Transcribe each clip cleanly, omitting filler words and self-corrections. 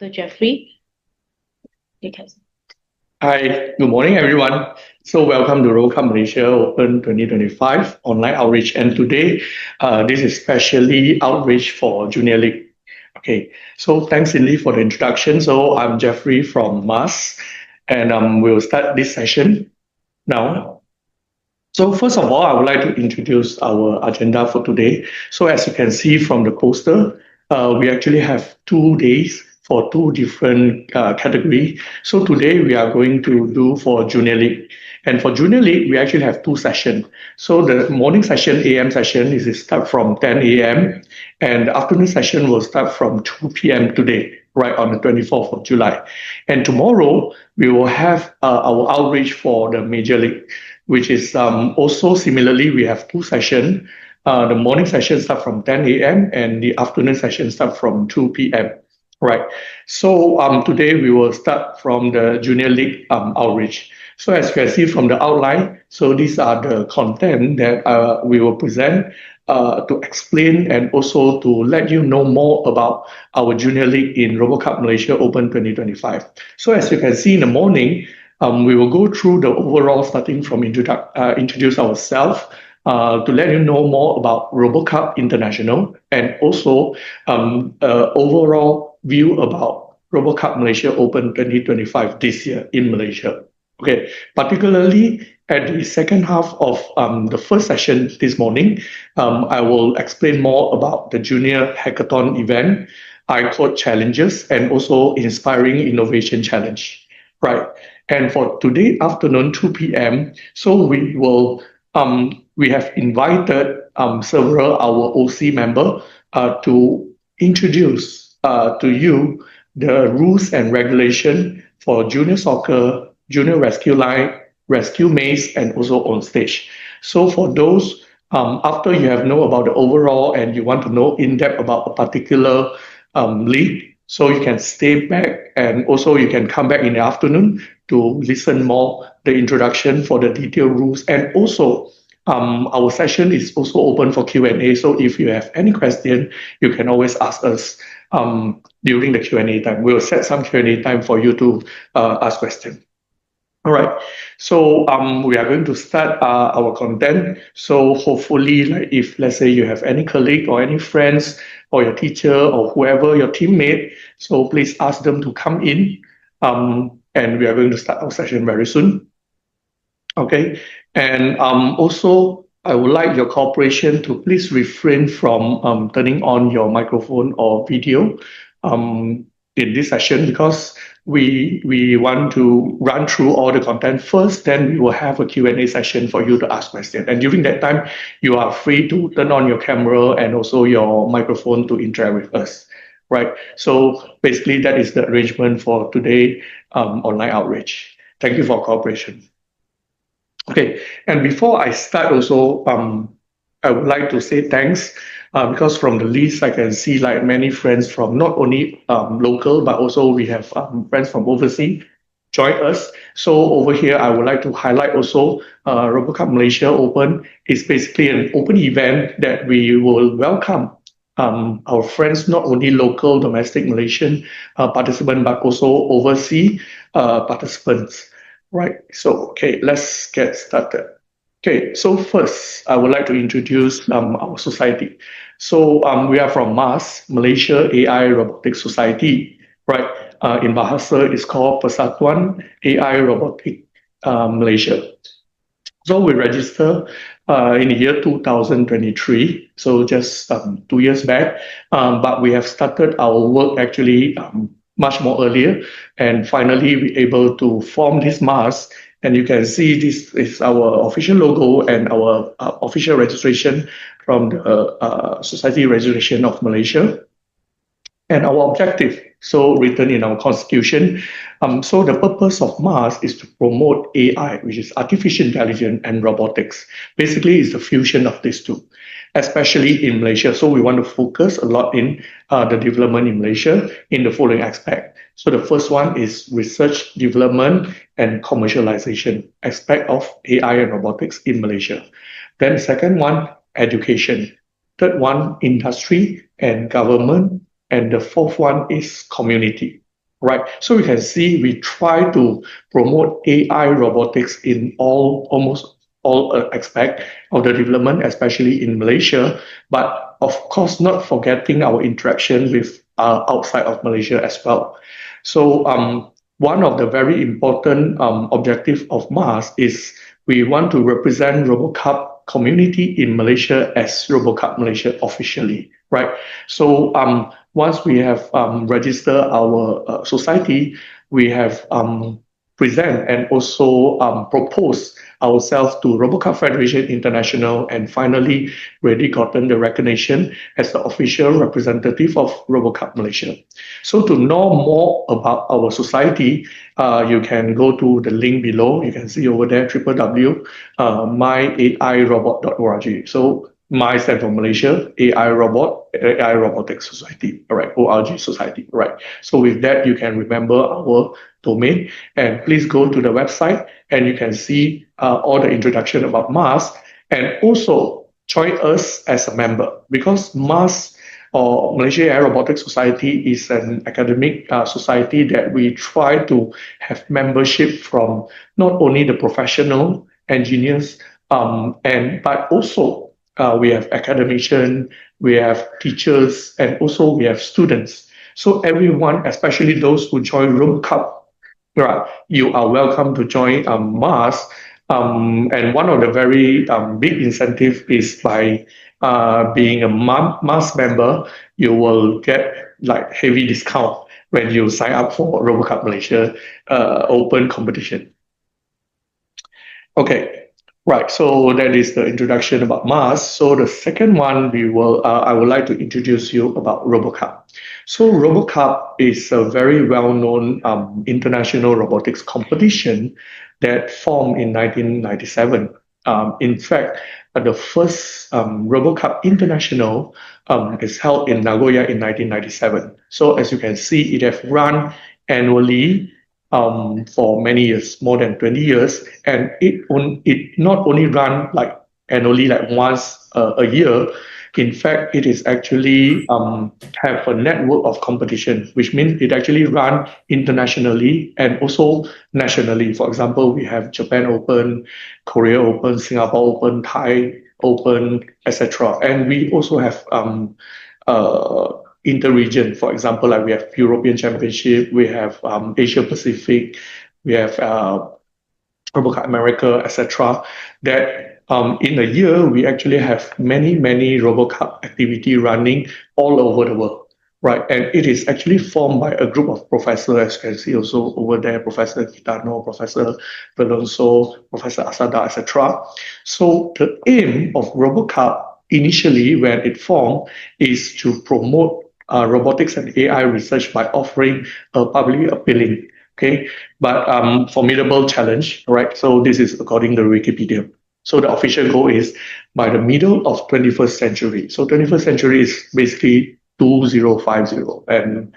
Dr. Jeffrey. You can. Hi, good morning, everyone. So welcome to RoboCup Malaysia Open 2025 online outreach. And today, this is specially outreach for Junior League. Okay, so thanks, Cindy, for the introduction. So I'm Jeffrey from MAS, and we'll start this session now. So first of all, I would like to introduce our agenda for today. So as you can see from the poster, we actually have 2 days for 2 different categories. So today we are going to do for Junior League. And for Junior League, we actually have 2 sessions. So the morning session, AM session, is start from 10 a.m. and the afternoon session will start from 2 p.m. today, right on the 24th of July. And tomorrow, we will have our outreach for the Major League, which is also similarly, we have 2 sessions. The morning session start from 10 a.m. and the afternoon session start from 2 p.m. Right. So today we will start from the Junior League outreach. So as you can see from the outline, so these are the content that we will present to explain and also to let you know more about our Junior League in RoboCup Malaysia Open 2025. So as you can see in the morning, we will go through the overall starting from introduce ourselves to let you know more about RoboCup International and also overall view about RoboCup Malaysia Open 2025 this year in Malaysia. Okay, particularly at the second half of the first session this morning, I will explain more about the Junior Hackathon event, iCode challenges, and also Inspiring Innovation Challenge. Right. And for today afternoon, 2 p.m., so we have invited several our OC members to introduce to you the rules and regulation for junior soccer, junior rescue line, rescue maze, and also OnStage. So for those, after you have know about the overall and you want to know in depth about a particular league, so you can stay back and also you can come back in the afternoon to listen more the introduction for the detailed rules. And also our session is also open for Q&A. So if you have any question, you can always ask us during the Q&A time. We'll set some Q&A time for you to ask questions. All right, so we are going to start our content. So hopefully, like if let's say you have any colleague or any friends or your teacher or whoever, your teammate, so please ask them to come in. And we are going to start our session very soon. Okay, and also I would like your cooperation to please refrain from turning on your microphone or video in this session because we want to run through all the content first, then we will have a Q&A session for you to ask questions. And during that time, you are free to turn on your camera and also your microphone to interact with us, right? So basically that is the arrangement for today online outreach. Thank you for cooperation. Okay, and before I start also, I would like to say thanks because from the list I can see like many friends from not only local but also we have friends from overseas join us. So over here I would like to highlight also RoboCup Malaysia Open is basically an open event that we will welcome our friends, not only local domestic Malaysian participants but also overseas participants. Right, so okay, let's get started. Okay, so first, I would like to introduce our society. So we are from MAS, Malaysia AI Robotics Society, right? In Bahasa, it's called Persatuan AI Robotic Malaysia. So we registered in the year 2023, so just 2 years back, but we have started our work actually much more earlier, and finally we able to form this MAS. And you can see this is our official logo and our official registration from the Society Registration of Malaysia. And our objective, so written in our constitution, so the purpose of MAS is to promote AI, which is artificial intelligence and robotics. Basically, it's the fusion of these two, especially in Malaysia. So we want to focus a lot in the development in Malaysia in the following aspect. So the first one is research, development, and commercialization aspect of AI and robotics in Malaysia. Then second one, education. Third one, industry and government. And the fourth one is community. right? So we can see we try to promote AI robotics in almost all aspect of the development, especially in Malaysia, but of course not forgetting our interaction with outside of Malaysia as well. So one of the very important objective of MAS is we want to represent RoboCup community in Malaysia as RoboCup Malaysia officially, right? So once we have registered our society, we have present and also propose ourselves to RoboCup Federation International, and finally really gotten the recognition as the official representative of RoboCup Malaysia. So to know more about our society, you can go to the link below. You can see over there www.myairobot.org. So my stand for Malaysia, AI Robot, AI Robotics Society, all right, ORG Society, all right. So with that, you can remember our domain, and please go to the website and you can see all the introduction about MAS, and also join us as a member, because MAS or Malaysia AI Robotics Society is an academic society that we try to have membership from not only the professional engineers, but also we have academicians, we have teachers, and also we have students. So everyone, especially those who join RoboCup, right, you are welcome to join MAS. And one of the very big incentive is by being a MAS member, you will get like heavy discount when you sign up for RoboCup Malaysia open competition. Okay. Right, so that is the introduction about MAS. So the second one, I would like to introduce you about RoboCup. So RoboCup is a very well-known international robotics competition that formed in 1997. In fact, the first RoboCup International is held in Nagoya in 1997. So as you can see, it has run annually for many years, more than 20 years, and it not only run like annually, like once a year. In fact, it is actually have a network of competition, which means it actually run internationally and also nationally. For example, we have Japan Open, Korea Open, Singapore Open, Thai Open, etc. And we also have inter-region. For example, like we have European Championship, we have Asia Pacific, we have RoboCup America, etc. That in a year, we actually have many RoboCup activity running all over the world, right? And it is actually formed by a group of professors, as you can see also over there, Professor Kitano, Professor Velonso, Professor Asada, etc. So the aim of RoboCup initially, when it formed, is to promote robotics and AI research by offering a publicly appealing, okay, but formidable challenge, right? So this is according to Wikipedia. So the official goal is by the middle of 21st century. So 21st century is basically 2050, and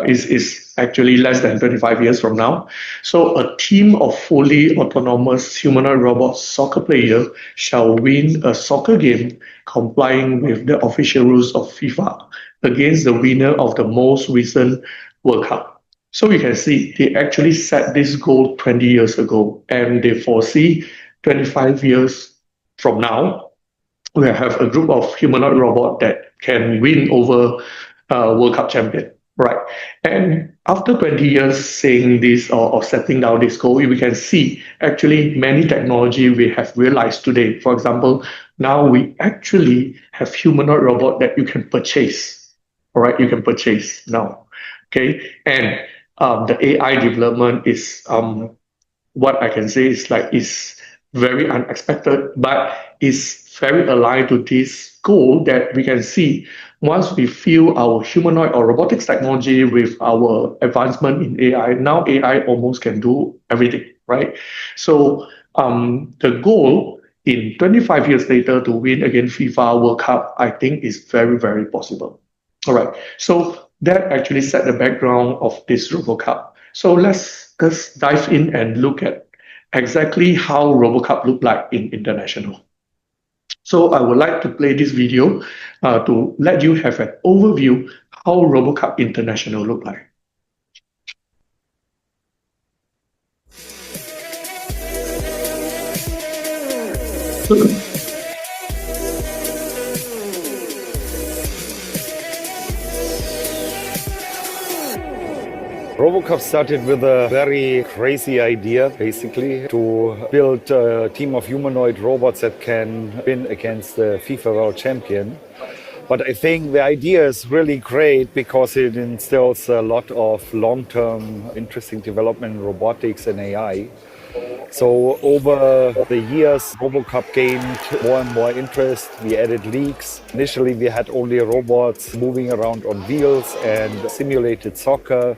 is actually less than 25 years from now. So a team of fully autonomous humanoid robot soccer players shall win a soccer game complying with the official rules of FIFA against the winner of the most recent World Cup. So you can see they actually set this goal 20 years ago, and they foresee 25 years from now, we have a group of humanoid robot that can win over World Cup champion, right? And after 20 years saying this or setting down this goal, we can see actually many technology we have realized today. For example, now we actually have humanoid robot that you can purchase. All right, you can purchase now, okay? And the AI development is what I can say is very unexpected, but is very aligned to this goal that we can see once we fill our humanoid or robotics technology with our advancement in AI. Now AI almost can do everything, right? So the goal in 25 years later to win against FIFA World Cup, I think is very possible. All right, so that actually set the background of this RoboCup. So let's dive in and look at exactly how RoboCup look like in international. So I would like to play this video to let you have an overview how RoboCup International look like. RoboCup started with a very crazy idea, basically, to build a team of humanoid robots that can win against the FIFA World Champion. But I think the idea is really great because it instills a lot of long-term interesting development in robotics and AI. So over the years, RoboCup gained more and more interest. We added leagues. Initially, we had only robots moving around on wheels and simulated soccer.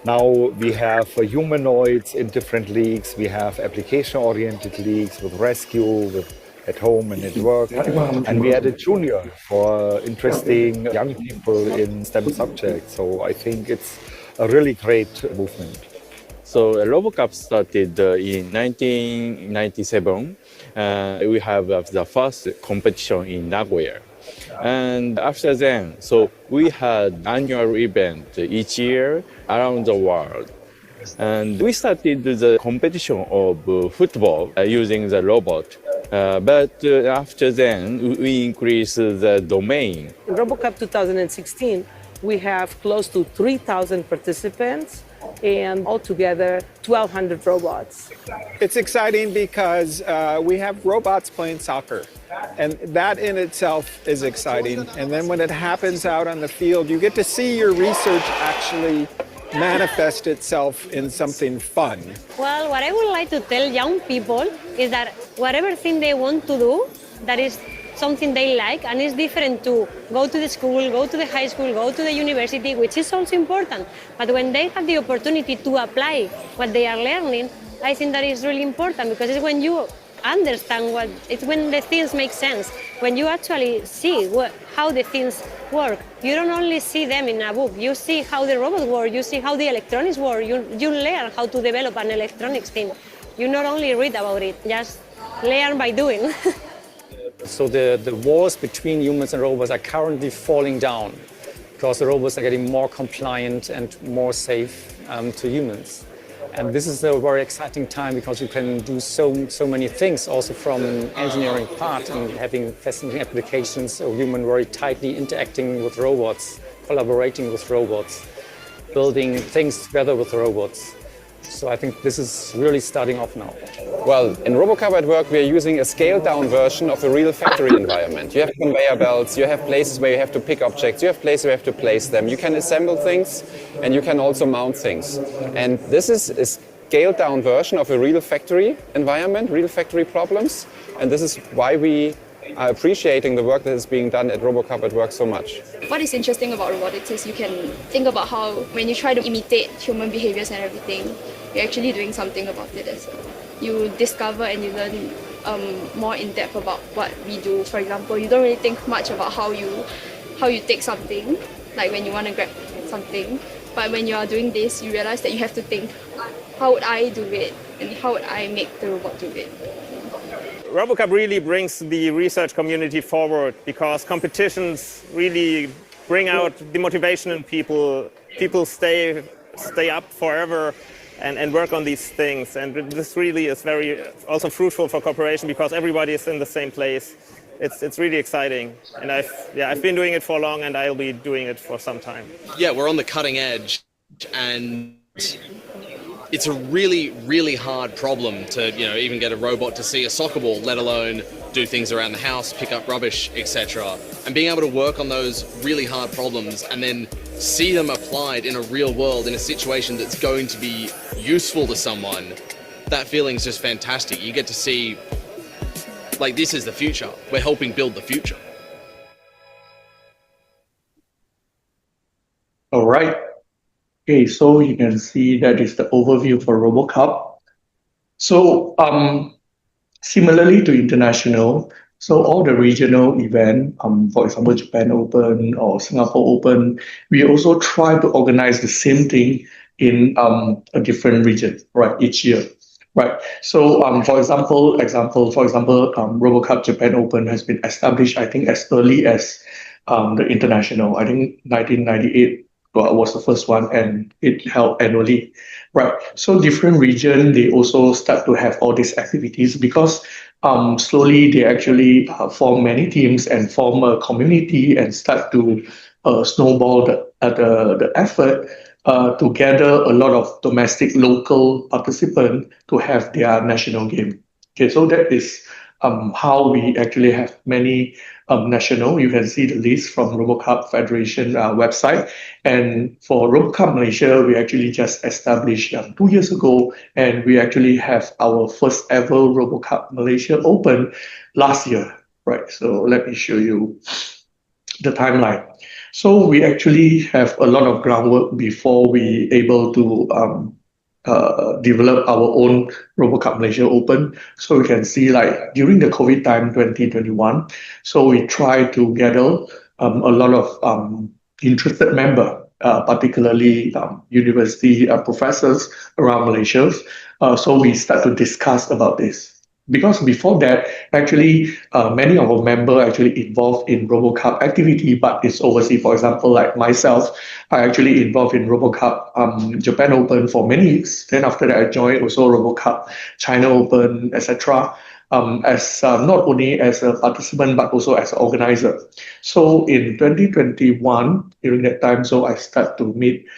Now we have humanoids in different leagues. We have application-oriented leagues with Resque, with at home and at work. And we added junior for interesting young people in STEM subjects. So I think it's a really great movement. So RoboCup started in 1997. We have the first competition in Nagoya. And after then, so we had annual event each year around the world. And we started the competition of football using the robot. But after then, we increased the domain. In RoboCup 2016, we have close to 3,000 participants and altogether 1,200 robots. It's exciting because we have robots playing soccer, and that in itself is exciting. And then when it happens out on the field, you get to see your research actually manifest itself in something fun. Well, what I would like to tell young people is that whatever thing they want to do, that is something they like, and it's different to go to the school, go to the high school, go to the university, which is also important. But when they have the opportunity to apply what they are learning, I think that is really important, because it's when you understand it's when the things make sense. When you actually see how the things work, you don't only see them in a book, you see how the robots work, you see how the electronics work, you learn how to develop an electronics thing. You not only read about it, just learn by doing. So the walls between humans and robots are currently falling down because the robots are getting more compliant and more safe to humans. And this is a very exciting time because you can do so many things also from an engineering part and having fascinating applications of human very tightly interacting with robots, collaborating with robots, building things together with robots. So I think this is really starting off now. Well, in RoboCup at work, we are using a scaled-down version of a real factory environment. You have conveyor belts, you have places where you have to pick objects, you have places where you have to place them. You can assemble things, and you can also mount things. And this is a scaled-down version of a real factory environment, real factory problems. And this is why we are appreciating the work that is being done at RoboCup at work so much. What is interesting about robotics is you can think about how when you try to imitate human behaviors and everything, you're actually doing something about it as well. You discover and you learn more in depth about what we do. For example, you don't really think much about how you take something, like when you want to grab something. But when you are doing this, you realize that you have to think, how would I do it and how would I make the robot do it? RoboCup really brings the research community forward because competitions really bring out the motivation in people. People stay up forever and work on these things. And this really is very also fruitful for cooperation because everybody is in the same place. It's really exciting. And I've been doing it for long and I'll be doing it for some time. Yeah, we're on the cutting edge and it's a really, really hard problem to, even get a robot to see a soccer ball, let alone do things around the house, pick up rubbish, etc. And being able to work on those really hard problems and then see them applied in a real world, in a situation that's going to be useful to someone, that feeling is just fantastic. You get to see, like, this is the future. We're helping build the future. All right. Okay, so you can see that is the overview for RoboCup. So similarly to international, so all the regional event, for example, Japan Open or Singapore Open, we also try to organize the same thing in a different region, right, each year. Right. So, for example, RoboCup Japan Open has been established, I think, as early as the international. I think 1998 was the first one, and it held annually. Right. So different region, they also start to have all these activities because slowly they actually form many teams and form a community and start to snowball the effort to gather a lot of domestic local participants to have their national game. Okay, so that is how we actually have many national. You can see the list from RoboCup Federation website. And for RoboCup Malaysia, we actually just established 2 years ago, and we actually have our first ever RoboCup Malaysia Open last year. Right, so let me show you the timeline. So we actually have a lot of groundwork before we able to develop our own RoboCup Malaysia Open. So we can see like during the COVID time 2021, so we try to gather a lot of interested member, particularly university professors around Malaysia. So we start to discuss about this. Because before that, actually, many of our members actually involved in RoboCup activity, but it's overseas. For example, like myself, I actually involved in RoboCup Japan Open for many years. Then after that, I joined also RoboCup China Open, etc. As not only as a participant but also as an organizer. So in 2021, during that time, so I start to meet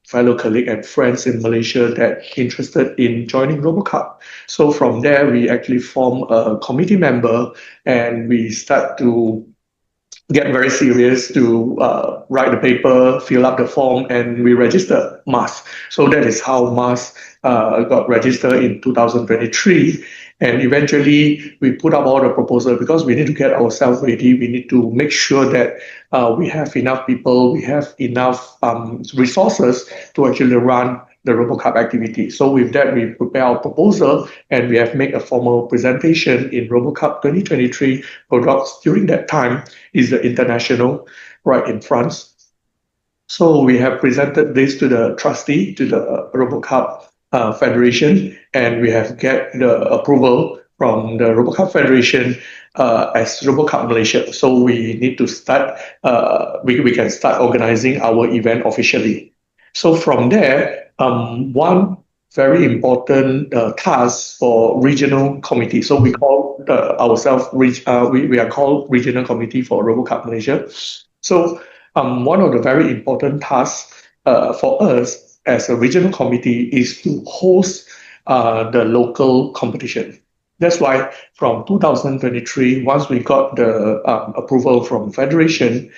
fellow colleagues and friends in Malaysia that interested in joining RoboCup. So from there, we actually form a committee member and we start to get very serious to write the paper, fill up the form, and we register MAS. So that is how MAS got registered in 2023. And eventually, we put up all the proposal because we need to get ourselves ready. We need to make sure that we have enough people, we have enough resources to actually run the RoboCup activity. So with that, we prepare our proposal and we have made a formal presentation in RoboCup 2023 products. During that time is the international, right, in France. So we have presented this to the trustee, to the RoboCup Federation, and we have get the approval from the RoboCup Federation as RoboCup Malaysia. So we need to start, we can start organizing our event officially. So from there, one very important task for regional committee. So we call ourselves, we are called Regional Committee for RoboCup Malaysia. So one of the very important tasks for us as a regional committee is to host the local competition. That's why from 2023, once we got the approval from Federation,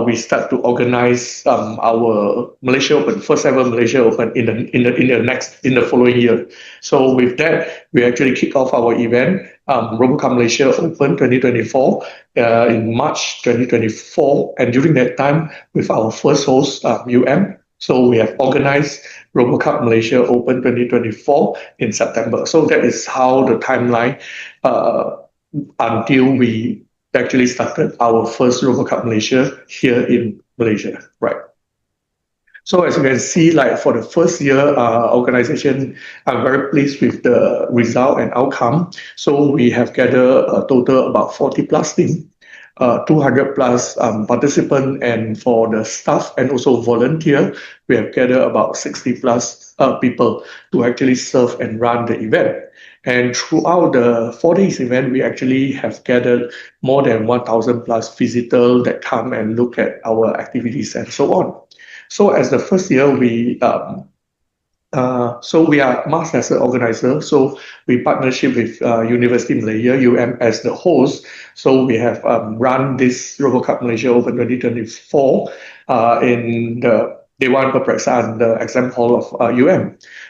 we start to organize our Malaysia Open, first ever Malaysia Open in the following year. So with that, we actually kick off our event, RoboCup Malaysia Open 2024 in March 2024, and during that time, with our first host, So we have organized RoboCup Malaysia Open 2024 in September. So that is how the timeline until we actually started our first RoboCup Malaysia here in Malaysia, right? So as you can see, like for the first year organization, I'm very pleased with the result and outcome. So we have gathered a total about 40 plus teams. 200 plus participants, and for the staff and also volunteer, we have gathered about 60 plus people to actually serve and run the event. And throughout the 4 days event, we actually have gathered more than 1,000 plus visitors that come and look at our activities and so on. So as the first year, we are MAS as an organizer. So we partnership with University Malaysia, as the host. So we have run this RoboCup Malaysia Open 2024 in the Dewan Perperiksaan, the exam hall of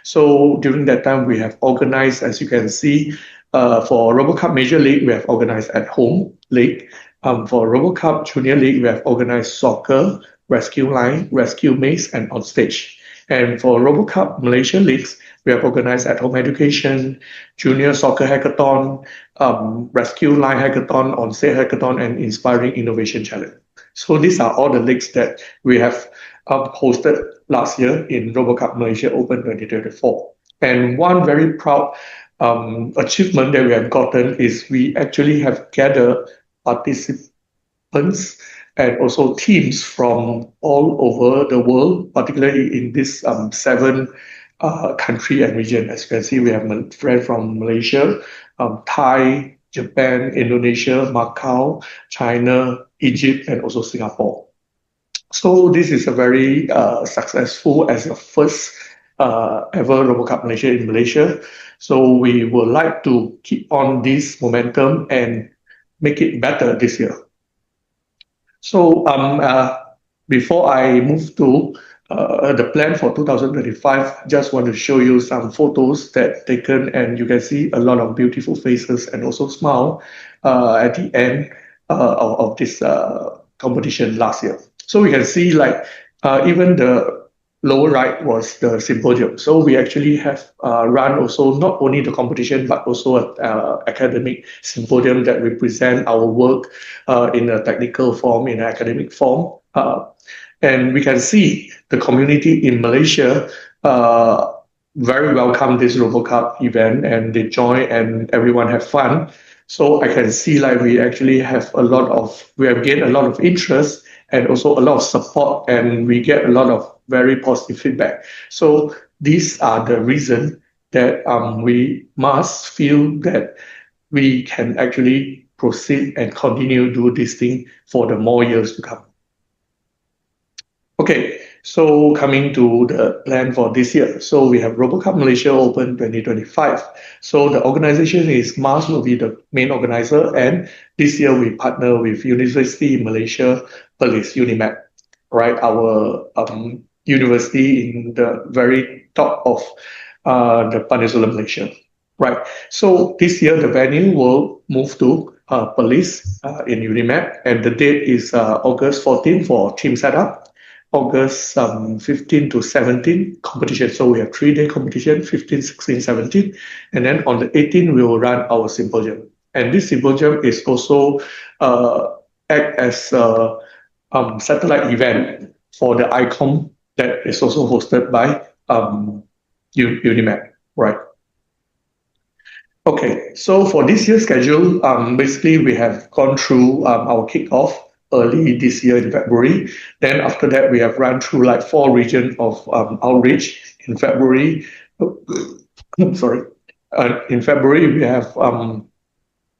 So during that time, we have organized, as you can see, for RoboCup Major League, we have organized at home league. For RoboCup Junior League, we have organized soccer, rescue line, rescue maze, and OnStage. And for RoboCup Malaysia Leagues, we have organized at-home education, junior soccer hackathon, rescue line hackathon, on-stage hackathon, and inspiring innovation challenge. So these are all the leagues that we have hosted last year in RoboCup Malaysia Open 2024. And one very proud achievement that we have gotten is we actually have gathered participants and also teams from all over the world, particularly in this 7 country and region. As you can see, we have friends from Malaysia, Thai, Japan, Indonesia, Macau, China, Egypt, and also Singapore. So this is a very successful as the first ever RoboCup Malaysia in Malaysia. So we would like to keep on this momentum and make it better this year. So before I move to the plan for 2025, just want to show you some photos that taken, and you can see a lot of beautiful faces and also smile at the end of this competition last year. So we can see like even the lower right was the symposium. So we actually have run also not only the competition, but also an academic symposium that represent our work in a technical form, in an academic form. And we can see the community in Malaysia very welcome this RoboCup event, and they join and everyone have fun. So I can see like we actually have we have gained a lot of interest and also a lot of support, and we get a lot of very positive feedback. So these are the reason that we must feel that we can actually proceed and continue do this thing for the more years to come. Okay, so coming to the plan for this year. So we have RoboCup Malaysia Open 2025. So the organization is Mars will be the main organizer, and this year we partner with University in Malaysia, Perlis, UNIMAP, right? Our university in the very top of the Peninsula Malaysia, right? So this year the venue will move to Perlis in UNIMAP, and the date is August 14 for team setup, August 15 to 17 competition. So we have 3-day competition, 15, 16, 17, and then on the 18th we will run our symposium. And this symposium is also act as a satellite event for the ICOM that is also hosted by UNIMAP, right? Okay, so for this year's schedule, basically we have gone through our kickoff early this year in February. Then after that, we have run through like 4 regions of outreach in February. Sorry, in February we have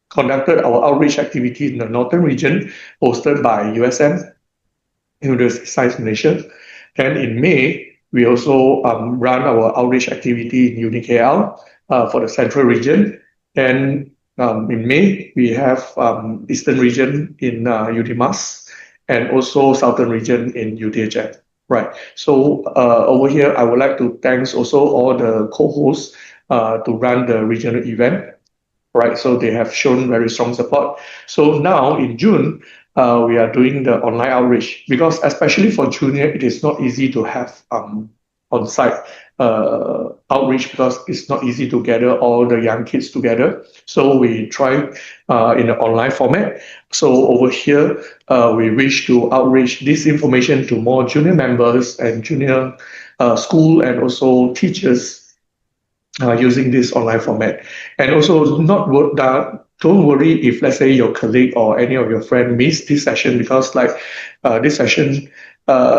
conducted our outreach activity in the northern region, hosted by USM, University Science Malaysia. Then in May, we also run our outreach activity in UniKL for the central region. Then in May, we have eastern region in UDMAS and also southern region in UTHM. Right. So over here, I would like to thank also all the co-hosts to run the regional event. Right. So they have shown very strong support. So now in June, we are doing the online outreach, because especially for junior, it is not easy to have on-site outreach, because it's not easy to gather all the young kids together. So we try in an online format. So over here, we wish to outreach this information to more junior members and junior school and also teachers using this online format. And also don't worry if, let's say, your colleague or any of your friend missed this session, because like this session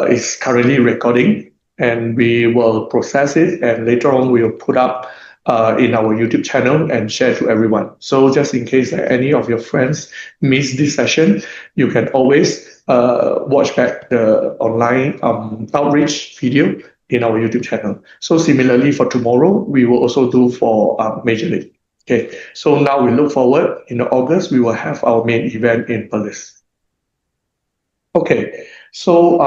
is currently recording, and we will process it, and later on we will put up in our YouTube channel and share to everyone. So just in case any of your friends miss this session, you can always watch back the online outreach video in our YouTube channel. So similarly for tomorrow, we will also do for Major League. Okay, so now we look forward in August, we will have our main event in Perlis. Okay, so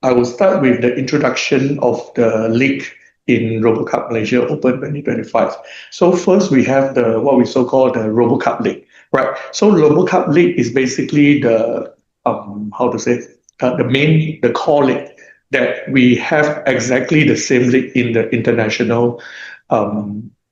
I will start with the introduction of the league in RoboCup Malaysia Open 2025. So first we have what we so-called the RoboCup League, right? So RoboCup League is basically the the core league that we have exactly the same league in the international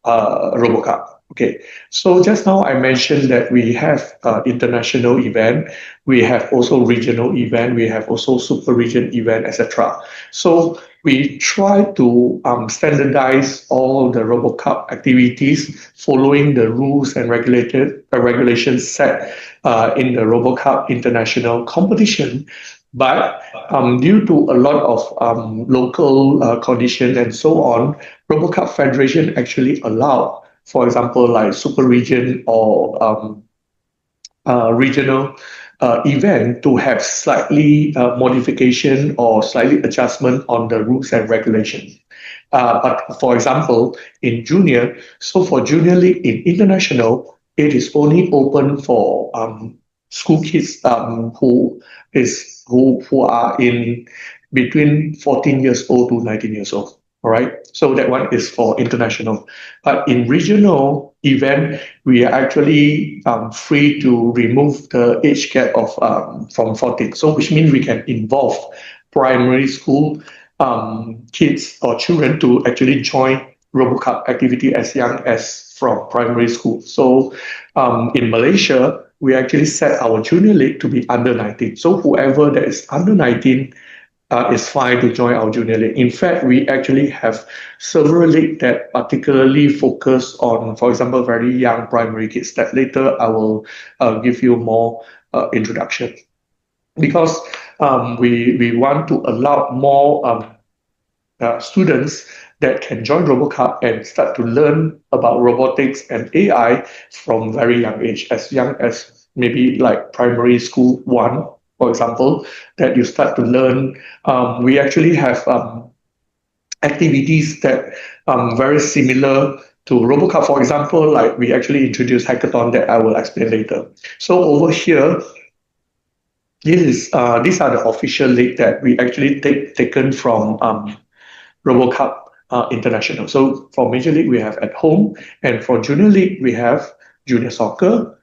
RoboCup. Okay, so just now I mentioned that we have international event, we have also regional event, we have also super region event, etc. So we try to standardize all the RoboCup activities following the rules and regulations set in the RoboCup international competition. But due to a lot of local conditions and so on, RoboCup Federation actually allowed, for example, like super region or regional event to have slightly modification or slightly adjustment on the rules and regulations. But for example, in junior, so for junior league in international, it is only open for school kids who are in between 14 years old to 19 years old. All right, so that one is for international. But in regional event, we are actually free to remove the age gap of from 14. So which means we can involve primary school kids or children to actually join RoboCup activity as young as from primary school. So in Malaysia, we actually set our junior league to be under 19. So whoever that is under 19 is fine to join our junior league. In fact, we actually have several leagues that particularly focus on, for example, very young primary kids that later I will give you more introduction. Because we want to allow more students that can join RoboCup and start to learn about robotics and AI from very young age, as young as maybe like primary school 1, for example, that you start to learn. We actually have activities that very similar to RoboCup. For example, like we actually introduced Hackathon that I will explain later. So over here, these are the official league that we actually taken from RoboCup International. So for Major League, we have at home, and for Junior League, we have Junior Soccer,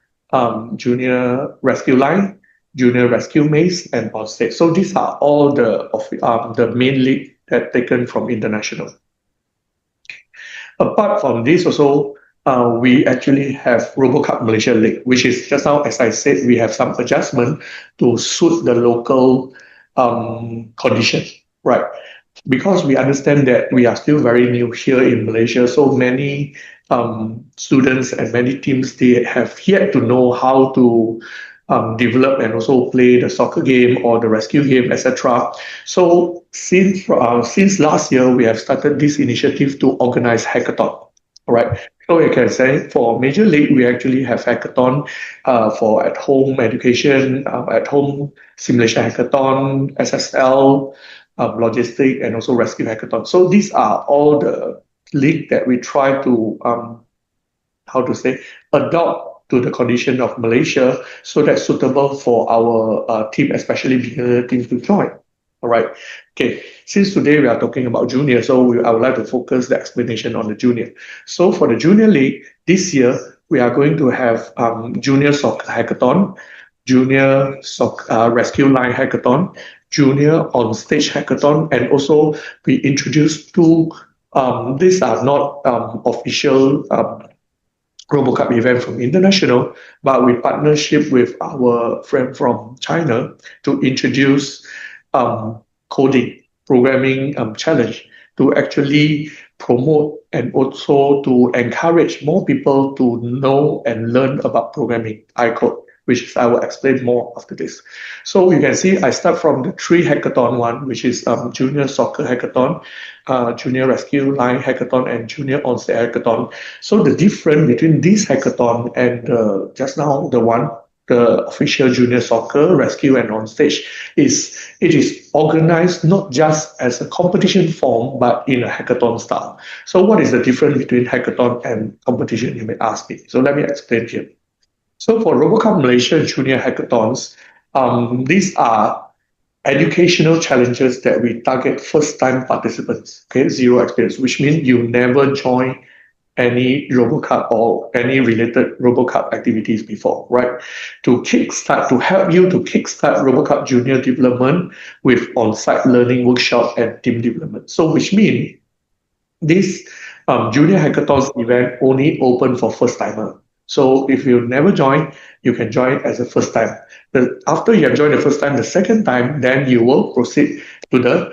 Junior Rescue Line, Junior Rescue Maze, and OnStage. So these are all the main league that taken from international. Apart from this also, we actually have RoboCup Malaysia League, which is just now, as I said, we have some adjustment to suit the local conditions, right? Because we understand that we are still very new here in Malaysia, so many students and many teams, they have yet to know how to develop and also play the soccer game or the rescue game, etc. So since last year, we have started this initiative to organize hackathon. All right. So you can say for Major League, we actually have hackathon for at-home education, at-home simulation hackathon, SSL, logistic, and also rescue hackathon. So these are all the league that we try to adopt to the condition of Malaysia, so that's suitable for our team, especially beginner teams, to join. All right. Okay. Since today we are talking about junior, so I would like to focus the explanation on the junior. So for the junior league this year, we are going to have junior soccer hackathon, junior rescue line hackathon, junior OnStage hackathon, and also we introduced two. These are not official RoboCup event from international, but we partnership with our friend from China to introduce coding programming challenge to actually promote and also to encourage more people to know and learn about programming, iCode, which I will explain more after this. So you can see I start from the 3 hackathon one, which is Junior Soccer Hackathon, Junior Rescue Line Hackathon, and Junior OnStage Hackathon. So the difference between this hackathon and just now the official Junior Soccer, Rescue, and OnStage is it is organized not just as a competition form, but in a hackathon style. So what is the difference between hackathon and competition, you may ask me. So let me explain here. So for RoboCup Malaysia Junior Hackathons, these are educational challenges that we target first-time participants, okay, zero experience, which means you never join any RoboCup or any related RoboCup activities before, right? To help you to kickstart RoboCup Junior development with on-site learning workshop and team development. So which means this Junior Hackathons event only open for first-timer. So if you never join, you can join as a first time. After you have joined the first time, the second time, then you will proceed to the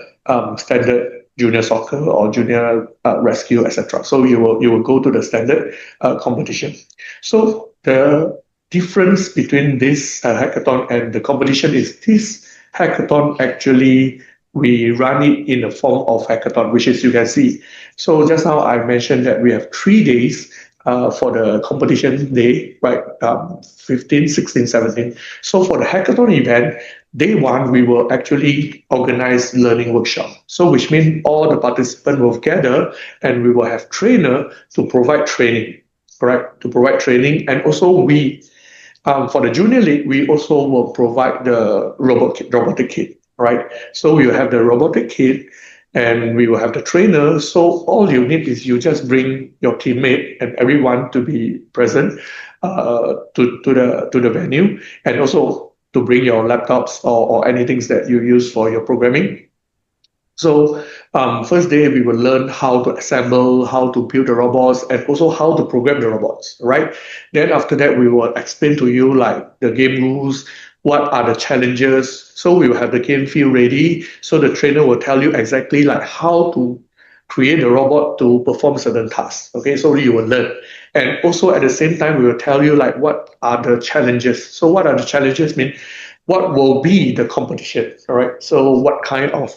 standard junior soccer or junior rescue, etc. So you will go to the standard competition. So the difference between this hackathon and the competition is this hackathon actually we run it in the form of hackathon, which is you can see. So just now I mentioned that we have 3 days for the competition day, right? 15, 16, 17. So for the hackathon event, day 1, we will actually organize learning workshop. So which means all the participants will gather and we will have trainer to provide training, correct? To provide training. And also we, for the junior league, we also will provide the robotic kit, right? So we will have the robotic kit and we will have the trainer. So all you need is you just bring your teammate and everyone to be present to the venue, and also to bring your laptops or anything that you use for your programming. So first day we will learn how to assemble, how to build the robots, and also how to program the robots, right? Then after that we will explain to you like the game rules, what are the challenges. So we will have the game field ready. So the trainer will tell you exactly like how to create a robot to perform certain tasks. Okay, so you will learn. And also at the same time, we will tell you like what are the challenges. So what are the challenges mean? What will be the competition, all right? So what kind of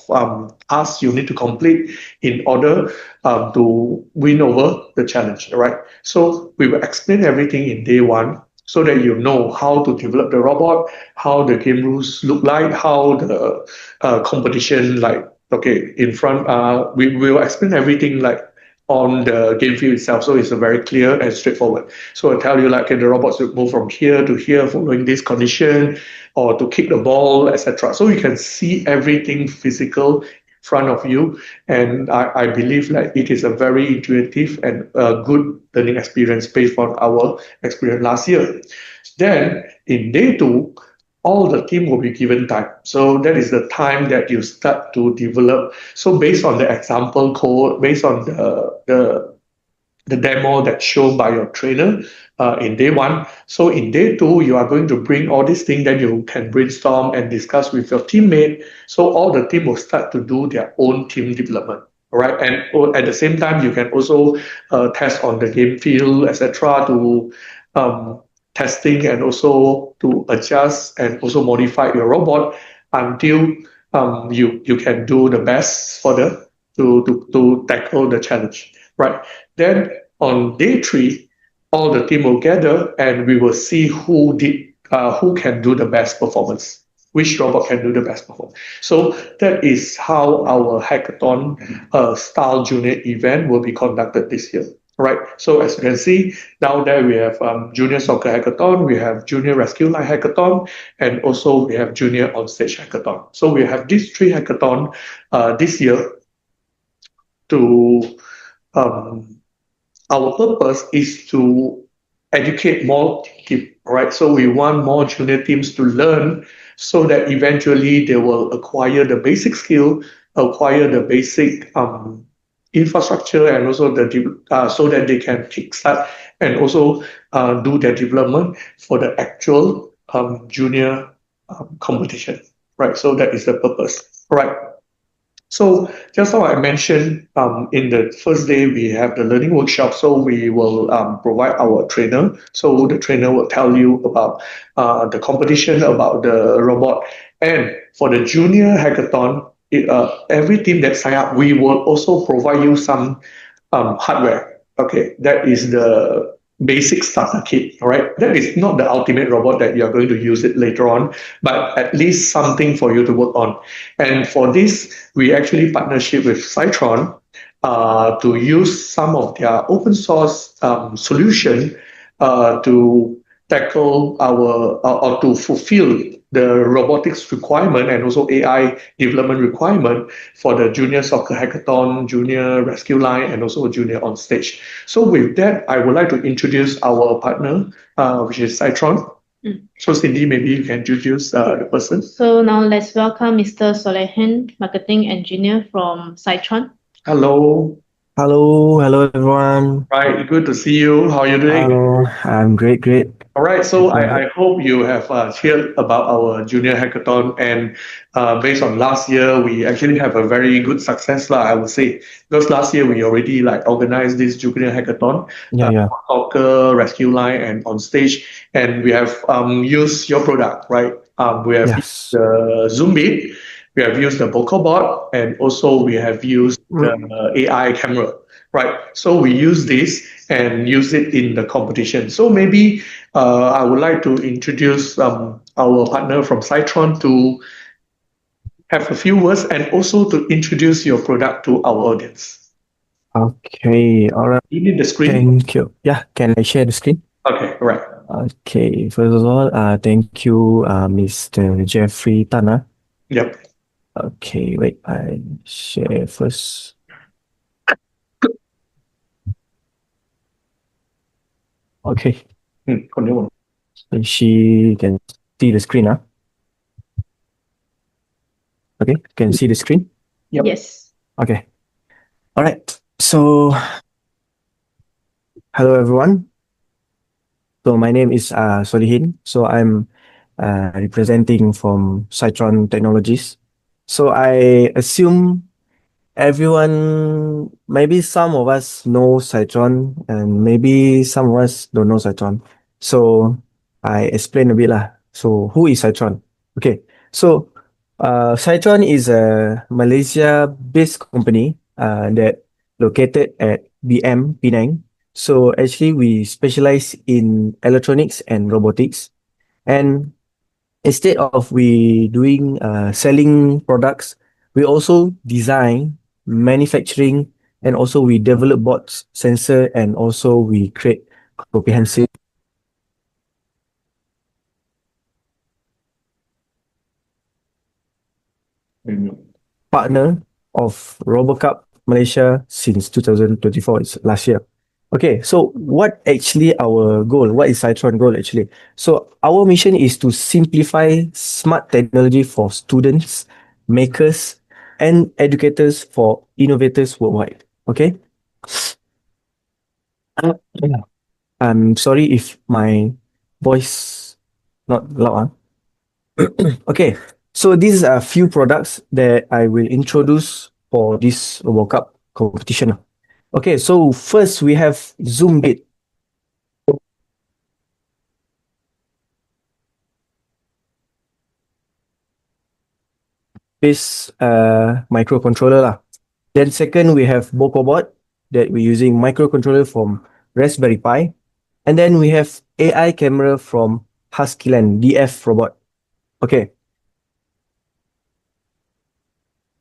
tasks you need to complete in order to win over the challenge, all right? So we will explain everything in day 1 so that you know how to develop the robot, how the game rules look like, how the competition like, okay, in front, we will explain everything like on the game field itself. So it's very clear and straightforward. So I'll tell you like, okay, the robots will move from here to here following this condition, or to kick the ball, etc. So you can see everything physical in front of you. And I believe like it is a very intuitive and good learning experience based on our experience last year. Then in day 2, all the team will be given time. So that is the time that you start to develop. So based on the example code, based on the demo that's shown by your trainer in day 1. So in day 2, you are going to bring all these things that you can brainstorm and discuss with your teammate. So all the team will start to do their own team development. Right, and at the same time, you can also test on the game field, etc., to testing and also to adjust and also modify your robot until you can do the best for to tackle the challenge. Right. Then on day 3, all the team will gather and we will see who can do the best performance. Which robot can do the best performance. So that is how our hackathon style junior event will be conducted this year. Right. So as you can see, down there we have junior soccer hackathon, we have junior rescue line hackathon, and also we have junior OnStage hackathon. So we have these 3 hackathon this year. To our purpose is to educate more teams. Right. So we want more junior teams to learn, so that eventually they will acquire the basic skill, acquire the basic infrastructure, and also so that they can kickstart and also do their development for the actual junior competition, right? So that is the purpose, right? So just how I mentioned, in the first day we have the learning workshop. So we will provide our trainer. So the trainer will tell you about the competition, about the robot, and for the junior hackathon, every team that sign up, we will also provide you some hardware. Okay, that is the basic starter kit. All right, that is not the ultimate robot that you are going to use it later on, but at least something for you to work on. And for this, we actually partnership with Cytron to use some of their open source solution to tackle or to fulfill the robotics requirement and also AI development requirement for the junior soccer hackathon, junior rescue line, and also junior OnStage. So with that, I would like to introduce our partner, which is Cytron. So Cindy, maybe you can introduce the person. So now let's welcome Mr. Solehan, Marketing Engineer from Cytron. Hello. Hello everyone. Right, good to see you. How are you doing? Hello, I'm great. All right, so Thank you. I hope you have heard about our junior hackathon, and based on last year, we actually have a very good success, lah, I would say, because last year we already like organized this junior hackathon, Yeah. Soccer, Rescue Line, and OnStage, and we have used your product, right? We have used Yes. the Zoom-Bit, we have used the vocal bot, and also we have used the AI camera, right? So we use this and use it in the competition. So maybe I would like to introduce our partner from Cytron to have a few words and also to introduce your product to our audience. Okay, all right. You need the screen? Thank you. Yeah, can I share the screen? Okay, right. Okay, first of all, thank you, Mr. Jeffrey Tana. Yep. Okay, wait, I share first. Okay. Continue. So she can see the screen, huh? Okay, can see the screen? Yep. Yes. Okay. All right. So, hello everyone. So my name is Solihin. So I'm representing from Cytron Technologies. So I assume everyone, maybe some of us know Cytron and maybe some of us don't know Cytron. So I explain a bit lah. So who is Cytron? Okay. So Cytron is a Malaysia-based company that located at BM Penang. So actually we specialize in electronics and robotics. And instead of we doing selling products, we also design, manufacturing, and also we develop bots, sensor, and also we create comprehensive partner of RoboCup Malaysia since 2024. It's last year. Okay, so what actually our goal? What is Cytron goal actually? So our mission is to simplify smart technology for students, makers, and educators for innovators worldwide. Okay. I'm sorry if my voice not loud. Okay, so these are a few products that I will introduce for this RoboCup competition. Okay, so first we have Zoom-Bit. This microcontroller lah. Then second we have BokoBot that we're using microcontroller from Raspberry Pi. And then we have AI camera from Huskyland DF robot. Okay.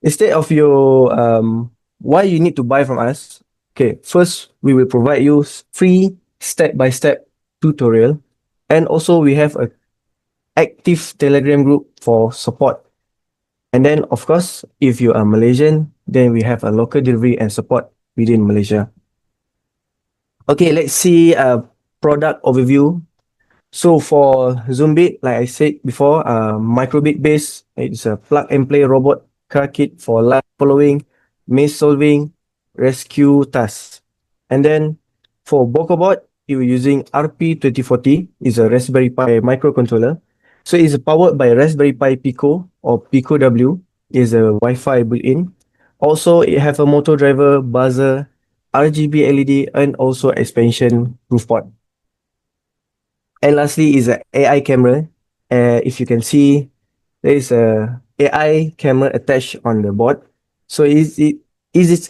Instead of your why you need to buy from us, okay, first we will provide you free step-by-step tutorial, and also we have a active Telegram group for support. And then of course, if you are Malaysian, then we have a local delivery and support within Malaysia. Okay, let's see a product overview. So for Zoombit, like I said before, microbit based, it's a plug and play robot car kit for live following, maze solving, rescue tasks. And then for BokoBot, you're using RP2040, is a Raspberry Pi microcontroller. So it's powered by Raspberry Pi Pico or Pico W, is a Wi-Fi built-in. Also, it have a motor driver, buzzer, RGB LED, and also expansion roof pod. And lastly is a AI camera. If you can see, there is a AI camera attached on the board. So is it it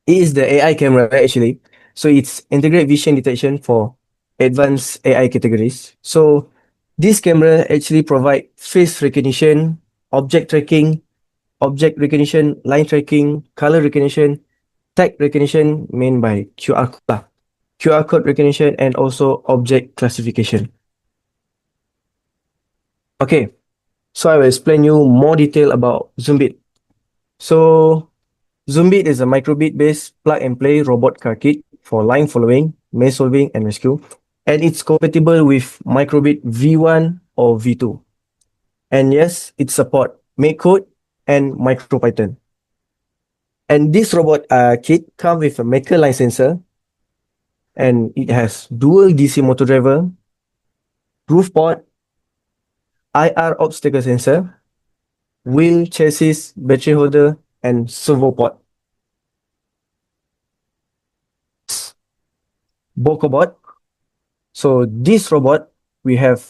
is the AI camera actually. So it's integrated vision detection for advanced AI categories. So this camera actually provide face recognition, object tracking, line tracking, color recognition, tag recognition made by QR code recognition, and also object classification. Okay, so I will explain you more detail about Zoombit. So Zoombit is a microbit based plug and play robot car kit for line following, maze solving, and rescue. And it's compatible with microbit V1 or V2. And yes, it support MakeCode and MicroPython. And this robot kit comes with a maker line sensor, and it has dual DC motor driver, roof port, IR obstacle sensor, wheel chassis, battery holder, and servo port. BocoBot. So this robot we have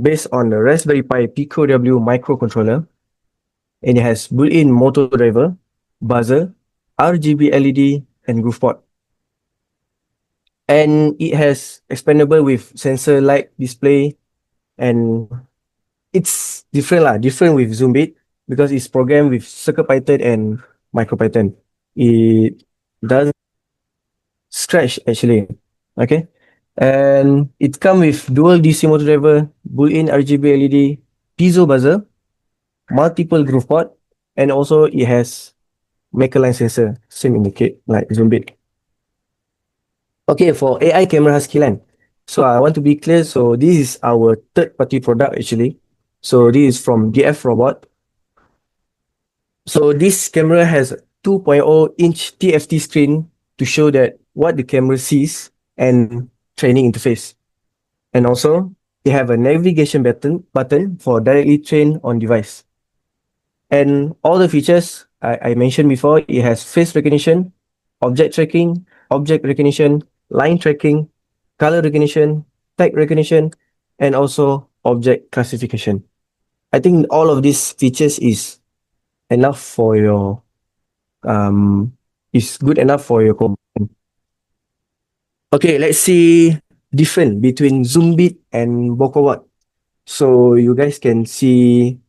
based on the Raspberry Pi Pico W microcontroller, and it has built-in motor driver, buzzer, RGB LED, and roof port. And it has expandable with sensor light display, and it's different with Zoombit because it's programmed with CircuitPython and MicroPython. It doesn't scratch actually. Okay. And it comes with dual DC motor driver, built-in RGB LED, piezo buzzer, multiple groove port, and also it has maker line sensor, same in the kit like Zoombit. Okay, for AI camera Husky line. So I want to be clear. So this is our third-party product actually. So this is from DF Robot. So this camera has 2.0-inch TFT screen to show that what the camera sees and training interface. And also, they have a navigation button for directly train on device. And all the features I mentioned before, it has face recognition, object tracking, object recognition, line tracking, color recognition, tag recognition, and also object classification. I think all of these features is enough for your is good enough for your component. Okay, let's see difference between Zoombit and BocoBot. So you guys can see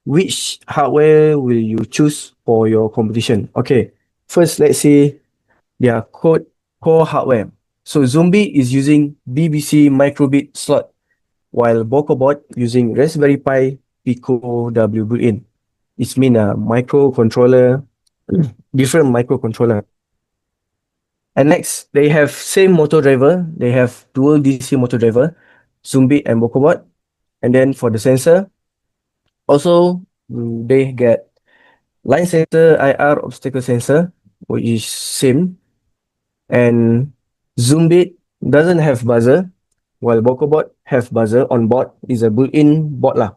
which hardware will you choose for your competition. Okay, first let's see their core hardware. So Zoombit is using BBC microbit slot, while BocoBot using Raspberry Pi Pico W built-in. It's mean a microcontroller, different microcontroller. And next, they have same motor driver. They have dual DC motor driver, Zoombit and BocoBot. And then for the sensor, also they get line sensor, IR obstacle sensor, which is same. And Zoombit doesn't have buzzer, while BocoBot have buzzer on board. Is a built-in board lah.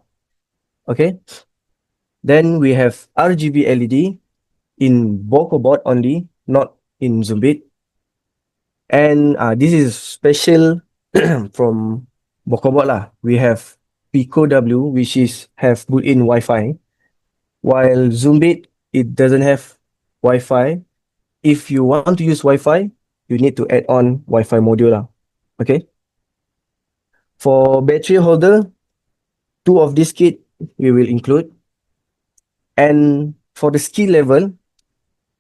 Okay. Then we have RGB LED in BocoBot only, not in Zoombit. And this is special from BocoBot lah. We have Pico W, which is have built-in Wi-Fi, while Zoombit it doesn't have Wi-Fi. If you want to use Wi-Fi, you need to add on Wi-Fi module lah. Okay. For battery holder, 2 of this kit we will include. And for the skill level,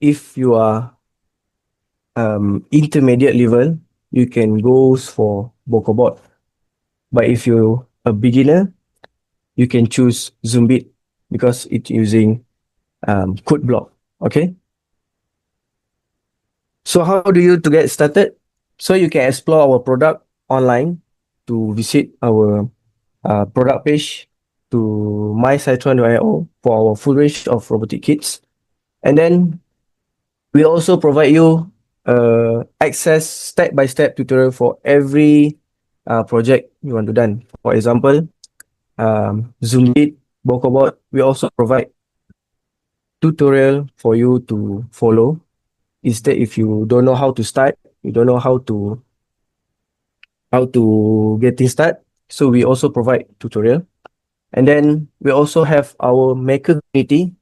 if you are intermediate level, you can go for BocoBot. But if you're a beginner, you can choose Zoombit because it's using code block. Okay. So how do you to get started? So you can explore our product online to visit our product page to mycytron.io for our full range of robotic kits. And then we also provide you access step-by-step tutorial for every project you want to done. For example, Zoombit, BocoBot, we also provide tutorial for you to follow. Instead, if you don't know how to start, you don't know how to get things started, so we also provide tutorial. And then we also have our maker community,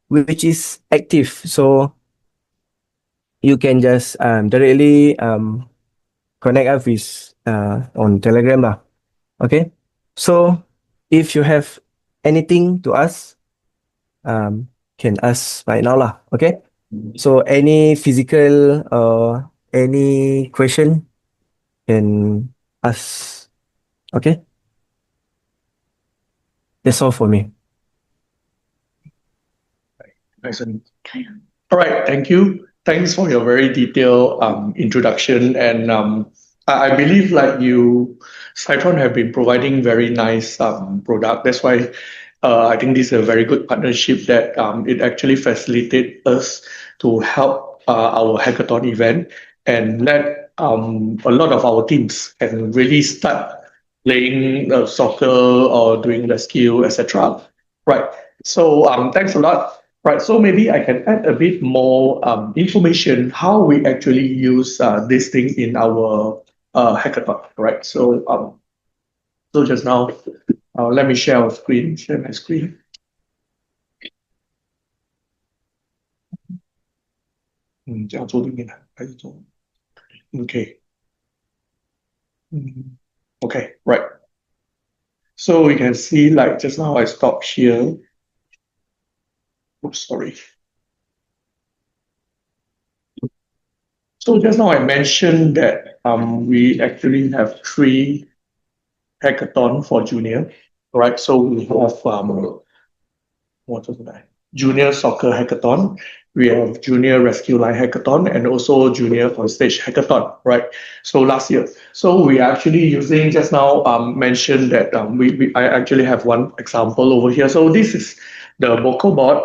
which is active. So you can just directly connect us with on Telegram lah. Okay. So if you have anything to ask, can ask right now lah. Okay. So any physical or any question can ask. Okay. That's all for me. Excellent. All right, thank you. Thanks for your very detailed introduction. And I believe like you, Cytron have been providing very nice product. That's why I think this is a very good partnership that it actually facilitates us to help our hackathon event and let a lot of our teams can really start playing soccer or doing rescue, etc. Right. So thanks a lot. Right. So maybe I can add a bit more information how we actually use this thing in our hackathon. Right. So just now, let me share our screen. Share my screen. Okay. Okay, right. So we can see, like just now I stopped here. Oops, sorry. So just now I mentioned that we actually have 3 hackathon for junior, right? So we have what was that? Junior Soccer Hackathon, we have Junior Rescue Line Hackathon, and also Junior OnStage Hackathon, right? So last year. So we are actually using, just now mentioned that I actually have one example over here. So this is the vocal board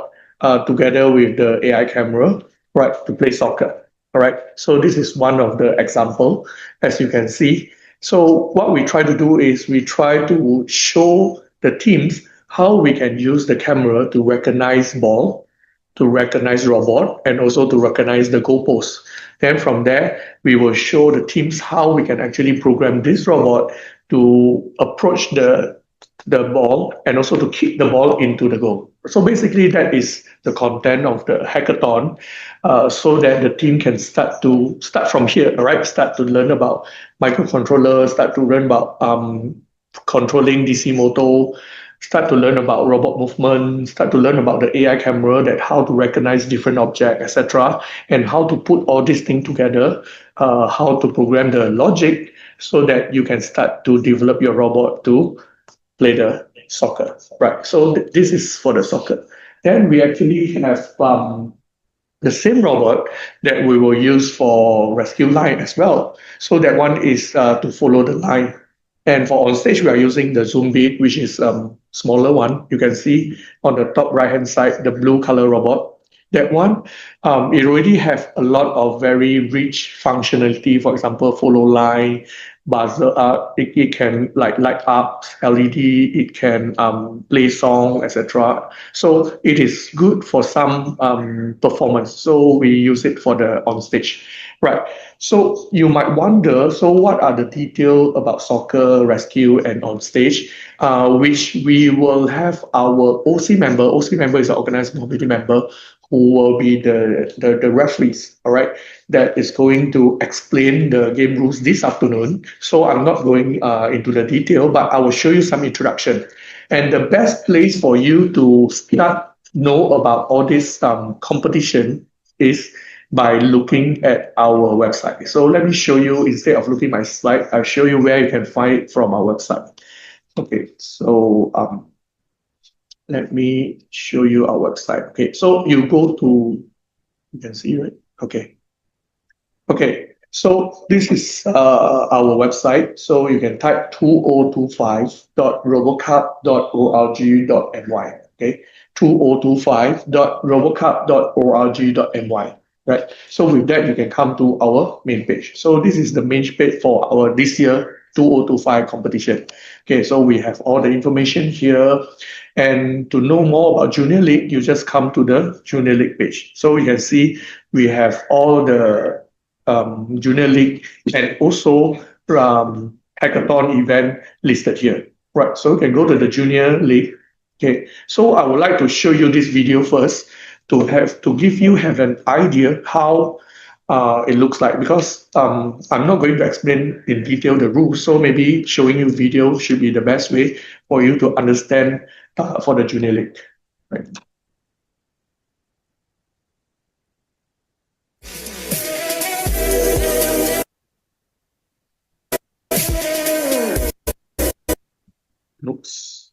together with the AI camera, right, to play soccer, all right? So this is one of the example, as you can see. So what we try to do is we try to show the teams how we can use the camera to recognize ball, to recognize robot, and also to recognize the goalpost. Then from there, we will show the teams how we can actually program this robot to approach the ball and also to kick the ball into the goal. So basically that is the content of the hackathon, so that the team can start from here, right? Start to learn about microcontrollers, start to learn about controlling DC motor, start to learn about robot movement, start to learn about the AI camera, that how to recognize different objects, etc., and how to put all these things together, how to program the logic so that you can start to develop your robot to play the soccer, right? So this is for the soccer. Then we actually have the same robot that we will use for rescue line as well. So that one is to follow the line. And for OnStage, we are using the Zoom Beat, which is smaller one. You can see on the top right-hand side, the blue color robot. That one, it already have a lot of very rich functionality. For example, follow line, buzzer up. It can like light up LED. It can play song, etc. So it is good for some performance. So we use it for the OnStage, right? So you might wonder, so what are the details about soccer, rescue, and OnStage, which we will have our OC member. OC member is an organizing committee member who will be the referees, all right, that is going to explain the game rules this afternoon. So I'm not going into the detail, but I will show you some introduction. And the best place for you to start know about all this competition is by looking at our website. So let me show you, instead of looking at my slide, I'll show you where you can find it from our website. Okay, so let me show you our website. Okay, so you go to, you can see, right? Okay. Okay, so this is our website. So you can type 2025.robocup.org.my. Okay, 2025.robocup.org.my. Right. So with that, you can come to our main page. So this is the main page for our this year 2025 competition. Okay, so we have all the information here. And to know more about Junior League, you just come to the Junior League page. So you can see we have all the Junior League and also hackathon event listed here. Right. So you can go to the Junior League. Okay. So I would like to show you this video first, to give you an idea how it looks like, because I'm not going to explain in detail the rules, so maybe showing you video should be the best way for you to understand for the Junior League. Right. Oops.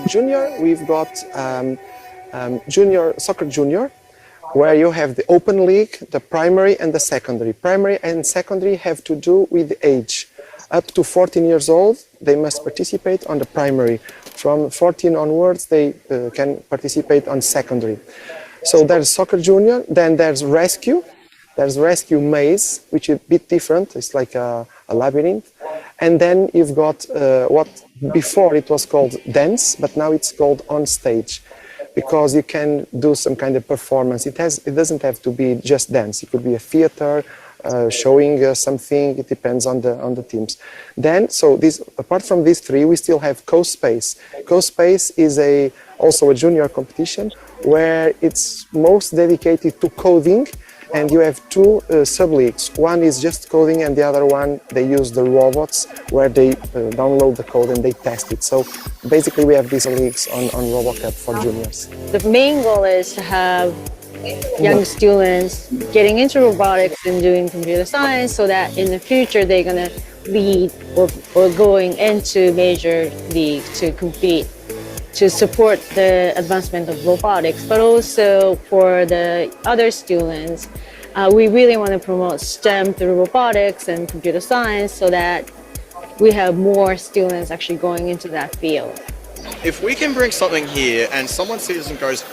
Junior, we've got Junior Soccer Junior, where you have the open league, the primary and the secondary. Primary and secondary have to do with age. Up to 14 years old, they must participate on the primary. From 14 onwards, they can participate on secondary. So there's Soccer Junior, then there's Resque. There's Resque Maze, which is a bit different. It's like a labyrinth. And then you've got what before it was called Dance, but now it's called OnStage, because you can do some kind of performance. It doesn't have to be just dance. It could be a theater, showing something. It depends on the teams. Then, so apart from these three, we still have Co-Space. Co-Space is also a junior competition where it's most dedicated to coding, and you have two sub-leagues. One is just coding, and the other one, they use the robots where they download the code and they test it. So basically we have these leagues on RoboCup for juniors. The main goal is to have young students getting into robotics and doing computer science so that in the future they're going to lead or going into major league to compete, to support the advancement of robotics, but also for the other students, we really want to promote STEM through robotics and computer science so that we have more students actually going into that field. If we can bring something here and someone sees and goes,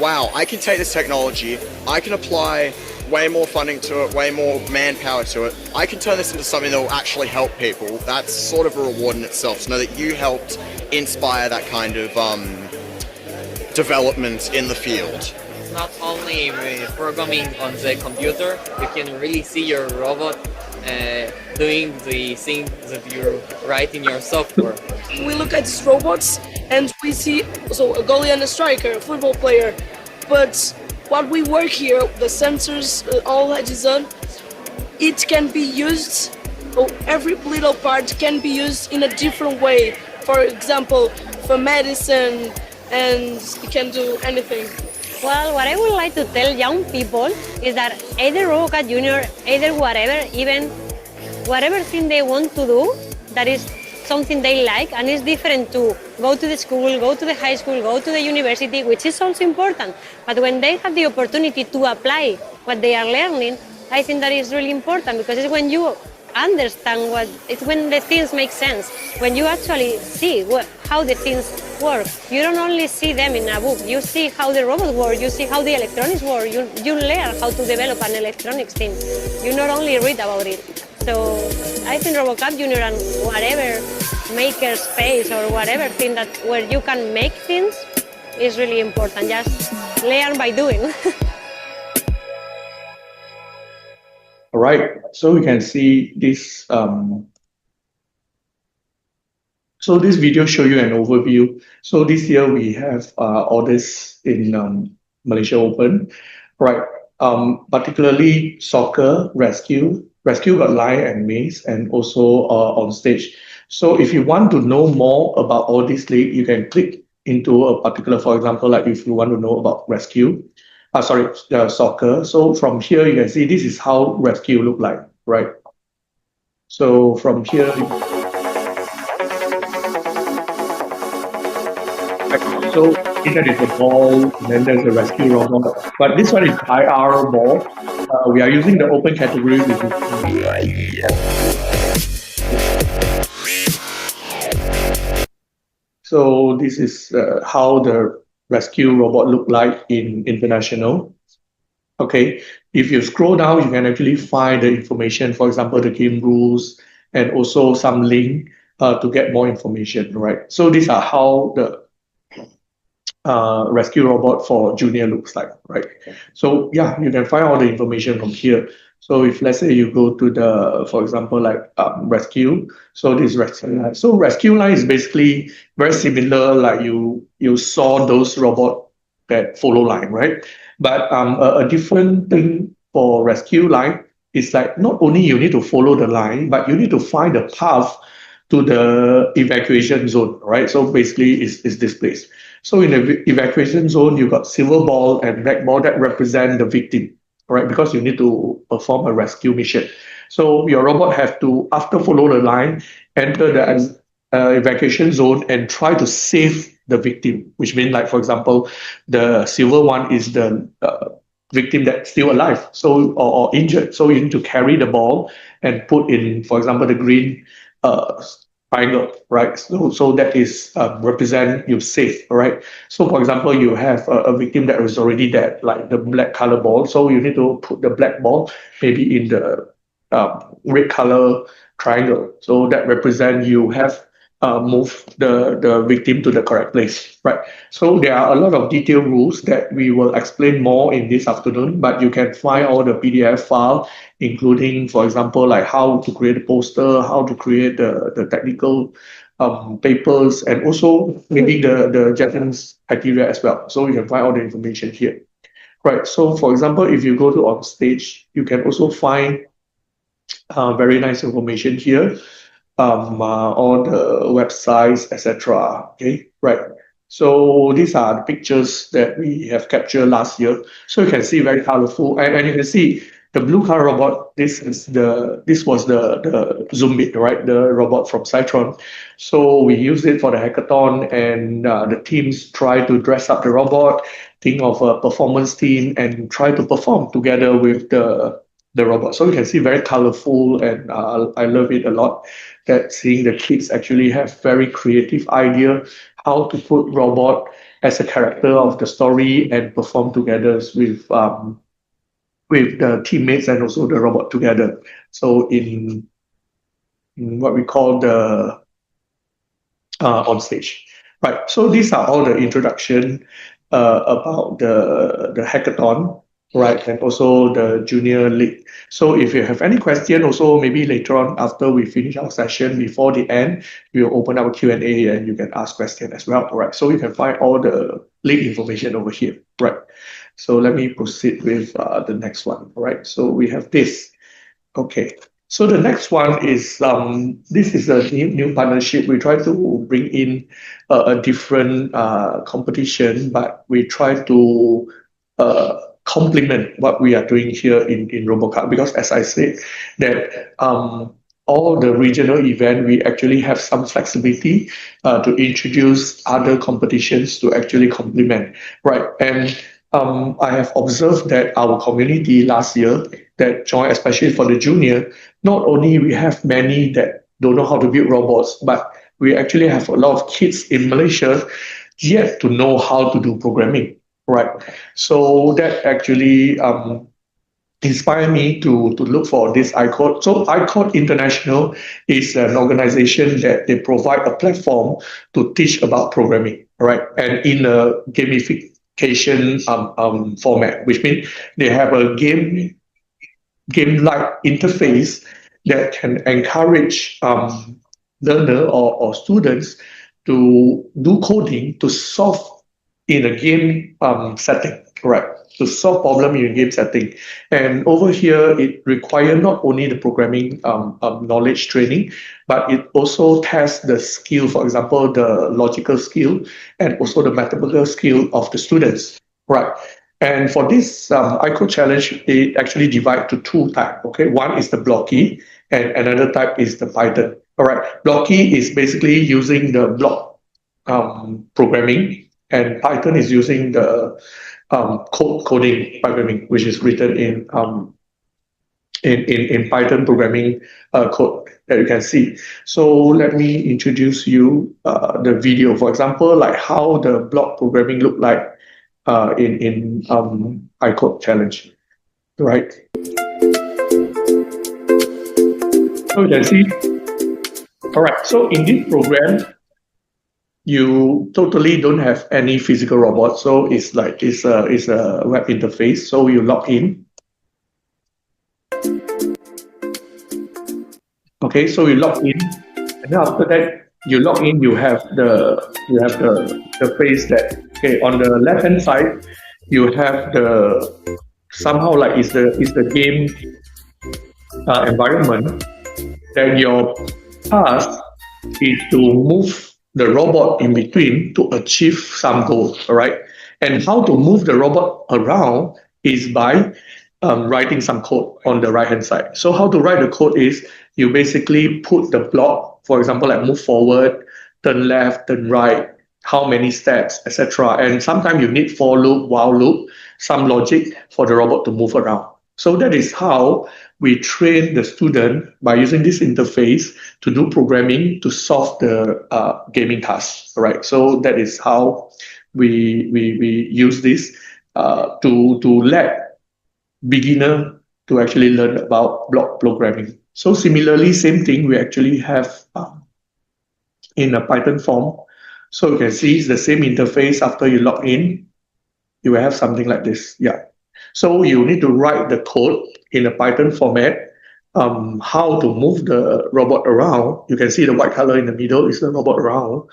wow, I can take this technology, I can apply way more funding to it, way more manpower to it, I can turn this into something that will actually help people, that's sort of a reward in itself, to know that you helped inspire that kind of development in the field. Not only with programming on the computer, you can really see your robot doing the things that you write in your software. We look at these robots and we see a goalie and a striker, a football player, but what we work here, the sensors, all that is done, it can be used, every little part can be used in a different way. For example, for medicine, and it can do anything. Well, what I would like to tell young people is that either RoboCup Junior, either whatever, even whatever thing they want to do, that is something they like, and it's different to go to the school, go to the high school, go to the university, which is also important. But when they have the opportunity to apply what they are learning, I think that is really important, because it's when you understand it's when the things make sense, when you actually see how the things work. You don't only see them in a book, you see how the robots work, you see how the electronics work, you learn how to develop an electronics team. You not only read about it. So I think RoboCup Junior and whatever maker space or whatever thing where you can make things is really important. Just learn by doing. All right, so we can see this. So this video show you an overview. So this year we have all this in Malaysia Open, right? Particularly soccer, Resque got Line and Maze, and also OnStage. So if you want to know more about all this league, you can click into a particular, for example, like if you want to know about Resque. Soccer. So from here, you can see this is how Resque look like, right? So from here, so here is the ball, and then there's a Resque robot. But this one is IR ball. We are using the open category, which is so this is how the Resque robot look like in international. Okay, if you scroll down, you can actually find the information, for example, the game rules, and also some link to get more information, right? So these are how the Resque robot for junior looks like, right? So yeah, you can find all the information from here. So if let's say you go to the, for example, like Resque, so this Resque line. So Resque line is basically very similar, like you saw those robot that follow line, right? But a different thing for Resque line is like not only you need to follow the line, but you need to find a path to the evacuation zone, right? So basically is this place. So in the evacuation zone, you got silver ball and black ball that represent the victim. Right, because you need to perform a rescue mission. So your robot have to, after follow the line, enter the evacuation zone and try to save the victim, which means like, for example, the silver one is the victim that's still alive, so or injured. So you need to carry the ball and put in, for example, the green triangle, right? So that is represent you safe, right? So for example, you have a victim that is already dead, like the black color ball. So you need to put the black ball maybe in the red color triangle. So that represent you have move the victim to the correct place, right? So there are a lot of detailed rules that we will explain more in this afternoon, but you can find all the PDF file, including, for example, like how to create a poster, how to create the technical papers, and also maybe the Japanese criteria as well. So you can find all the information here. Right, so for example, if you go to OnStage, you can also find very nice information here. All the websites, etc. Okay, right. So these are the pictures that we have captured last year. So you can see very colorful, and you can see the blue color robot. This was the Zoom-bit, right? The robot from Cytron. So we use it for the hackathon, and the teams try to dress up the robot, think of a performance team, and try to perform together with the robot. So you can see very colorful, and I love it a lot. That seeing the kids actually have very creative idea how to put robot as a character of the story and perform together with the teammates and also the robot together. So in what we call the OnStage, right? So these are all the introduction about the hackathon, right, and also the junior league. So if you have any question, also maybe later on after we finish our session, before the end, we'll open up a Q&A and you can ask questions as well, right? So you can find all the league information over here, right? So let me proceed with the next one, right? So we have this, okay. So the next one is, this is a new partnership. We try to bring in a different competition, but we try to complement what we are doing here in RoboCup, because as I said that all the regional event, we actually have some flexibility to introduce other competitions to actually complement, right? And I have observed that our community last year that joined, especially for the junior, not only we have many that don't know how to build robots, but we actually have a lot of kids in Malaysia yet to know how to do programming. Right, so that actually inspired me to look for this iCode. So iCode International is an organization that they provide a platform to teach about programming, right? And in a gamification format, which means they have a game-like interface that can encourage learner or students to do coding to solve in a game setting, right? To solve problem in a game setting. And over here, it requires not only the programming knowledge training, but it also tests the skill, for example, the logical skill and also the mathematical skill of the students, right? And for this iCode challenge, they actually divide to two types, okay? One is the Blocky and another type is the Python, all right? Blocky is basically using the block programming, and Python is using the coding programming, which is written in Python programming code that you can see. So let me introduce you the video, for example, like how the block programming look like in iCode challenge, right? So you can see. All right. So in this program, you totally don't have any physical robot, so it's like it's a web interface. So you log in. Okay, so you log in, and then after that you log in. You have the face that, okay, on the left hand side you have the somehow like it's the game environment that your task is to move the robot in between to achieve some goal, all right? And how to move the robot around is by writing some code on the right-hand side. So how to write the code is you basically put the block, for example, like move forward, turn left, turn right, how many steps, etc. And sometimes you need for loop, while loop, some logic for the robot to move around. So that is how we train the student by using this interface to do programming to solve the gaming tasks, right? So that is how we use this to let beginner to actually learn about block programming. So similarly, same thing we actually have in a Python form. So you can see it's the same interface after you log in. You will have something like this. Yeah. So you need to write the code in a Python format, how to move the robot around. You can see the white color in the middle is the robot around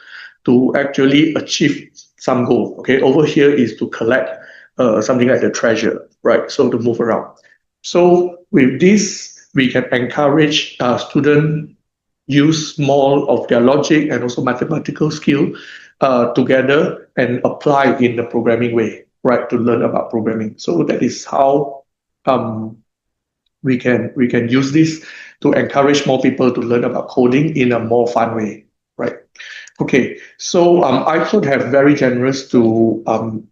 to actually achieve some goal. Okay, over here is to collect something like the treasure, right? So to move around. So with this, we can encourage students use more of their logic and also mathematical skill together and apply in the programming way, right, to learn about programming. So that is how we can use this to encourage more people to learn about coding in a more fun way, right? Okay, so I could have very generous to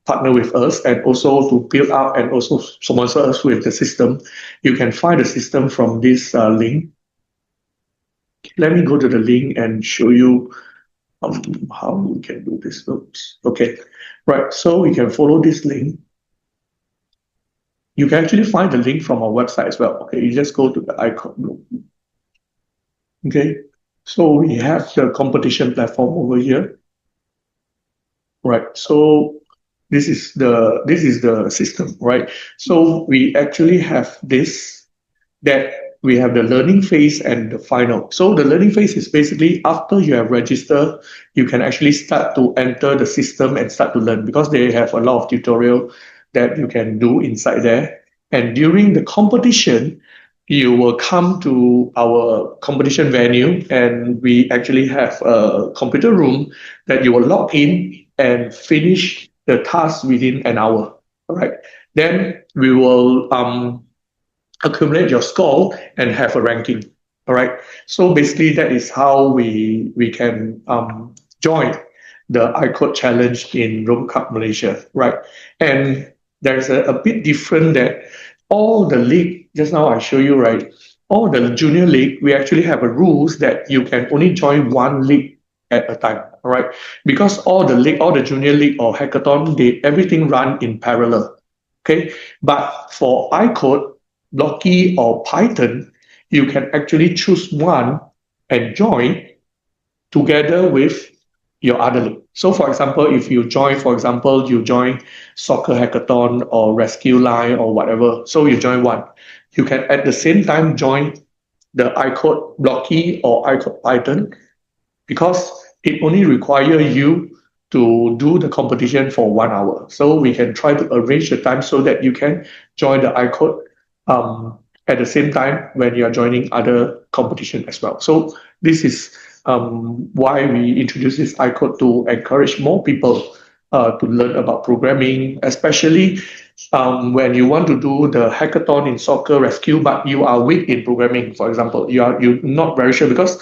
partner with us and also to build up and also sponsor us with the system. You can find the system from this link. Let me go to the link and show you how we can do this. Oops. Okay, right. So we can follow this link. You can actually find the link from our website as well. Okay, you just go to the icon. Okay, so we have the competition platform over here. Right. So this is the system, right? So we actually have this that we have the learning phase and the final. So the learning phase is basically after you have registered, you can actually start to enter the system and start to learn because they have a lot of tutorial that you can do inside there. And during the competition, you will come to our competition venue and we actually have a computer room that you will log in and finish the task within an hour. All right. Then we will accumulate your score and have a ranking. All right. So basically that is how we can join the iCode challenge in RoboCup Malaysia, right? And there's a bit different that all the league, just now I show you, right? All the junior league, we actually have a rules that you can only join one league at a time, all right? Because all the league, all the junior league or hackathon, everything run in parallel, okay? But for iCode, Loki or Python, you can actually choose one and join together with your other league. So for example, if you join, you join Soccer Hackathon or Rescue Line or whatever, so you join one. You can at the same time join the iCode Loki or iCode Python because it only requires you to do the competition for 1 hour. So we can try to arrange the time so that you can join the iCode at the same time when you are joining other competition as well. So this is why we introduce this iCode to encourage more people to learn about programming, especially when you want to do the hackathon in soccer rescue, but you are weak in programming, for example. You're not very sure because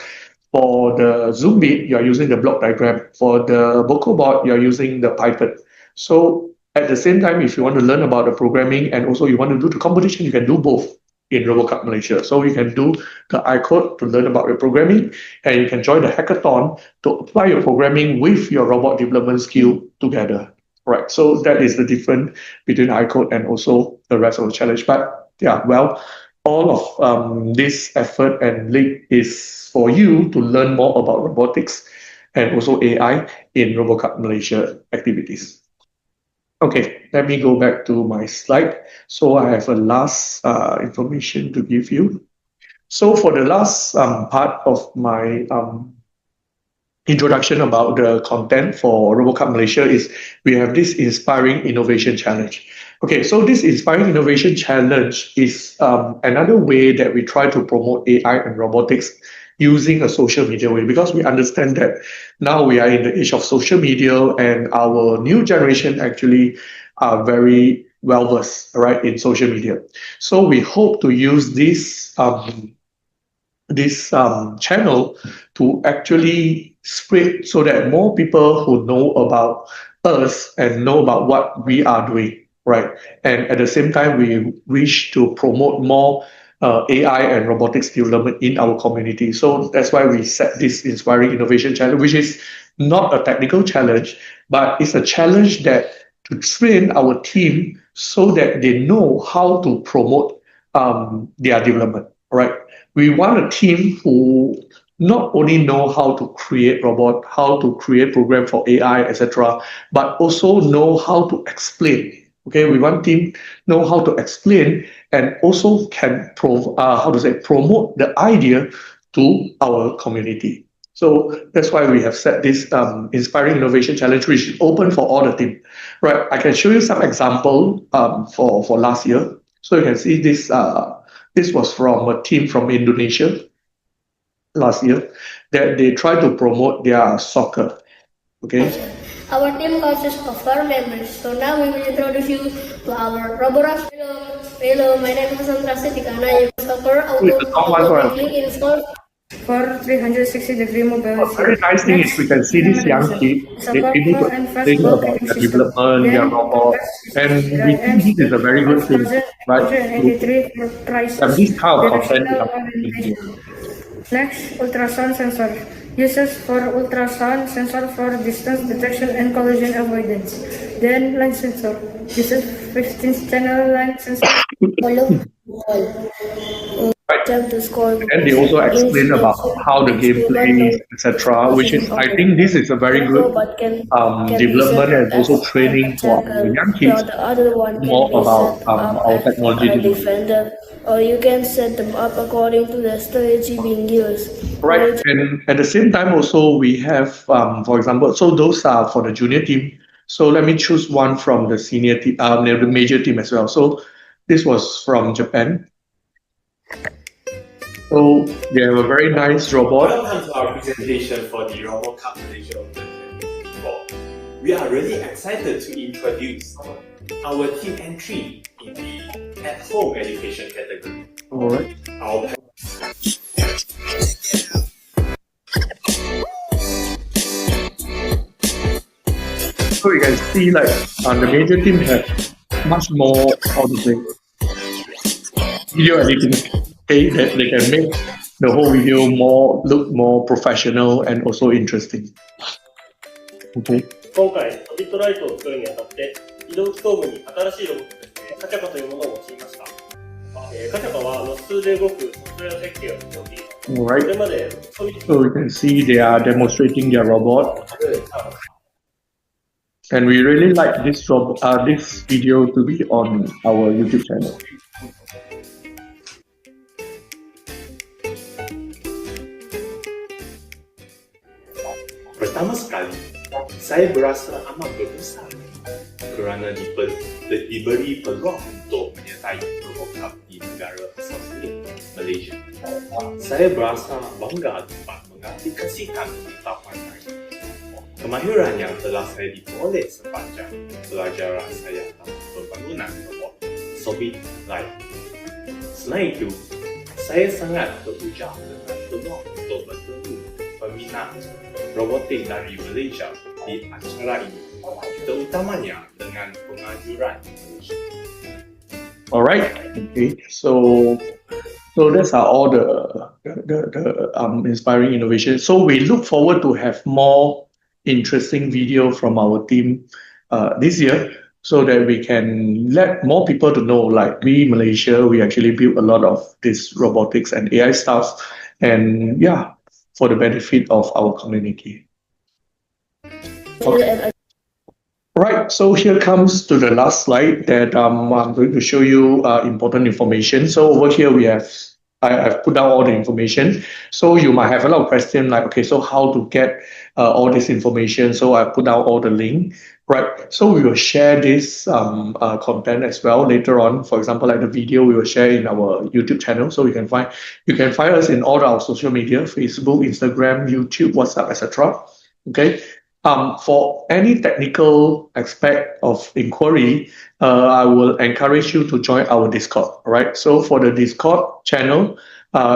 for the Zoom Meet, you're using the block diagram. For the BocoBot, you're using the Python. So at the same time, if you want to learn about the programming and also you want to do the competition, you can do both in RoboCup Malaysia. So you can do the iCode to learn about your programming, and you can join the hackathon to apply your programming with your robot development skill together. Right. So that is the difference between iCode and also the rest of the challenge. But yeah, well, all of this effort and link is for you to learn more about robotics and also AI in RoboCup Malaysia activities. Okay, let me go back to my slide. So I have a last information to give you. So for the last part of my introduction about the content for RoboCup Malaysia is we have this Inspiring Innovation Challenge. Okay, so this Inspiring Innovation Challenge is another way that we try to promote AI and robotics using a social media way, because we understand that now we are in the age of social media and our new generation actually are very well versed, right, in social media. So we hope to use this channel to actually spread so that more people who know about us and know about what we are doing, right? And at the same time, we wish to promote more AI and robotics development in our community. So that's why we set this Inspiring Innovation Challenge, which is not a technical challenge, but it's a challenge that to train our team so that they know how to promote their development, right? We want a team who not only know how to create robot, how to create program for AI, etc., but also know how to explain. Okay, we want team know how to explain and also can promote the idea to our community. So that's why we have set this Inspiring Innovation Challenge, which is open for all the team. Right, I can show you some example for last year. So you can see this. This was from a team from Indonesia last year that they try to promote their soccer. Okay. Our team consists of 4 members. So now we will introduce you to our RoboCup. Hello, my name is Sandra Sitikana. Soccer automatically installed for 360-degree mobility. A very nice thing is we can see this young kid, they're able to explain about their development, their robot, and we think this is a very good thing, right? And this kind of content is amazing. Next, ultrasound sensor. Uses for ultrasound sensor for distance detection and collision avoidance. Then line sensor. Uses 15-channel line sensor. And they also explain about how the game plays, etc., which is, I think this is a very good development and also training for the young kids more about our technology development. Or you can set them up according to the strategy being used. Right, and at the same time also we have, for example, so those are for the junior team. So let me choose one from the senior team, the major team as well. So this was from Japan. So they have a very nice robot. Welcome to our presentation for the RoboCup Malaysia 2024. We are really excited to introduce our team entry in the at-home education category. All right. So you can see like the major team have much more, how to say, video editing. Okay, that they can make the whole video look more professional and also interesting. Okay. 今回、ビットライトを作るにあたって、移動機頭部に新しいロボットですね、カチャカというものを用いました。カチャカはロス数で動くソフトウェア設計を用いています。All right. これまで So you can see they are demonstrating their robot. And we really like this video to be on our YouTube channel. Pertama sekali, saya berasa amat berbesar kerana diberi peluang untuk menyertai RoboCup di negara asal saya, Malaysia. Saya berasa bangga dapat mengaplikasikan pengetahuan saya. Kemahiran yang telah saya diperoleh sepanjang pelajaran saya dalam pembangunan robot Sobit Light. Selain itu, saya sangat teruja dengan peluang untuk bertemu peminat robotik dari Malaysia di acara ini, terutamanya dengan pengajuran Malaysia. Alright, okay. So that's all the inspiring innovation. So we look forward to have more interesting video from our team this year, so that we can let more people to know, like we Malaysia, we actually build a lot of this robotics and AI stuff, and yeah, for the benefit of our community. Okay. Right, so here comes to the last slide that I'm going to show you important information. So over here I've put down all the information. So you might have a lot of questions like, okay, so how to get all this information? So I put down all the link, right? So we will share this content as well later on. For example, like the video we will share in our YouTube channel. So you can find us in all our social media: Facebook, Instagram, YouTube, WhatsApp, etc. Okay. For any technical aspect of inquiry, I will encourage you to join our Discord. All right. So for the Discord channel,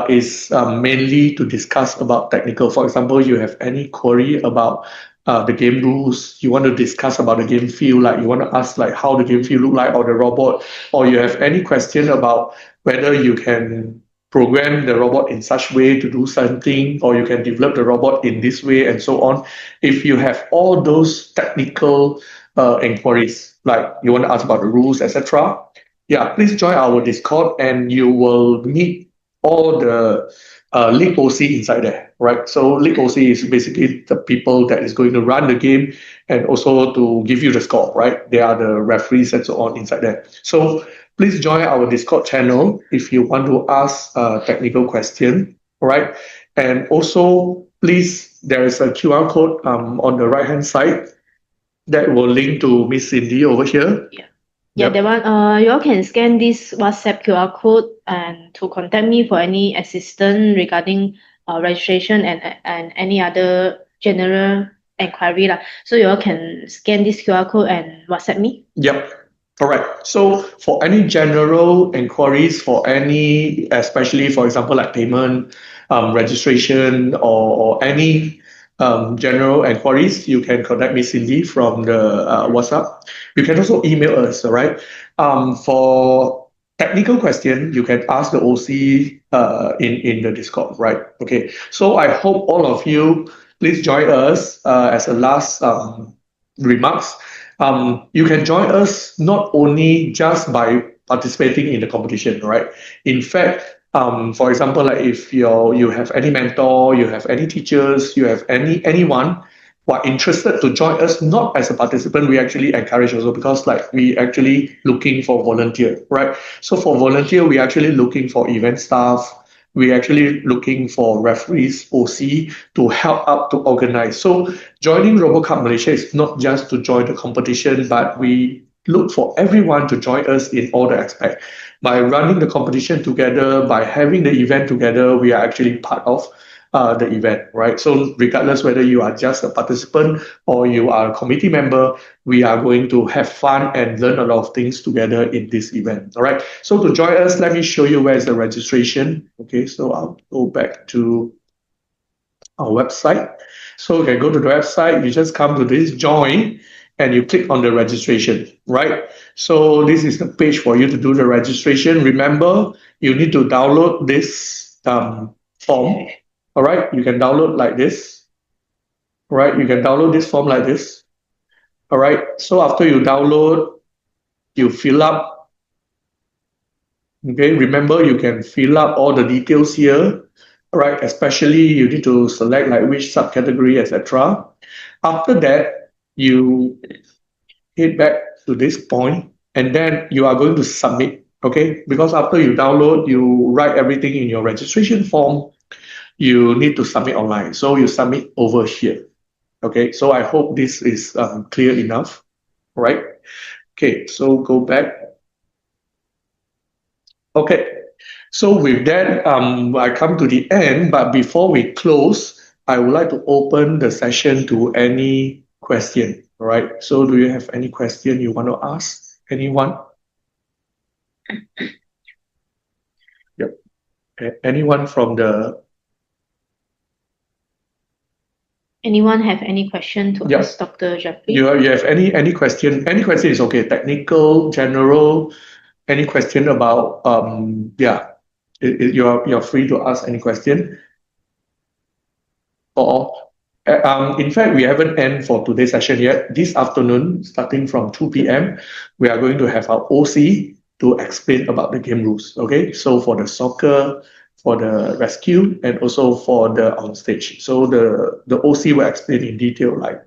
is mainly to discuss about technical. For example, you have any query about the game rules, you want to discuss about the game feel, like you want to ask like how the game feel look like or the robot, or you have any question about whether you can program the robot in such way to do something, or you can develop the robot in this way and so on. If you have all those technical inquiries, like you want to ask about the rules, etc., yeah, please join our Discord and you will meet all the League OC inside there, right? So League OC is basically the people that is going to run the game and also to give you the score, right? They are the referees and so on inside there. So please join our Discord channel if you want to ask a technical question, right? And also, please, there is a QR code on the right-hand side that will link to Miss Cindy over here. Yeah, that one. You all can scan this WhatsApp QR code and to contact me for any assistance regarding registration and any other general inquiry lah. So you all can scan this QR code and WhatsApp me. Yep. All right. So for any general inquiries, for any, especially for example, like payment, registration, or any general inquiries, you can contact Miss Cindy from the WhatsApp. You can also email us, all right? For technical question, you can ask the OC in the Discord, right? Okay. So I hope all of you please join us as a last remarks. You can join us not only just by participating in the competition, right? In fact, for example, like if you have any mentor, you have any teachers, you have anyone who are interested to join us, not as a participant, we actually encourage also, because like we actually looking for volunteer, right? So for volunteer, we actually looking for event staff, we actually looking for referees, OC, to help out to organize. So joining RoboCup Malaysia is not just to join the competition, but we look for everyone to join us in all the aspects. By running the competition together, by having the event together, we are actually part of the event, right? So regardless whether you are just a participant or you are a committee member, we are going to have fun and learn a lot of things together in this event, all right? So to join us, let me show you where is the registration. Okay, so I'll go back to our website. So you can go to the website, you just come to this join, and you click on the registration, right? So this is the page for you to do the registration. Remember, you need to download this form, all right? You can download like this, all right? You can download this form like this, all right? So after you download, you fill up, okay? Remember, you can fill up all the details here, all right? Especially you need to select like which subcategory, etc. After that, you hit back to this point, and then you are going to submit, okay? Because after you download, you write everything in your registration form, you need to submit online. So you submit over here, okay? So I hope this is clear enough, right? Okay, so go back. Okay, so with that, I come to the end, but before we close, I would like to open the session to any question, all right? So do you have any question you want to ask anyone? Yep. Anyone from the... Anyone have any question to ask Dr. Jeffrey? You have any question? Any question is okay. Technical, general, any question about you're free to ask any question. In fact, we haven't end for today's session yet. This afternoon, starting from 2 p.m., we are going to have our OC to explain about the game rules. Okay, so for the soccer, for the rescue, and also for the OnStage. So the OC will explain in detail, like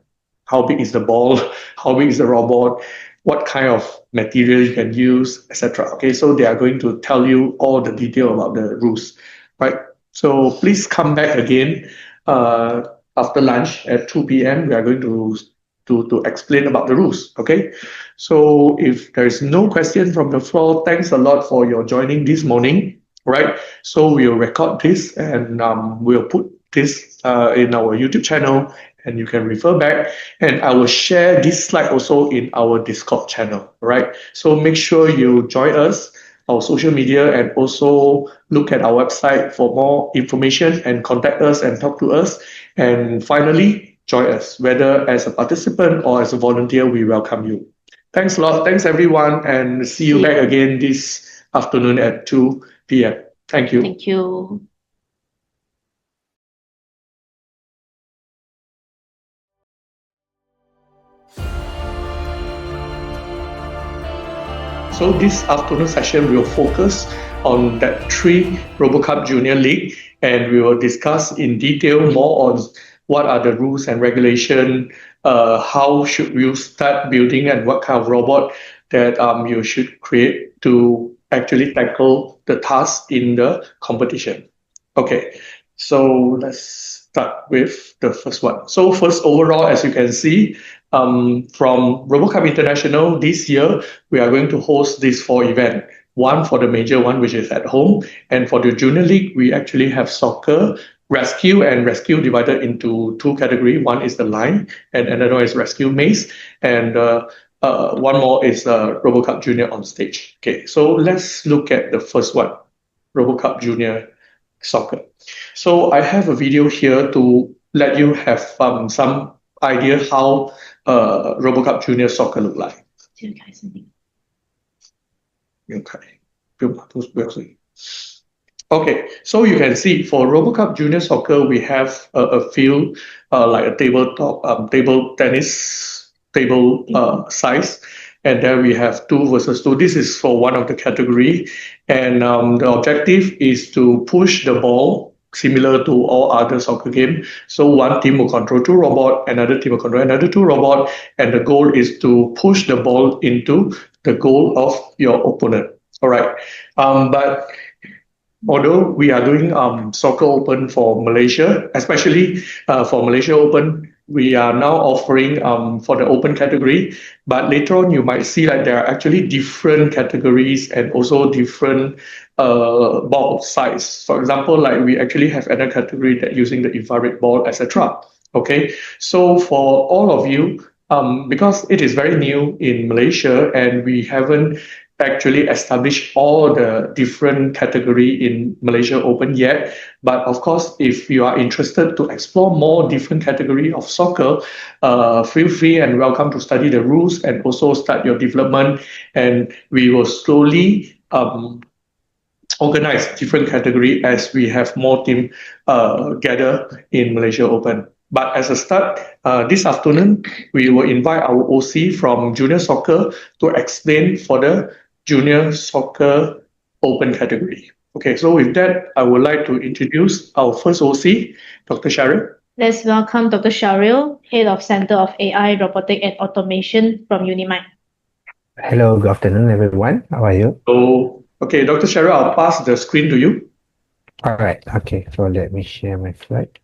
how big is the ball, how big is the robot, what kind of material you can use, etc. Okay, so they are going to tell you all the detail about the rules, right? So please come back again after lunch at 2 p.m. We are going to explain about the rules, okay? So if there is no question from the floor, thanks a lot for your joining this morning, right? So we'll record this and we'll put this in our YouTube channel and you can refer back. And I will share this slide also in our Discord channel, right? So make sure you join us our social media, and also look at our website for more information and contact us and talk to us. And finally, join us, whether as a participant or as a volunteer, we welcome you. Thanks a lot. Thanks, everyone, and see you back again this afternoon at 2 p.m. Thank you. Thank you. So this afternoon session will focus on that 3 RoboCup Junior League, and we will discuss in detail more on what are the rules and regulation, how should you start building, and what kind of robot that you should create to actually tackle the task in the competition. Okay, so let's start with the first one. So first, overall, as you can see, from RoboCup International this year, we are going to host these 4 events. One for the major one, which is at home, and for the Junior League, we actually have soccer, rescue, and rescue divided into 2 categories. One is the line, and another one is rescue maze, and one more is RoboCup Junior OnStage. Okay, so let's look at the first one, RoboCup Junior Soccer. So I have a video here to let you have some idea how RoboCup Junior Soccer look like. Okay, so you can see for RoboCup Junior Soccer, we have a field like a table tennis table size, and then we have 2 versus 2. This is for one of the category, and the objective is to push the ball similar to all other soccer game. So one team will control 2 robots, another team will control another 2 robots, and the goal is to push the ball into the goal of your opponent. All right, but although we are doing Soccer Open for Malaysia, especially for Malaysia Open, we are now offering for the open category, but later on you might see that there are actually different categories and also different ball size. For example, like we actually have another category that using the infrared ball, etc. Okay, so for all of you, because it is very new in Malaysia and we haven't actually established all the different category in Malaysia Open yet. But of course, if you are interested to explore more different category of soccer, feel free and welcome to study the rules and also start your development. And we will slowly organize different category as we have more team gather in Malaysia Open. But as a start, this afternoon, we will invite our OC from Junior Soccer to explain for the Junior Soccer Open category. Okay, so with that, I would like to introduce our first OC, Dr. Shahril. Let's welcome Dr. Shahril, Head of Center of AI, Robotic and Automation from Unimind. Hello, good afternoon, everyone. How are you? So, okay, Dr. Shahril, I'll pass the screen to you. All right, okay, so let me share my slide.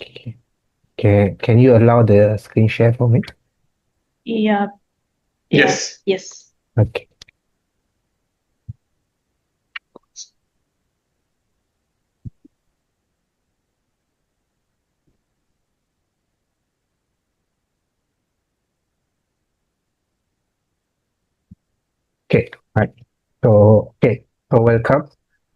Okay. Can you allow the screen share for me? Yeah. Yes. Yes. Okay. Okay, right. So welcome.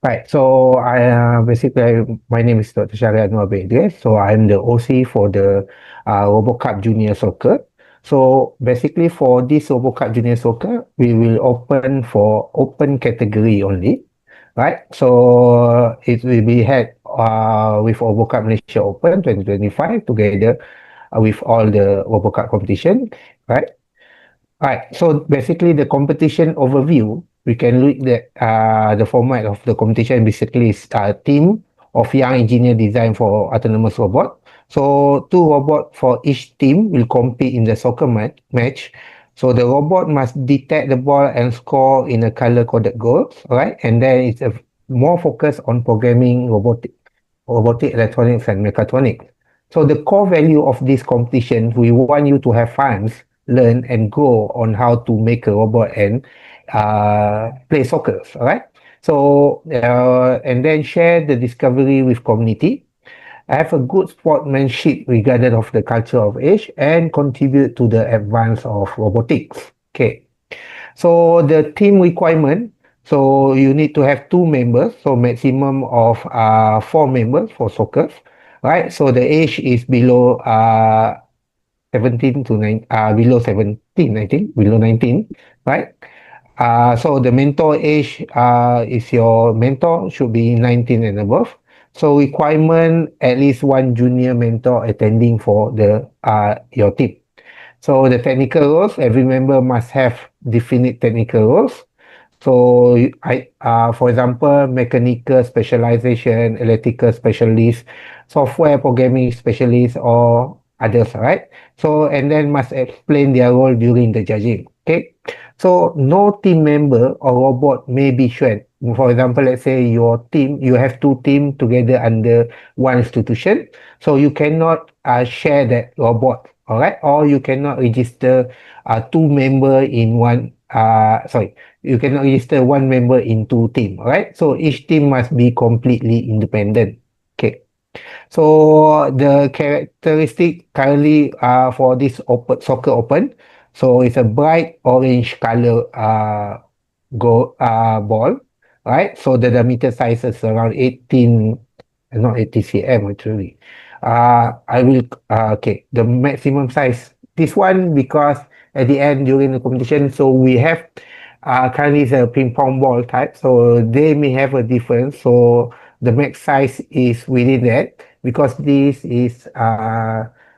Right, so I basically my name is Dr. Shahril Anwar Bedres. So I'm the OC for the RoboCup Junior Soccer. So basically for this RoboCup Junior Soccer, we will open for open category only, right? So it will be held with RoboCup Malaysia Open 2025 together with all the RoboCup competition, right? Right. So basically the competition overview, we can look at the format of the competition basically is a team of young engineer design for autonomous robot. So 2 robots for each team will compete in the soccer match. So the robot must detect the ball and score in a color-coded goals, right? And then it's a more focus on programming robotic electronics and mechatronics. So the core value of this competition, we want you to have fun, learn and grow on how to make a robot and play soccer, all right? So, and then share the discovery with community, have a good sportsmanship regardless of the culture of age, and contribute to the advance of robotics. Okay. So the team requirement, so you need to have 2 members, so maximum of 4 members for soccer, right? So the age is below 17 to 9, below 17, I think, below 19, right? So the mentor age is your mentor should be 19 and above. So requirement at least 1 junior mentor attending for the your team. So the technical roles, every member must have definite technical roles. So for example, mechanical specialization, electrical specialist, software programming specialist, or others, right? So and then must explain their role during the judging. Okay. So no team member or robot may be shared. For example, let's say your team, you have 2 teams together under one institution. So you cannot share that robot, all right? Or you cannot register 2 members in one. You cannot register 1 member in 2 teams, all right? So each team must be completely independent. Okay. So the characteristic currently for this soccer open, so it's a bright orange color ball, right? So the diameter size is around 18, not 80 cm actually. Okay, the maximum size. This one because at the end during the competition, so we have currently it's a ping pong ball type, so they may have a difference. So the max size is within that because this is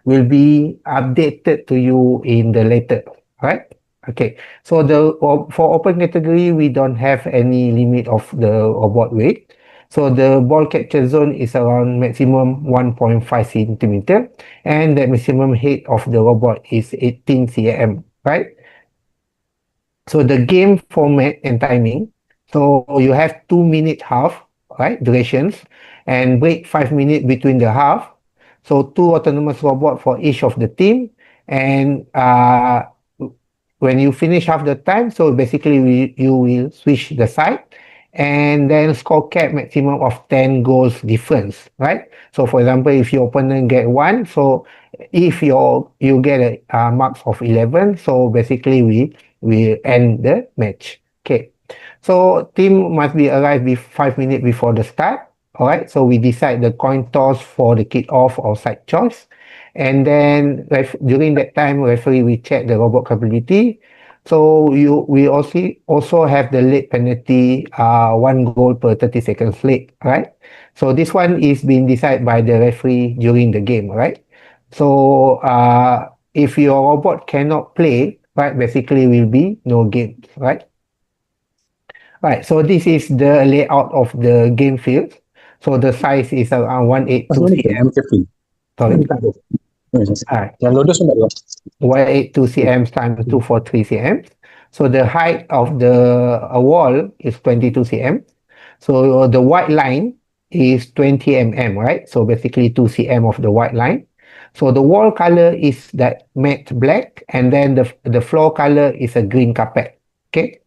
will be updated to you in the later, right? Okay, so for open category we don't have any limit of the robot weight. So the ball capture zone is around maximum 1.5 centimeter, and the maximum height of the robot is 18 cm, right? So the game format and timing. So you have 2 minute half, right? Durations, and break 5 minutes between the half. So 2 autonomous robot for each of the team, and when you finish half the time, so basically you will switch the side, and then score cap maximum of 10 goals difference, right? So for example, if your opponent get 1, so if you get a marks of 11, so basically we end the match. Okay, so team must be arrived 5 minutes before the start. All right, so we decide the coin toss for the kick-off or side choice, and then during that time, referee will check the robot capability. So we also have the late penalty, 1 goal per 30 seconds late, right? So this one is being decided by the referee during the game, right? So if your robot cannot play, right, basically will be no game, right? Right, so this is the layout of the game field. So the size is around 182 cm. Sorry. Alright. 182 cm times 243 cm. So the height of the wall is 22 cm. So the white line is 20 mm, right? So basically 2 cm of the white line. So the wall color is that matte black, and then the floor color is a green carpet. Okay.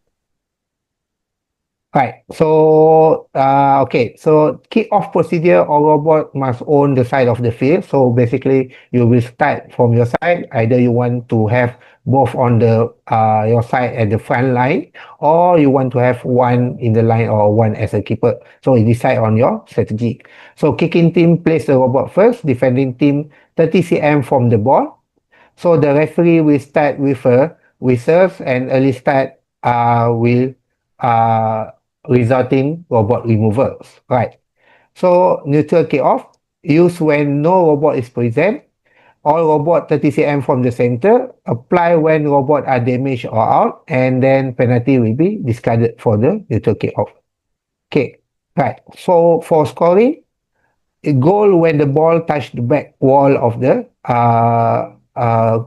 Right. So okay. So kick-off procedure, all robot must own the side of the field. So basically, you will start from your side. Either you want to have both on the your side at the front line, or you want to have one in the line or one as a keeper. So you decide on your strategy. So kicking team place the robot first. Defending team 30 cm from the ball. So the referee will start with a reserve, and early start will resulting robot removals, right? So neutral kick-off used when no robot is present. All robot 30 cm from the center. Apply when robot are damaged or out, and then penalty will be discarded for the neutral kick-off. Okay, right. So for scoring, a goal when the ball touch the back wall of the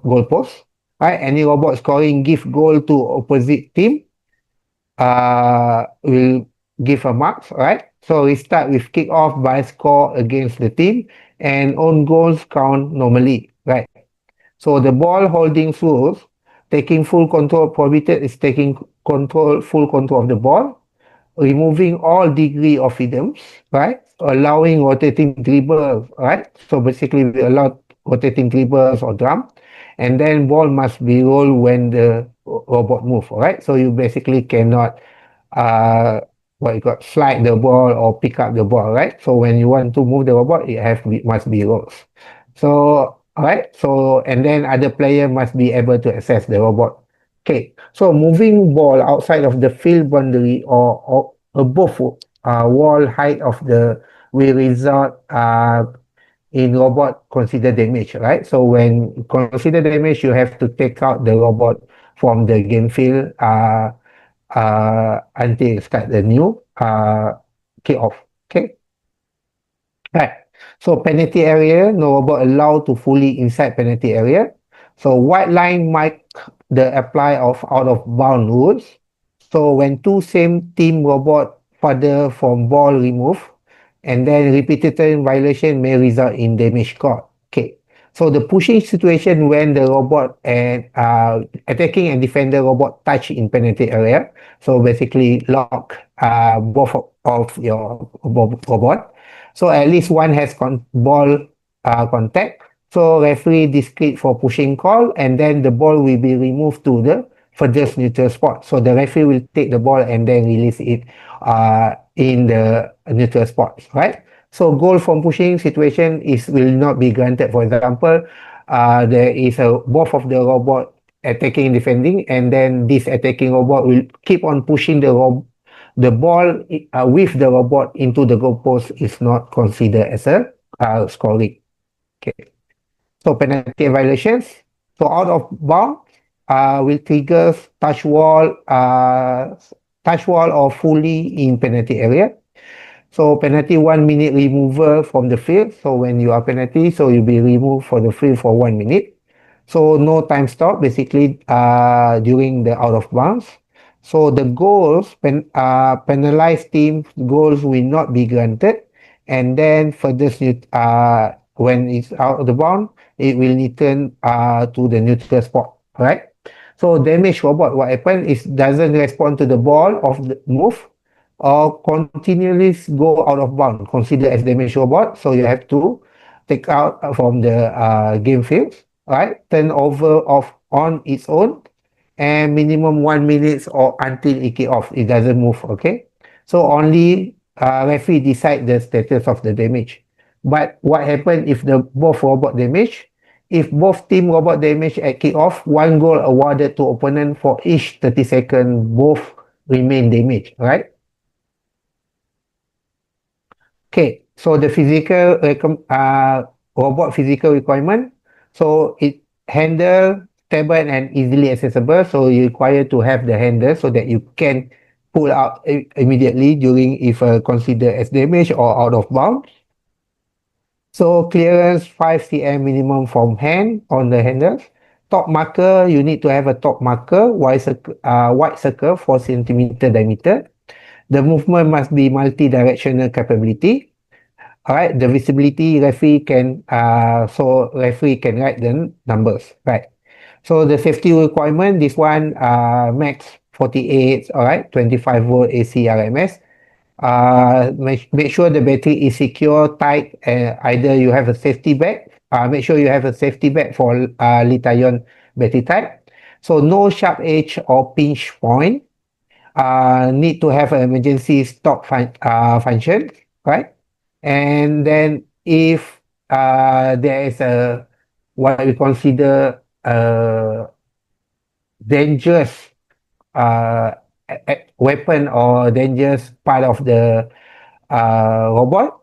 goal post. Right, any robot scoring give goal to opposite team will give a marks, right? So we start with kick off by score against the team, and own goals count normally, right? So the ball holding rules, taking full control, prohibited is taking full control of the ball, removing all degree of freedoms, right? Allowing rotating dribbles, right? So basically we allow rotating dribbles or drum, and then ball must be rolled when the robot move, all right? So you basically cannot slide the ball or pick up the ball, right? So when you want to move the robot, must be rolls. So all right, so and then other player must be able to access the robot. Okay, so moving ball outside of the field boundary or above wall height of the will result in robot consider damage, right? So when consider damage, you have to take out the robot from the game field until start the new kick off. Okay. Right. So penalty area, no robot allowed to fully inside penalty area. So white line mark the apply of out of bound rules. So when two same team robot further from ball remove, and then repeated violation may result in damage caused. Okay. So the pushing situation when the robot and attacking and defender robot touch in penalty area. So basically lock both of your robot. So at least one has ball contact. So referee discrete for pushing call, and then the ball will be removed to the furthest neutral spot. So the referee will take the ball and then release it in the neutral spot, right? So goal from pushing situation will not be granted. For example, there is both of the robot attacking and defending, and then this attacking robot will keep on pushing the ball with the robot into the goalpost is not considered as a scoring. Okay. So penalty violations. So out of bound will trigger touch wall or fully in penalty area. So penalty 1 minute removal from the field. So when you are penalty, so you'll be removed for the field for 1 minute. So no time stop basically during the out of bounds. So the goals, penalized team goals will not be granted. And then further when it's out of the bound, it will return to the neutral spot, right? So damage robot, what happens is doesn't respond to the ball of the move or continually go out of bound, considered as damage robot. So you have to take out from the game field, right? Turn over off on its own and minimum 1 minute or until it kick off. It doesn't move, okay? So only referee decide the status of the damage. But what happens if the both robot damage? If both team robot damage at kick-off, 1 goal awarded to opponent for each 30 seconds, both remain damaged, right? Okay, so the physical robot physical requirement. So it handle, stable and easily accessible. So you require to have the handle so that you can pull out immediately during if considered as damage or out of bounds. So clearance 5 cm minimum from hand on the handles. Top marker, you need to have a top marker, white circle 4 cm diameter. The movement must be multi-directional capability. All right, the visibility referee can referee can write the numbers, right? So the safety requirement, this one max 48, all right, 25 volt AC RMS. Make sure the battery is secure, tight, either you have a safety bag. Make sure you have a safety bag for lithium battery type. So no sharp edge or pinch point. Need to have an emergency stop function, right? And then if there is a what we consider dangerous weapon or dangerous part of the robot,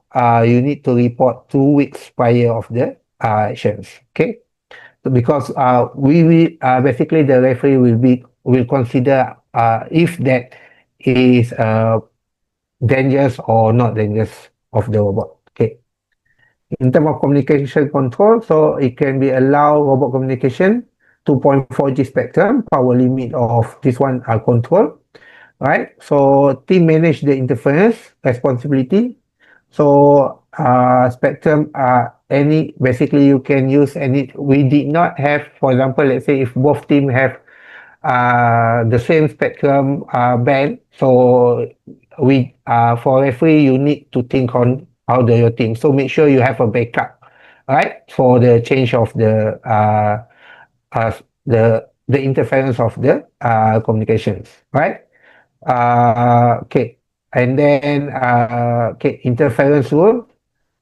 you need to report 2 weeks prior of the actions. Okay, so because we will basically the referee will consider if that is dangerous or not dangerous of the robot. Okay. In terms of communication control, so it can be allow robot communication 2.4G spectrum, power limit of this one control, right? So team manage the interference responsibility. So spectrum basically you can use any. We did not have, for example, let's say if both team have the same spectrum band, so we for referee you need to think on how do your team. So make sure you have a backup, right? For the change of the the interference of the communications, right? Okay, and then okay, interference rule,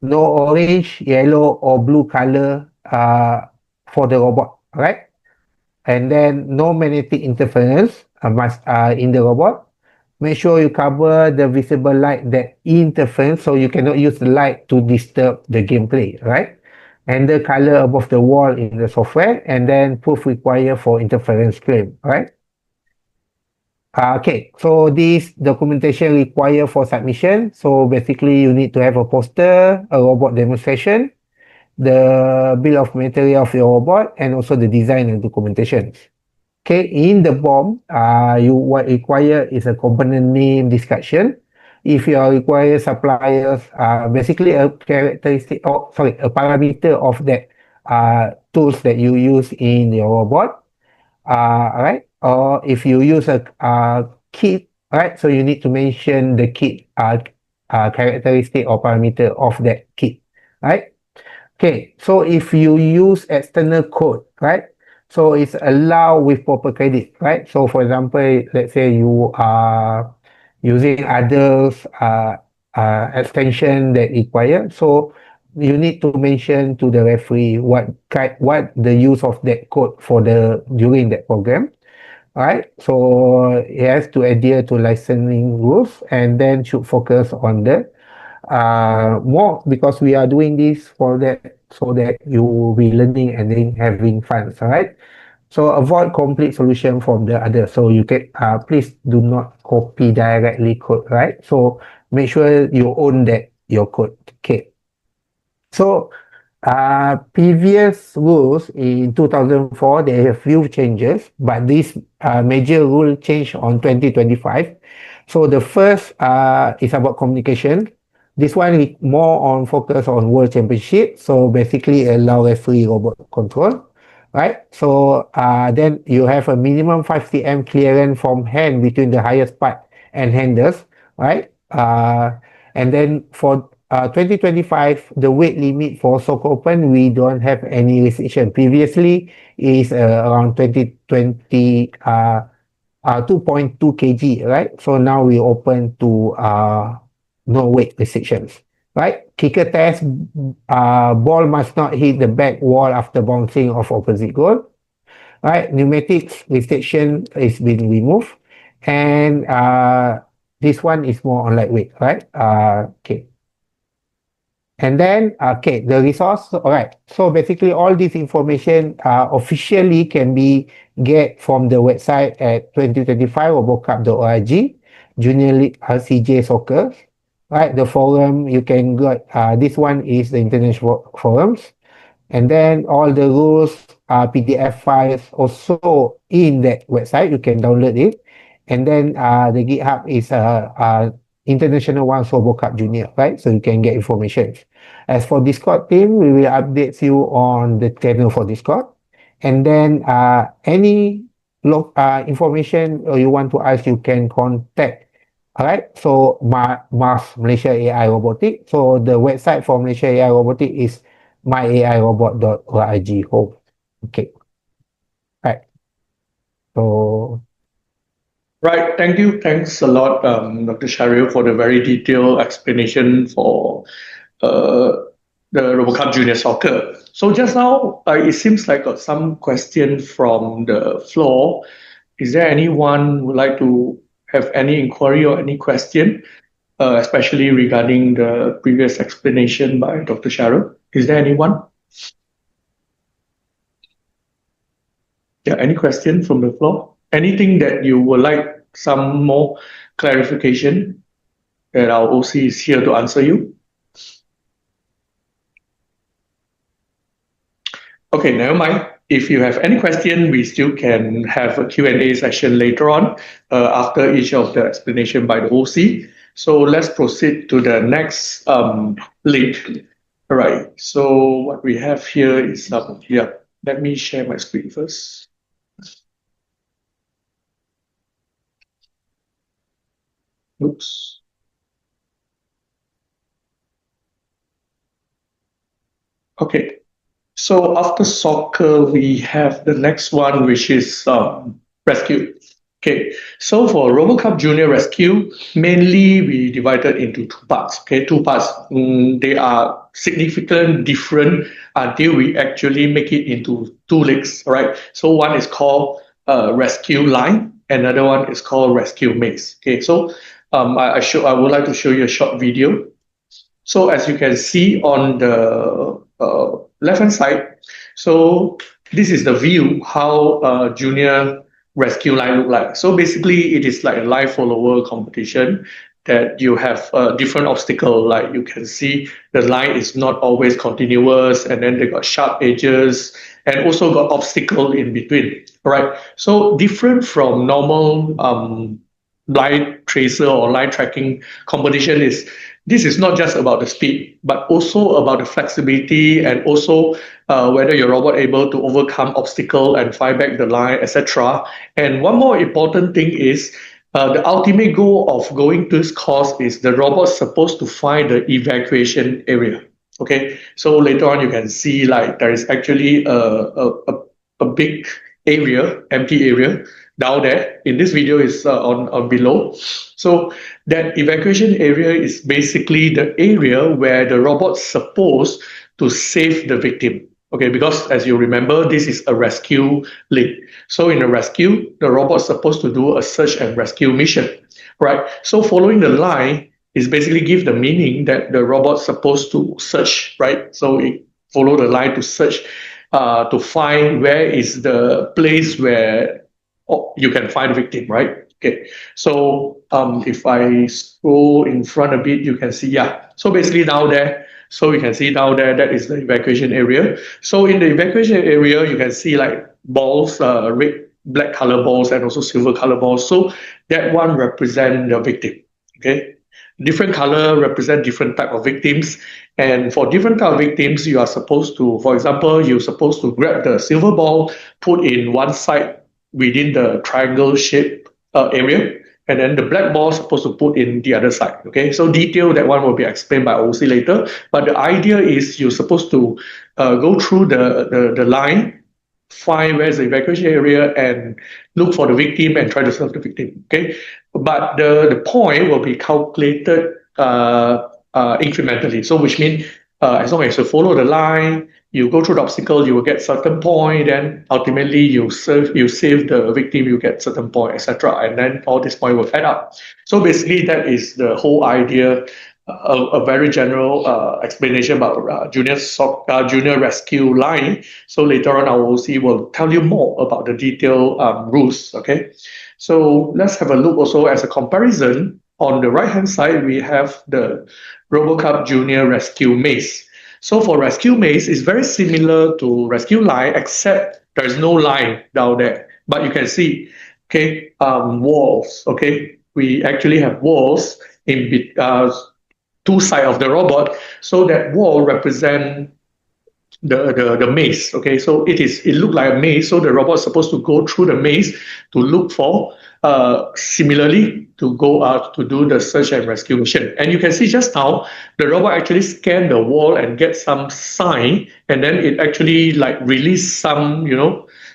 no orange, yellow, or blue color for the robot, right? And then no magnetic interference must in the robot. Make sure you cover the visible light that interferes, so you cannot use the light to disturb the gameplay, right? And the color above the wall in the software, and then proof required for interference claim, right? Okay, so this documentation required for submission. So basically, you need to have a poster, a robot demonstration, the bill of material of your robot, and also the design and documentation. Okay, in the BOM, you what require is a component name discussion. If you are require suppliers, basically a characteristic, oh, sorry, a parameter of that tools that you use in your robot. Right? Or if you use a kit, right? So you need to mention the kit characteristic or parameter of that kit, right? Okay, so if you use external code, right? So it's allowed with proper credit, right? So for example, let's say you are using others extension that require, so you need to mention to the referee what the use of that code for the during that program, right? So it has to adhere to licensing rules and then should focus on the more, because we are doing this for that, so that you will be learning and then having fun, all right? So avoid complete solution from the other. So you can please do not copy directly code, right? So make sure you own that your code. Okay. So previous rules in 2004, they have few changes, but this major rule change on 2025. So the first is about communication. This one is more on focus on World Championship. So basically allow referee robot control, right? So then you have a minimum 5 cm clearance from hand between the highest part and handles, right? And then for 2025, the weight limit for soccer open, we don't have any restriction. Previously is around 2020 2.2 kg, right? So now we open to no weight restrictions, right? Kicker test, ball must not hit the back wall after bouncing off opposite goal, right? Pneumatics restriction is being removed, and this one is more on lightweight, right? Okay. And then, okay, the resource, all right. So basically all this information officially can be get from the website at 2025 robocup.org, Junior League RCJ Soccer, right? The forum, you can get, this one is the international forums. And then all the rules, PDF files also in that website, you can download it. And then the GitHub is international one, RoboCup Junior, right? So you can get information. As for Discord team, we will update you on the channel for Discord. And then any information you want to ask, you can contact. All right. So Mars Malaysia AI Robotic. So the website for Malaysia AI Robotic is myairobot.org home. Okay. Right. So Right. Thank you. Thanks a lot, Dr. Shahril, for the very detailed explanation for the RoboCup Junior Soccer. So just now, it seems like some question from the floor. Is there anyone who would like to have any inquiry or any question, especially regarding the previous explanation by Dr. Shahril? Is there anyone? Yeah, any question from the floor? Anything that you would like some more clarification that our OC is here to answer you? Okay, never mind. If you have any question, we still can have a Q&A session later on after each of the explanation by the OC. So let's proceed to the next link. All right, so what we have here is, yeah, let me share my screen first. Oops. Okay. So after soccer, we have the next one, which is rescue. Okay, so for RoboCup Junior Rescue, mainly we divided into two parts. Okay, two parts. They are significant different until we actually make it into two legs. All right. So one is called rescue line, another one is called rescue maze. Okay, so I would like to show you a short video. So as you can see on the left-hand side, so this is the view how junior rescue line look like. So basically, it is like a live follower competition that you have different obstacle. Like you can see the line is not always continuous, and then they got sharp edges, and also got obstacle in between. Right. So different from normal line tracer or line tracking competition is this is not just about the speed, but also about the flexibility and also whether your robot able to overcome obstacle and fight back the line, etc. And one more important thing is the ultimate goal of going to this course is the robot supposed to find the evacuation area. Okay, so later on you can see like there is actually a big area, empty area down there. In this video is on below. So that evacuation area is basically the area where the robot's supposed to save the victim. Okay, because as you remember, this is a rescue lead. So in a rescue, the robot's supposed to do a search and rescue mission, right? So following the line is basically give the meaning that the robot's supposed to search, right? So it follow the line to search to find where is the place where you can find the victim, right? Okay, so if I scroll in front a bit, you can see, yeah. So basically down there, so you can see down there, that is the evacuation area. So in the evacuation area, you can see like balls, red, black color balls, and also silver color balls. So that one represent the victim, okay? Different color represent different type of victims. And for different type of victims, you are supposed to, for example, you're supposed to grab the silver ball, put in one side within the triangle shape area, and then the black ball is supposed to put in the other side. Okay, so detail that one will be explained by OC later. But the idea is you're supposed to go through the line, find where's the evacuation area, and look for the victim and try to serve the victim. Okay, but the point will be calculated incrementally. So which means as long as you follow the line, you go through the obstacle, you will get certain point, then ultimately you save the victim, you get certain point, etc. And then all this point will add up. So basically that is the whole idea, a very general explanation about junior rescue line. So later on our OC will tell you more about the detailed rules. Okay, so let's have a look also as a comparison. On the right hand side, we have the RoboCup Junior Rescue Maze. So for Rescue Maze, it's very similar to Rescue Line, except there's no line down there. But you can see, okay, walls. Okay, we actually have walls in two sides of the robot. So that wall represent the maze. Okay, so it looks like a maze. So the robot is supposed to go through the maze to look for. Similarly, to go out to do the search and rescue mission. And you can see just now, the robot actually scanned the wall and get some sign, and then it actually like release some,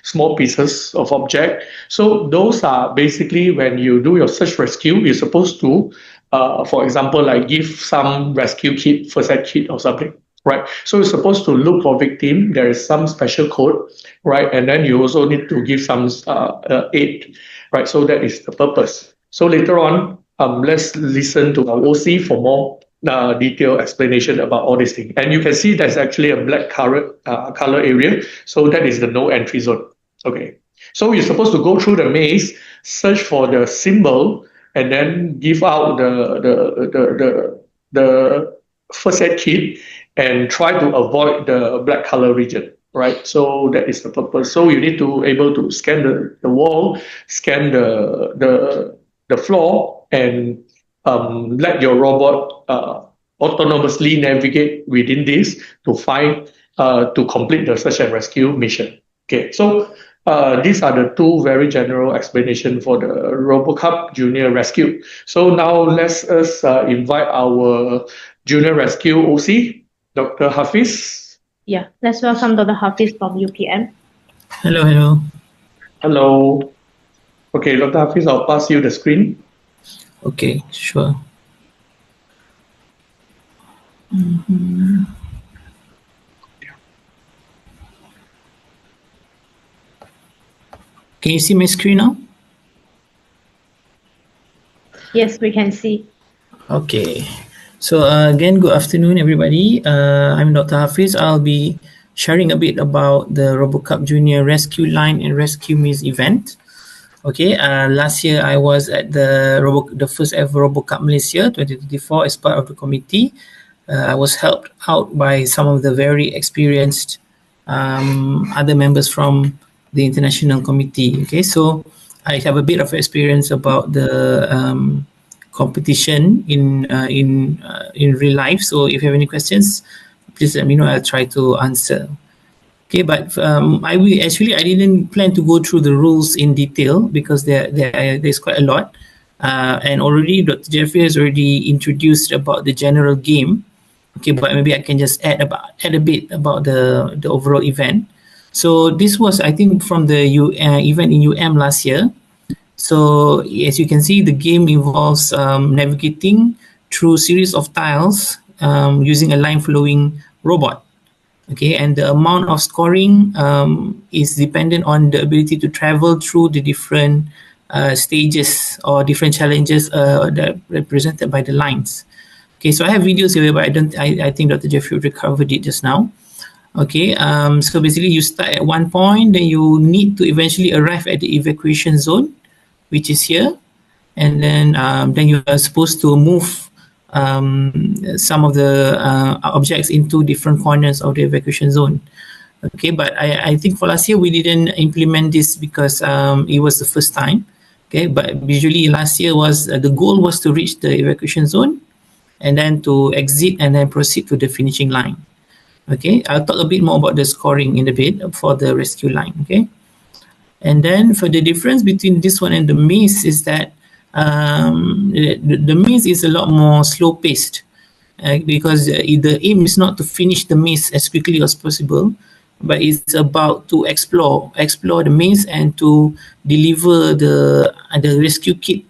small pieces of object. So those are basically when you do your search rescue, you're supposed to, for example, like give some rescue kit, first aid kit or something. Right, so you're supposed to look for victim. There is some special code, right, and then you also need to give some aid, right. So that is the purpose. So later on, let's listen to our OC for more detailed explanation about all these things. And you can see there's actually a black color area. So that is the no entry zone. Okay, so you're supposed to go through the maze, search for the symbol, and then give out the first aid kit and try to avoid the black color region, right? So that is the purpose. So you need to able to scan the wall, scan the floor, and let your robot autonomously navigate within this to find to complete the search and rescue mission. Okay, so these are the two very general explanation for the RoboCup Junior Rescue. So now let's invite our Junior Rescue OC, Dr. Hafiz. Yeah, let's welcome Dr. Hafiz from UPM. Hello, hello. Hello. Okay, Dr. Hafiz, I'll pass you the screen. Okay, sure. Mm-hmm. Can you see my screen now? Yes, we can see. Okay. So again, good afternoon, everybody. I'm Dr. Hafiz. I'll be sharing a bit about the RoboCup Junior Rescue Line and Rescue Maze event. Okay, last year I was at the first ever RoboCup Malaysia 2024 as part of the committee. I was helped out by some of the very experienced other members from the international committee. Okay, so I have a bit of experience about the competition in real life. So if you have any questions, please let me know. I'll try to answer. Okay, but I didn't plan to go through the rules in detail because there's quite a lot, and already Dr. Jeffrey has already introduced about the general game. Okay, but maybe I can just add a bit about the overall event. So this was, I think, from the event in last year. So as you can see, the game involves navigating through series of tiles using a line following robot. Okay, and the amount of scoring is dependent on the ability to travel through the different stages or different challenges that are represented by the lines. Okay, so I have videos here, but I think Dr. Jeffrey covered it just now. Okay, so basically you start at one point, then you need to eventually arrive at the evacuation zone, which is here, and then you are supposed to move some of the objects into different corners of the evacuation zone. Okay, but I think for last year we didn't implement this because it was the first time. Okay, but usually last year was the goal was to reach the evacuation zone and then to exit and then proceed to the finishing line. Okay, I'll talk a bit more about the scoring in a bit for the rescue line. Okay, and then for the difference between this one and the maze is that the maze is a lot more slow paced because the aim is not to finish the maze as quickly as possible, but it's about to explore the maze and to deliver the rescue kit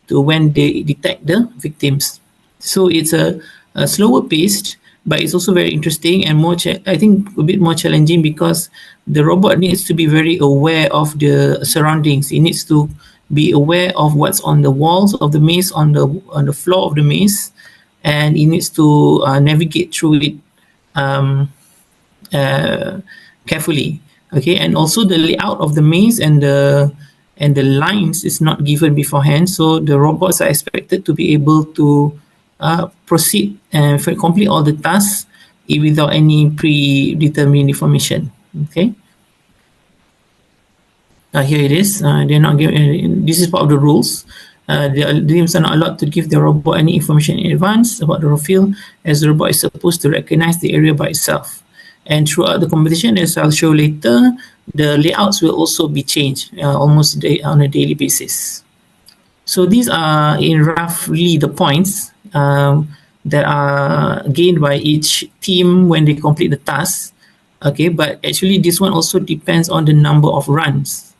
to when they detect the victims. So it's a slower paced, but it's also very interesting and more I think a bit more challenging because the robot needs to be very aware of the surroundings. It needs to be aware of what's on the walls of the maze, on the floor of the maze, and it needs to navigate through it carefully. Okay, and also the layout of the maze and the lines is not given beforehand, so the robots are expected to be able to proceed and complete all the tasks without any predetermined information. Okay. Here it is. They're not giving. This is part of the rules. The teams are not allowed to give the robot any information in advance about the field, as the robot is supposed to recognize the area by itself. And throughout the competition, as I'll show later, the layouts will also be changed almost on a daily basis. So these are in roughly the points that are gained by each team when they complete the task. Okay, but actually this one also depends on the number of runs.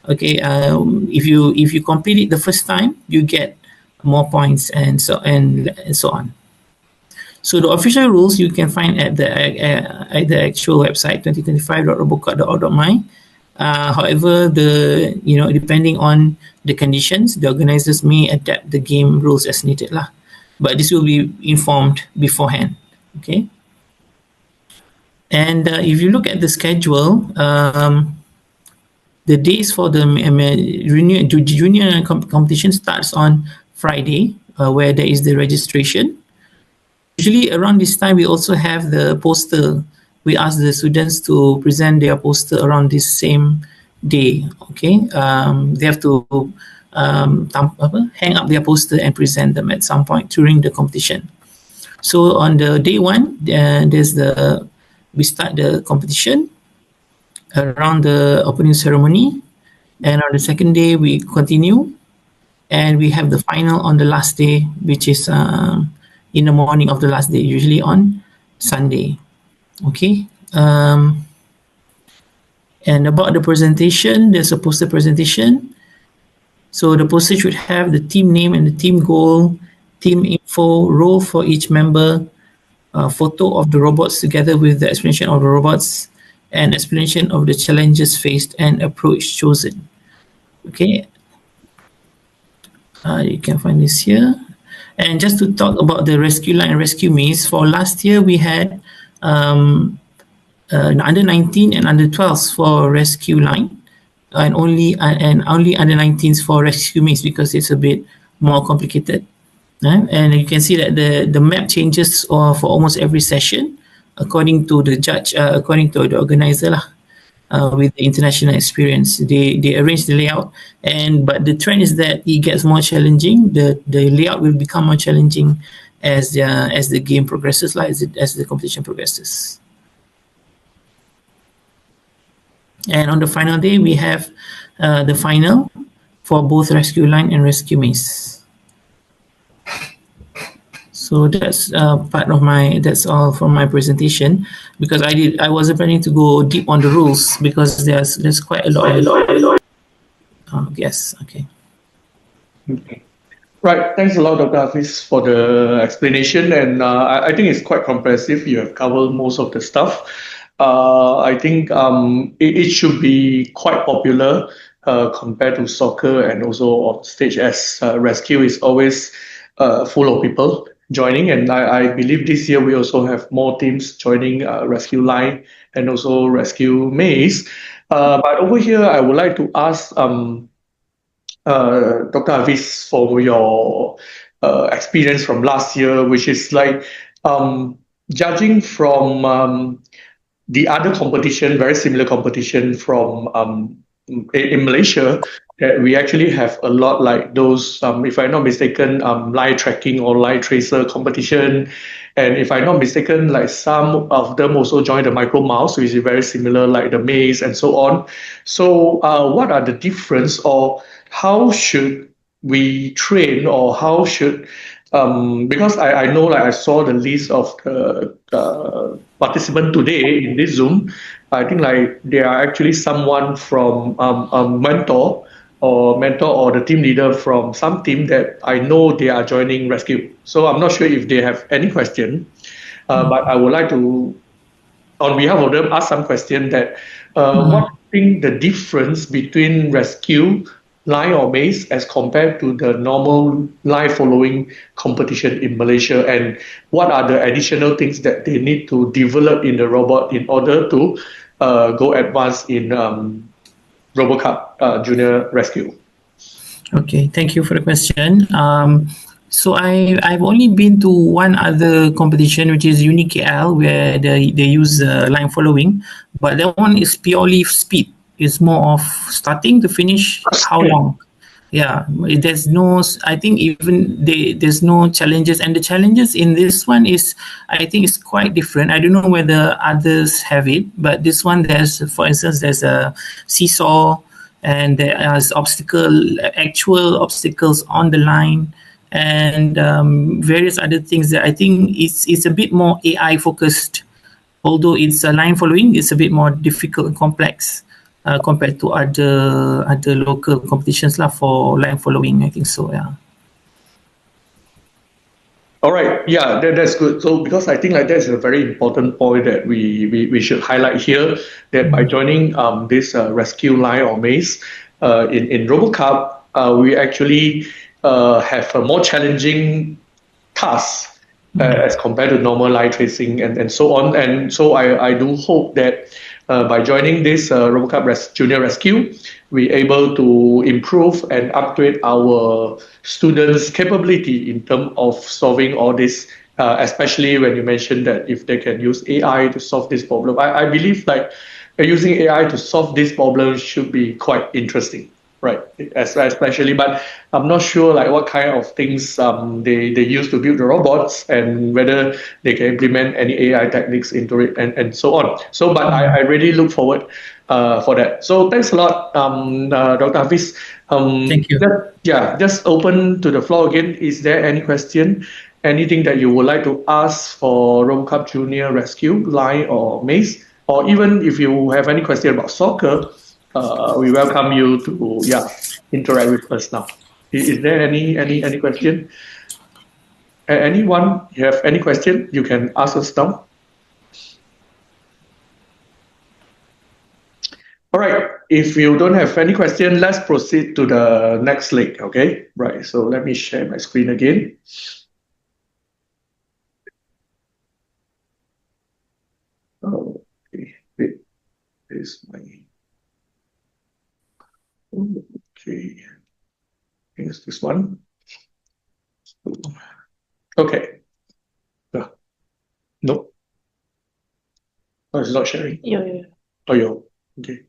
Okay, if you complete it the first time, you get more points and so on. So the official rules you can find at the actual website 2025.robocup.org.my. However, depending on the conditions, the organizers may adapt the game rules as needed lah. But this will be informed beforehand. Okay. And if you look at the schedule, the days for the junior competition starts on Friday, where there is the registration. Usually around this time, we also have the poster. We ask the students to present their poster around this same day. Okay, they have to hang up their poster and present them at some point during the competition. So on the day one, we start the competition around the opening ceremony, and on the second day we continue, and we have the final on the last day, which is in the morning of the last day, usually on Sunday. Okay, And about the presentation, there's a poster presentation. So the poster should have the team name and the team goal, team info, role for each member, photo of the robots together with the explanation of the robots, and explanation of the challenges faced and approach chosen. Okay, you can find this here. And just to talk about the rescue line and rescue maze, for last year we had under 19 and under 12s for rescue line, and only under 19s for rescue maze because it's a bit more complicated. And you can see that the map changes for almost every session according to the judge, according to the organizer lah. With the international experience, they arrange the layout, but the trend is that it gets more challenging. The layout will become more challenging as the game progresses, like as the competition progresses. And on the final day, we have the final for both rescue line and rescue maze. So that's that's all from my presentation, because I wasn't planning to go deep on the rules because there's quite a lot. Yes, okay. Right, thanks a lot, Dr. Hafiz, for the explanation, and I think it's quite comprehensive. You have covered most of the stuff. I think it should be quite popular compared to soccer and also OnStage, as rescue is always full of people joining, and I believe this year we also have more teams joining rescue line and also rescue maze. But over here, I would like to ask Dr. Hafiz for your experience from last year, which is like judging from the other competition, very similar competition from in Malaysia, that we actually have a lot like those, if I'm not mistaken, live tracking or live tracer competition. And if I'm not mistaken, like some of them also join the micro mouse, which is very similar, like the maze and so on. So what are the difference, or how should we train, or how should, because I know, like I saw the list of the participant today in this Zoom, I think like there are actually someone from mentor or the team leader from some team that I know they are joining rescue. So I'm not sure if they have any question, but I would like to, on behalf of them, ask some question that what do you think the difference between rescue line or maze as compared to the normal line following competition in Malaysia, and what are the additional things that they need to develop in the robot in order to go advance in RoboCup Junior Rescue? Okay, thank you for the question. So I've only been to one other competition, which is UniKL, where they use line following, but that one is purely speed. It's more of starting to finish, how long. Yeah, there's no, I think even there's no challenges, and the challenges in this one is, I think it's quite different. I don't know whether others have it, but this one, for instance, there's a seesaw, and there's actual obstacles on the line, and various other things that I think it's a bit more AI focused. Although it's a line following, it's a bit more difficult and complex compared to other local competitions lah for line following. I think so. Yeah. All right, yeah, that's good. So because I think like that's a very important point that we should highlight here, that by joining this rescue line or maze in RoboCup, we actually have a more challenging task as compared to normal line tracing and so on. And so I do hope that by joining this RoboCup Junior Rescue, we're able to improve and upgrade our students' capability in terms of solving all this, especially when you mentioned that if they can use AI to solve this problem. I believe like using AI to solve this problem should be quite interesting, right? Especially, but I'm not sure like what kind of things they use to build the robots, and whether they can implement any AI techniques into it and so on. So, but I really look forward for that. So thanks a lot, Dr. Hafiz. Thank you. Just open to the floor again. Is there any question? Anything that you would like to ask for RoboCup Junior Rescue line or maze? or even if you have any question about soccer, we welcome you to interact with us now. Is there any question? Anyone you have any question, you can ask us now. All right, if you don't have any question, let's proceed to the next link, okay? Right, so let me share my screen again. Okay, there's my... Okay, here's this one. Okay. No. Oh, it's not sharing. Yeah. Oh, yeah. Okay.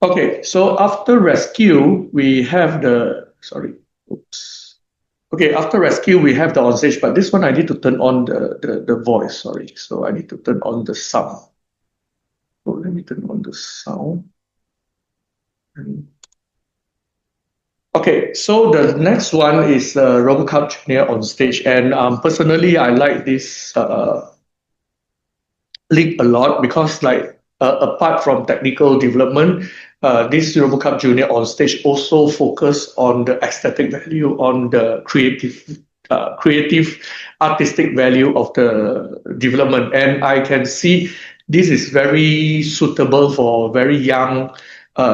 Okay, so after rescue, we have the, sorry, oops. Okay, after rescue, we have the OnStage, but this one I need to turn on the voice, sorry. So I need to turn on the sound. So let me turn on the sound. Okay, so the next one is RoboCup Junior OnStage, and personally, I like this link a lot because, like, apart from technical development, this RoboCup Junior OnStage also focus on the aesthetic value, on the creative, artistic value of the development, and I can see this is very suitable for very young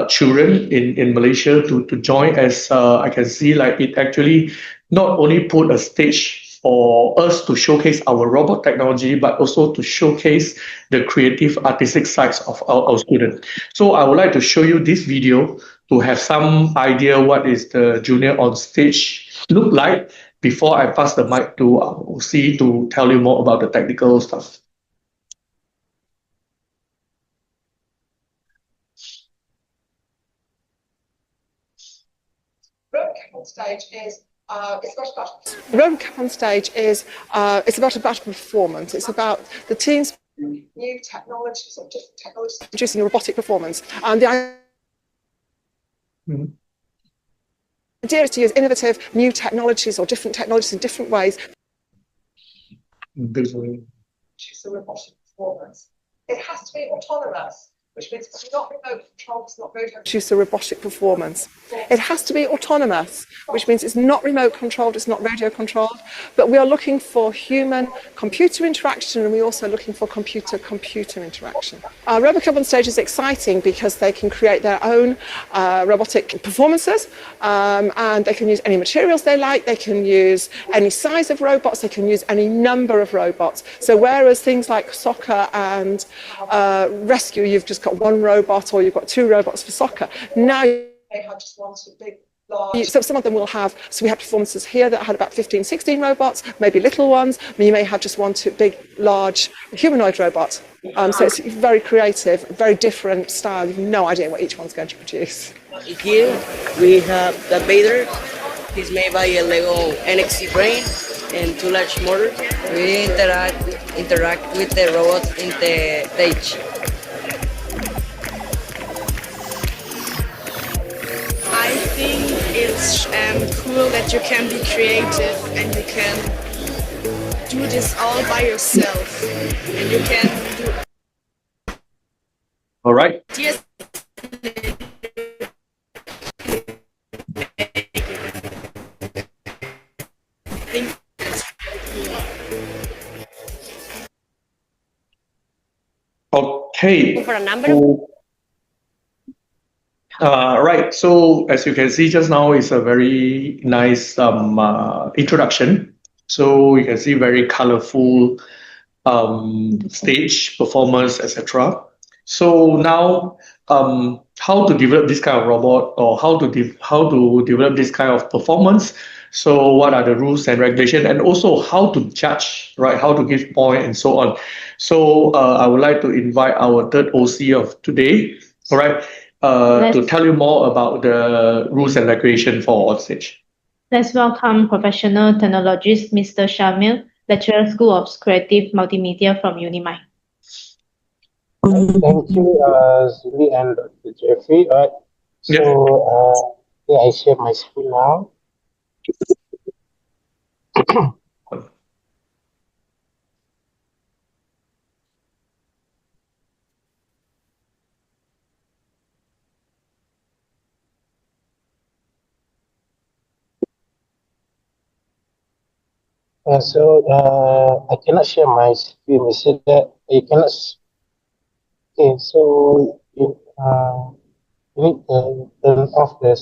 children in Malaysia to join, as I can see, like, it actually not only put a stage for us to showcase our robot technology, but also to showcase the creative artistic sides of our students. So I would like to show you this video to have some idea what is the Junior OnStage look like before I pass the mic to our OC to tell you more about the technical stuff. RoboCup OnStage is RoboCup OnStage is it's about performance. It's about the team's new technologies or different technologies producing a robotic performance. And the idea is to use innovative new technologies or different technologies in different ways. Choose a robotic performance. It has to be autonomous, which means it's not remote controlled, it's not radio. Choose a robotic performance. It has to be autonomous, which means it's not remote controlled, it's not radio controlled, but we are looking for human-computer interaction, and we're also looking for computer-computer interaction. RoboCup OnStage is exciting because they can create their own robotic performances, and they can use any materials they like, they can use any size of robots, they can use any number of robots. So whereas things like soccer and rescue, you've just got one robot or you've got two robots for soccer, now they have just one big, large. So some of them will have, so we had performances here that had about 15, 16 robots, maybe little ones, and you may have just one, two big, large humanoid robots. So it's very creative, very different style. You have no idea what each one's going to produce. Here we have the Vader. He's made by a Lego NXT brain and two large motors. We interact with the robots in the stage. I think it's cool that you can be creative and you can do this all by yourself, and you can do. All right. Yes. Okay. For a number. Right, so as you can see just now, it's a very nice introduction. So you can see very colorful stage performance, etc. So now, how to develop this kind of robot, or how to develop this kind of performance? So what are the rules and regulations, and also how to judge, right? How to give point and so on. So I would like to invite our third OC of today, all right, to tell you more about the rules and regulation for OnStage. Let's welcome professional technologist Mr. Shamil, lecturer School of Creative Multimedia from Unimind. Thank you, Zuli and Dr. Jeffrey. So, I share my screen now. I cannot share my screen. You said that you cannot. Okay, so you need to turn off the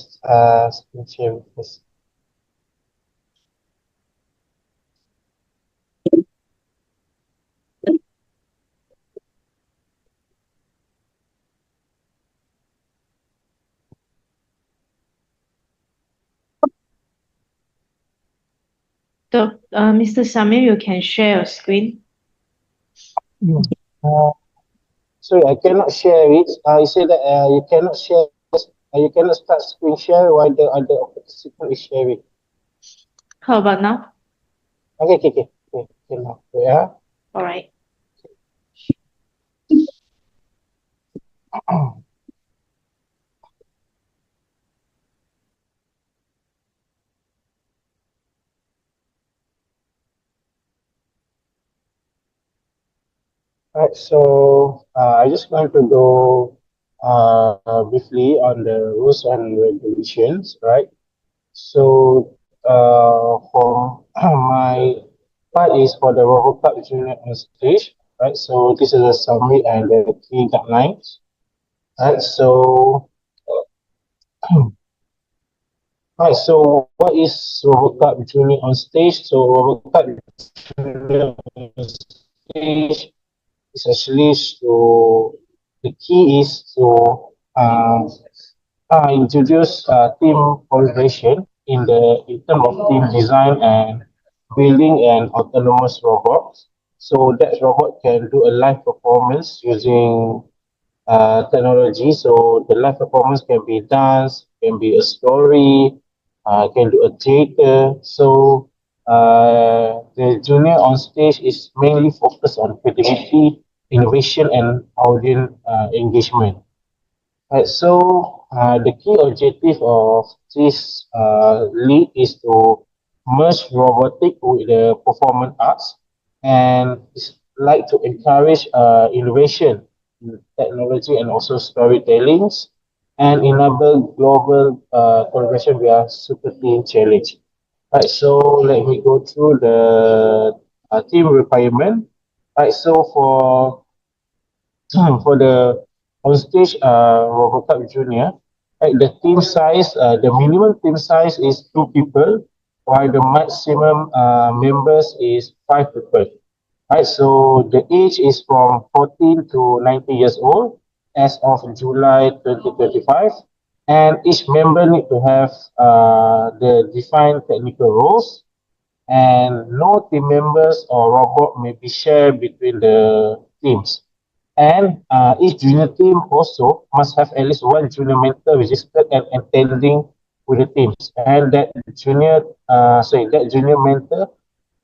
screen share first. So, Mr. Samir, you can share your screen. Sorry, I cannot share it. You said that you cannot share. You cannot start screen share while the other participant is sharing. How about now? Okay. Now, yeah. All right. Alright, so I just going to go briefly on the rules and regulations, right? So for my part is for the RoboCup Junior on stage, right? So this is a summary and the key guidelines, right? So right, so what is RoboCup Junior on stage? So RoboCup Junior on stage is actually to the key is to introduce team collaboration in terms of team design and building an autonomous robot. So that robot can do a live performance using technology. So the live performance can be dance, can be a story, can do a theater. So the junior on stage is mainly focused on creativity, innovation, and audience engagement. Right, so the key objective of this lead is to merge robotic with the performance arts and it's like to encourage innovation in technology and also storytellings and enable global collaboration via super team challenge. Right, so let me go through the team requirement. Right, so for the on-stage RoboCup Junior, right, the team size, the minimum team size is 2 people, while the maximum members is 5 people. Right, so the age is from 14 to 90 years old as of July 2025, and each member need to have the defined technical roles, and no team members or robot may be shared between the teams. And each junior team also must have at least one junior mentor registered and attending with the teams. And that junior mentor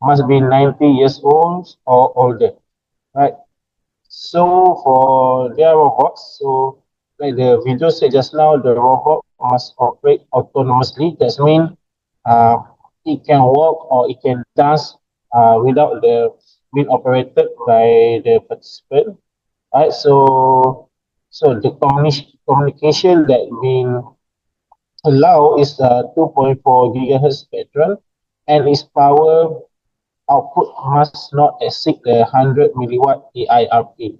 must be 90 years old or older. Right. So for their robots, so like the video said just now, the robot must operate autonomously. That means uh, it can walk or it can dance without the being operated by the participant. Right, so the communication that being allowed is 2.4 gigahertz spectrum, and its power output must not exceed the 100 milliwatt AIRP.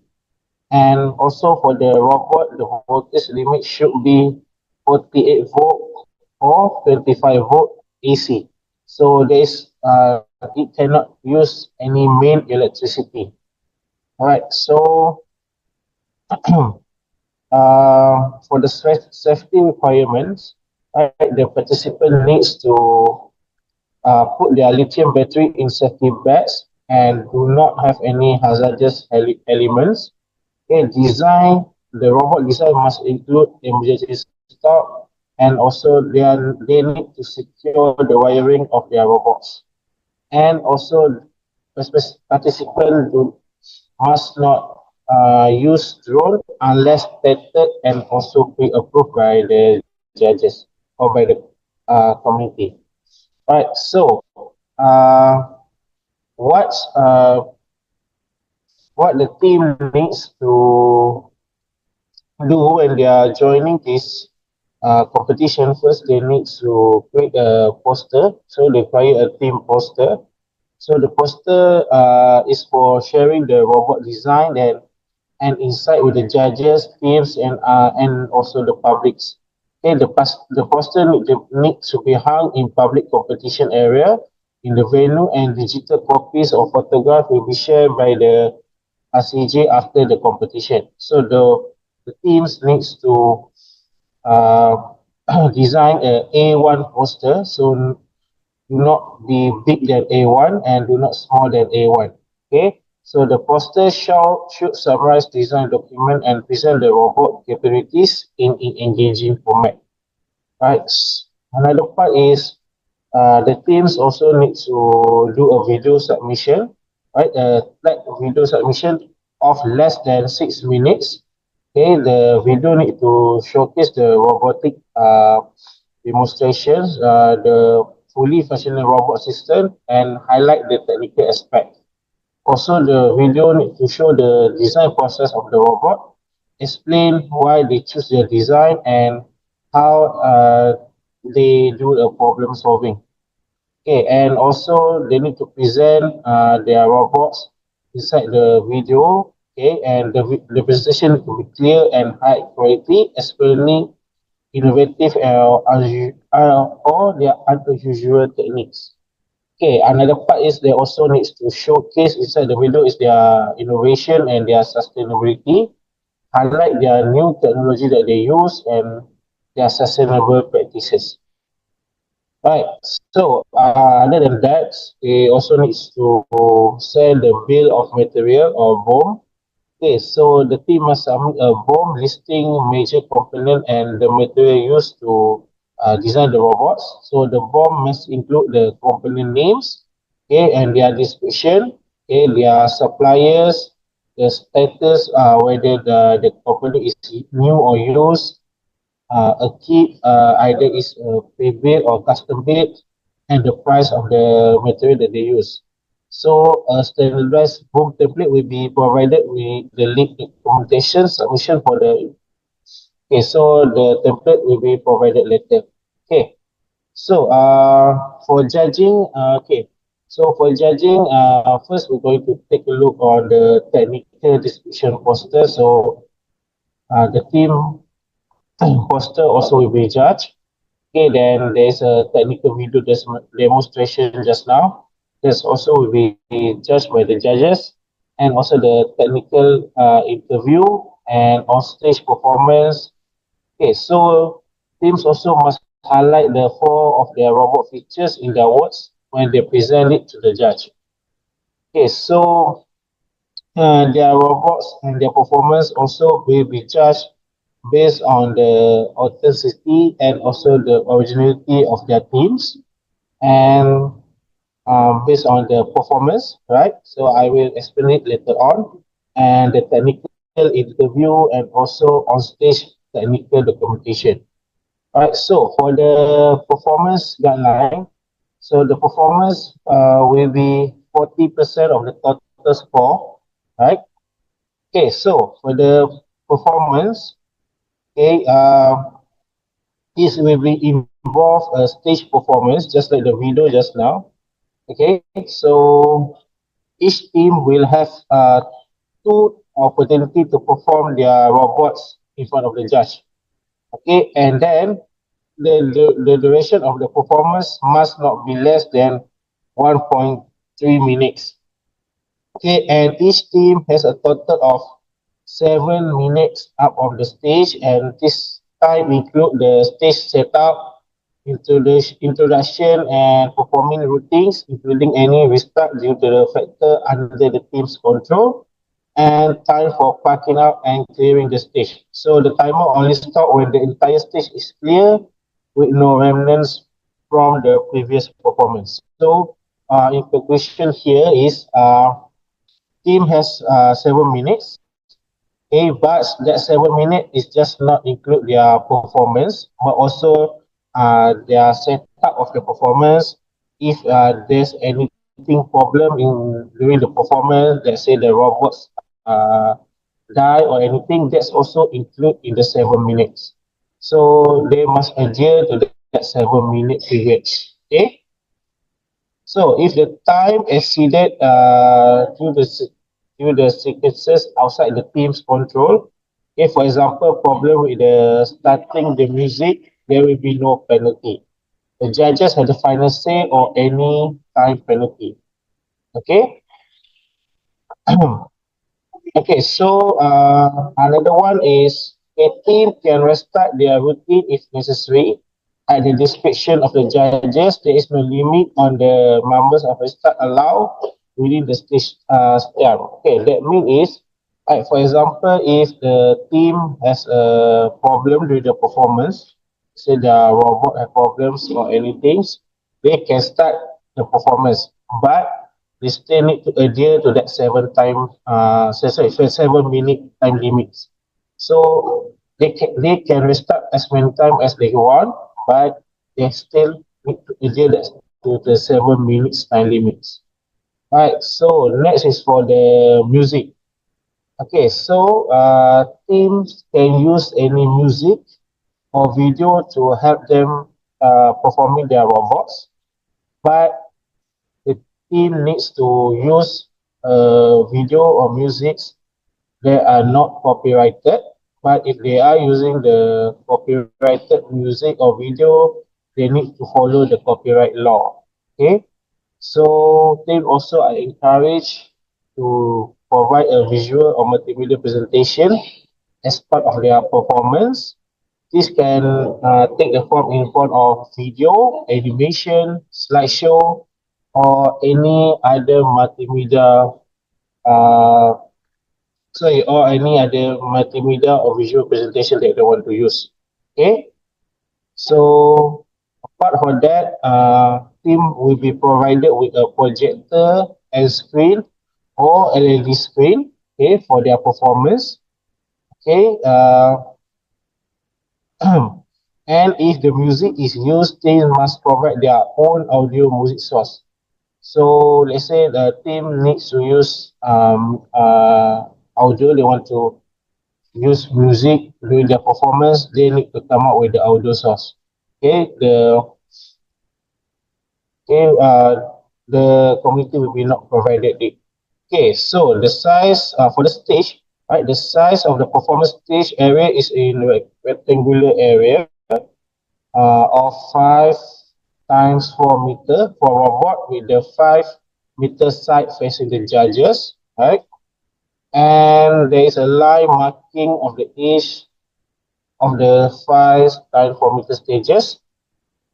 And also for the robot, the voltage limit should be 48 volt or 25 volt AC. So it cannot use any main electricity. All right, so for the safety requirements, right, the participant needs to put their lithium battery in safety bags and do not have any hazardous elements. Okay, the robot design must include emergency stop, and also they need to secure the wiring of their robots. And also, participants must not use drone unless tested and also pre-approved by the judges or by the community. Right. So, what's what the team needs to do when they are joining this competition? First, they need to create a poster. So they create a team poster, So the poster is for sharing the robot design and insight with the judges, teams, and also the publics. Okay, the poster needs to be hung in public competition area in the venue, and digital copies of photograph will be shared by the RCJ after the competition. So the teams needs to uh, design a A1 poster. So do not be big than A1 and do not small than A1. Okay, so the poster should summarize design document and present the robot capabilities in engaging format. Right. Another part is the teams also need to do a video submission, right? Like video submission of less than 6 minutes. Okay, the video need to showcase the robotic demonstrations, the fully functional robot system, and highlight the technical aspect. Also, the video need to show the design process of the robot, explain why they choose their design and how they do the problem solving. Okay, and also they need to present their robots inside the video. Okay, and the presentation need to be clear and high quality, especially innovative or their unusual techniques. Okay, another part is they also needs to showcase inside the video is their innovation and their sustainability, highlight their new technology that they use and their sustainable practices. Right. So other than that, they also needs to send the bill of material or BOM. Okay, so the team must submit a BOM listing major component and the material used to design the robots. So the BOM must include the component names, okay, and their description, okay, their suppliers, the status, whether the component is new or used, a kit either is pre-built or custom built, and the price of the material that they use. So a standardized boom template will be provided with the link documentation submission for the. Okay, so the template will be provided later. Okay, so for judging, okay, so for judging, first we're going to take a look on the technical description poster. So the team poster also will be judged. Okay, then there's a technical video demonstration just now. This also will be judged by the judges, and also the technical interview and on-stage performance. Okay, so teams also must highlight the 4 of their robot features in their words when they present it to the judge. Okay, so their robots and their performance also will be judged based on the authenticity and also the originality of their teams and based on the performance, right? So I will explain it later on, and the technical interview and also on stage technical documentation. All right, so for the performance guideline, so the performance will be 40% of the total score, right? Okay, so for the performance, okay, this will be involve a stage performance, just like the video just now. Okay, so each team will have 2 opportunity to perform their robots in front of the judge. Okay, and then the duration of the performance must not be less than 1.3 minutes. Okay, and each team has a total of 7 minutes up on the stage, and this time include the stage setup, introduction, and performing routines, including any restart due to the factor under the team's control, and time for parking out and clearing the stage. So the timer only stops when the entire stage is clear with no remnants from the previous performance. So in conclusion here is team has 7 minutes. Okay, but that 7 minutes is just not include their performance, but also their setup of the performance. If there's anything problem in during the performance, let's say the robots die or anything, that's also included in the 7 minutes. So they must adhere to that 7 minute period. Okay. So if the time exceeded due the sequences outside the team's control, if for example problem with the starting the music, there will be no penalty. The judges have the final say or any time penalty. Okay. Okay, so another one is a team can restart their routine if necessary. At the discretion of the judges, there is no limit on the numbers of restart allowed within the stage. Okay, that means is, for example, if the team has a problem with the performance, say the robot have problems or anything, they can start the performance, but they still need to adhere to that 7 minute time limits. So they can restart as many times as they want, but they still need to adhere to the 7 minutes time limits. Right. So next is for the music. Okay. So teams can use any music or video to help them performing their robots, but the team needs to use video or music that are not copyrighted. But if they are using the copyrighted music or video, they need to follow the copyright law. Okay. So they also are encouraged to provide a visual or multimedia presentation as part of their performance. This can take the form in form of video, animation, slideshow, or any other multimedia or any other multimedia or visual presentation that they want to use. Okay. So apart from that, team will be provided with a projector and screen or LED screen, okay, for their performance. Okay. And if the music is used, they must provide their own audio music source. So let's say the team needs to use audio, they want to use music during their performance, they need to come up with the audio source. Okay, the community will be not provided it. Okay, so the size for the stage, right? The size of the performance stage area is in rectangular area of 5 times 4 meter for robot with the 5 meter side facing the judges, right? And there is a line marking of the edge of the 5 times 4 meter stages.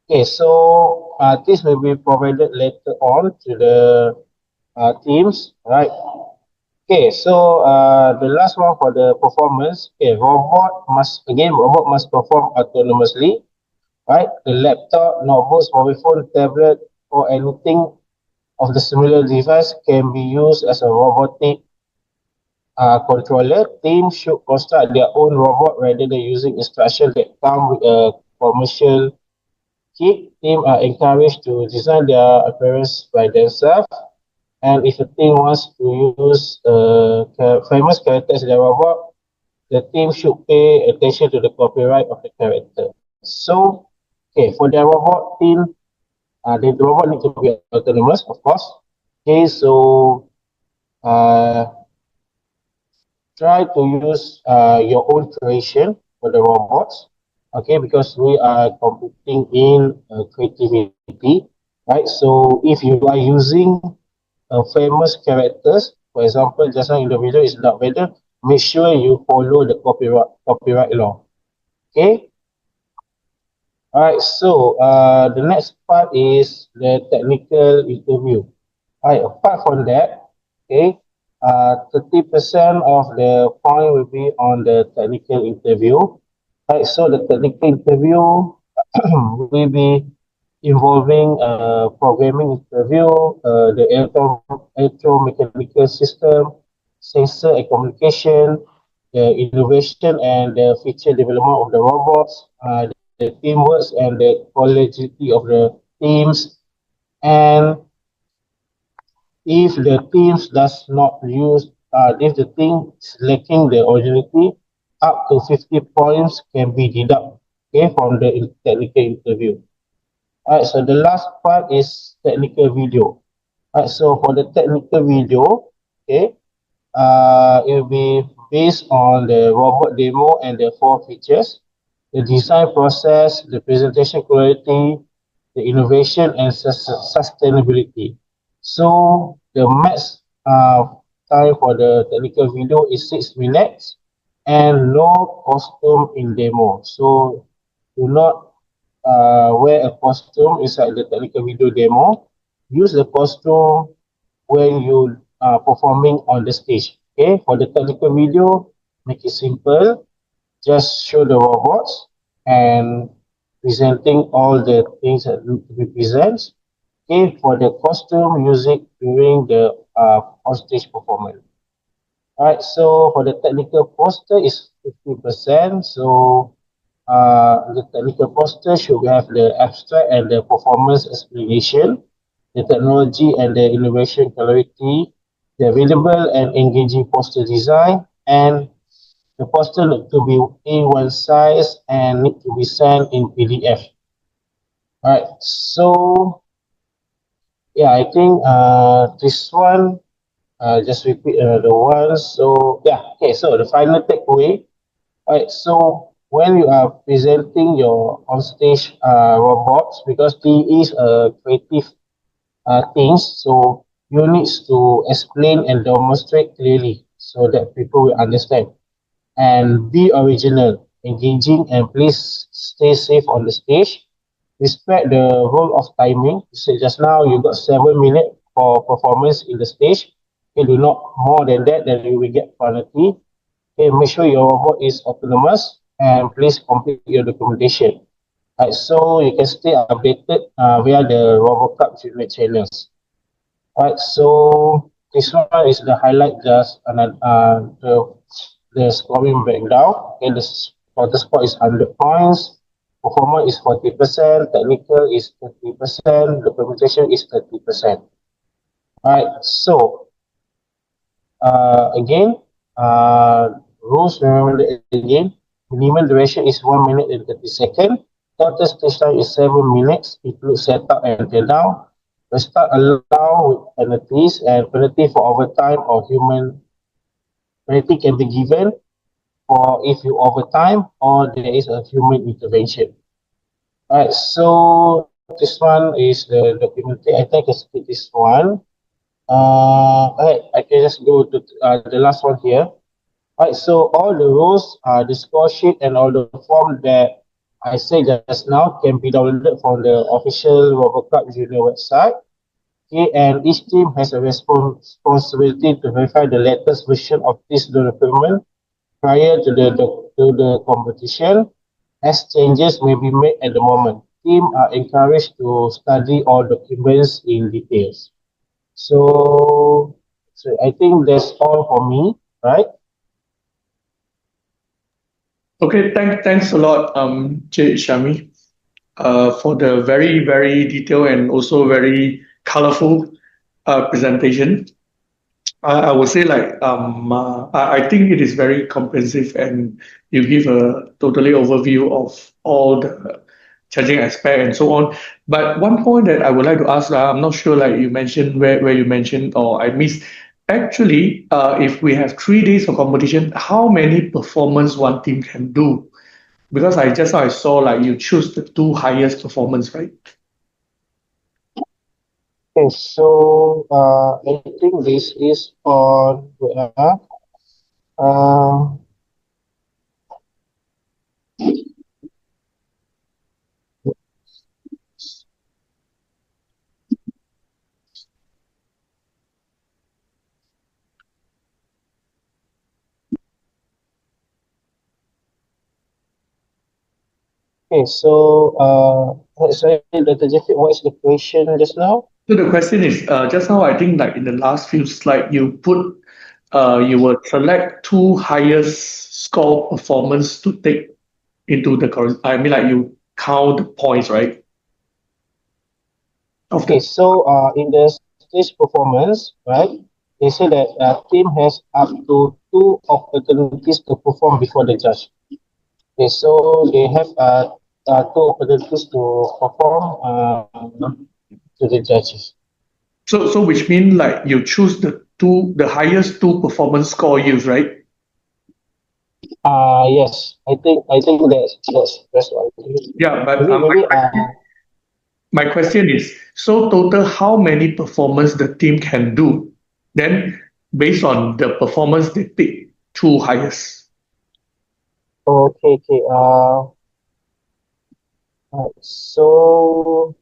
Okay, so this will be provided later on to the teams, right? Okay, so the last one for the performance. Okay, robot must perform autonomously, right? The laptop, notebooks, mobile phone, tablet, or anything of the similar device can be used as a robotic controller. Teams should construct their own robot rather than using instructions that come with a commercial kit. Teams are encouraged to design their appearance by themselves. And if a team wants to use famous characters in their robot, the team should pay attention to the copyright of the character. So, okay, for their robot team, the robot needs to be autonomous, of course. Okay, so try to use your own creation for the robots. Okay, because we are competing in creativity, right? So if you are using famous characters, for example, just now in the video is Darth Vader, make sure you follow the copyright law. Okay. Alright, so the next part is the technical interview. Alright, apart from that, okay, 30% of the point will be on the technical interview. Alright, so the technical interview will be involving programming interview, the electromechanical system, sensor and communication, the innovation and the feature development of the robots, the teamwork and the collegiality of the teams, and if the teams does not use, if the team is lacking the originality, up to 50 points can be deducted, okay, from the technical interview. Alright, so the last part is technical video. Alright, so for the technical video, okay, it will be based on the robot demo and the 4 features, the design process, the presentation quality, the innovation and sustainability. So the max time for the technical video is 6 minutes and no costume in demo. So do not wear a costume inside the technical video demo. Use the costume when you are performing on the stage. Okay, for the technical video, make it simple. Just show the robots and presenting all the things that need to be presented. Okay, for the costume, music during the on-stage performance. Alright, so for the technical poster is 50%. So the technical poster should have the abstract and the performance explanation, the technology and the innovation clarity, the available and engaging poster design, and the poster need to be A1 size and need to be sent in PDF. Alright, so yeah, I think this one, just repeat the one. So yeah, okay, so the final takeaway. Alright, so when you are presenting your on-stage robots, because PE is a creative things, so you need to explain and demonstrate clearly so that people will understand. And be original, engaging, and please stay safe on the stage. Respect the rule of timing. You said just now you got 7 minutes for performance in the stage. Okay, do not more than that, then you will get penalty. Okay, make sure your robot is autonomous and please complete your documentation. Right, so you can stay updated via the RoboCup Junior channels. Right, so this one is the highlight, just the scoring breakdown. Okay, for the score is 100 points. Performance is 40%, technical is 30%, documentation is 30%. Right, so again, rules, remember again, minimum duration is 1 minute and 30 seconds. Total stage time is 7 minutes, include setup and teardown. Restart allow with penalties, and penalty for overtime or human penalty can be given for if you overtime or there is a human intervention. Alright, so this one is the documentation. I think I skip this one. Alright, I can just go to the last one here. Alright, so all the rules, the score sheet and all the form that I said just now can be downloaded from the official RoboCup Junior website. Okay, and each team has a responsibility to verify the latest version of this document prior to the competition, as changes may be made at the moment. Teams are encouraged to study all documents in details. So I think that's all for me, right? Okay, thanks a lot, Shami, for the very, very detailed and also very colorful presentation. I would say I think it is very comprehensive and you give a totally overview of all the charging aspect and so on. But one point that I would like to ask, I'm not sure like you mentioned where you mentioned or I missed. Actually, if we have 3 days of competition, how many performance one team can do? Because I saw like you choose the 2 highest performance, right? Okay, so I think this is on okay, so sorry, Dr. Jeffrey, what is the question just now? So the question is, just now I think like in the last few slides you put, you will select 2 highest score performance to take into the I mean like you count the points, right? Okay, so in the stage performance, right, they say that team has up to 2 opportunities to perform before the judge. Okay, so they have two opportunities to perform to the judges. So which means like you choose the highest two performance score used, right? Yes, I think that's what. Yeah, but Maybe my question is, so total how many performance the team can do? Then based on the performance they pick two highest. okay. So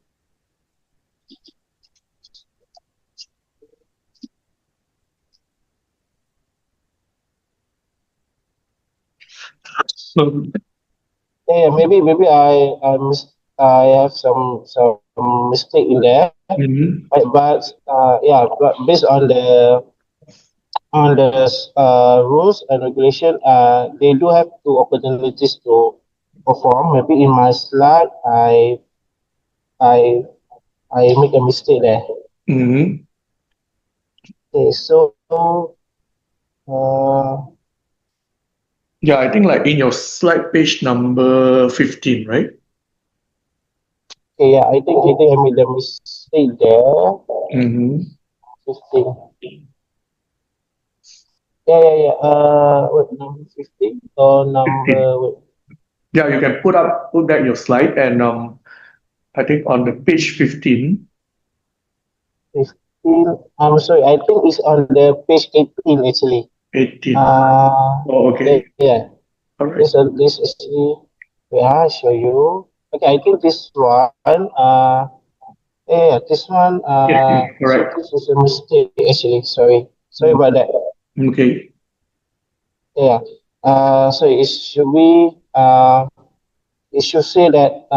yeah, maybe I have some mistake in there. But yeah, but based on the rules and regulation, they do have two opportunities to perform. Maybe in my slide, I make a mistake there. Okay, so yeah, I think like in your slide page number 15, right? okay, yeah, I think I made a mistake there. 15. Yeah. Wait, number 15 or number? Wait. Yeah, you can put that your slide, and I think on the page 15. 15. I'm sorry, I think it's on the page 18 actually. 18. Oh, okay. Yeah. All right. This actually, yeah, I'll show you. Okay, I think this one. Yeah, this one. Correct. This is a mistake actually. Sorry about that. Okay. Yeah. So it should be. It should say that.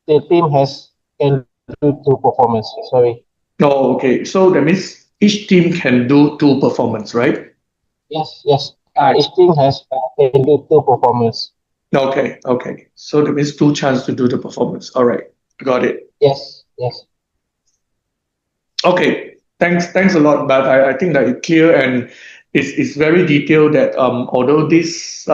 The team can do two performance. Sorry. Oh, okay. So that means each team can do two performance, right? Yes. Each team can do two performance. Okay. So that means two chance to do the performance. All right. Got it. Yes. Okay. Thanks a lot. But I think that it's clear and it's very detailed that although this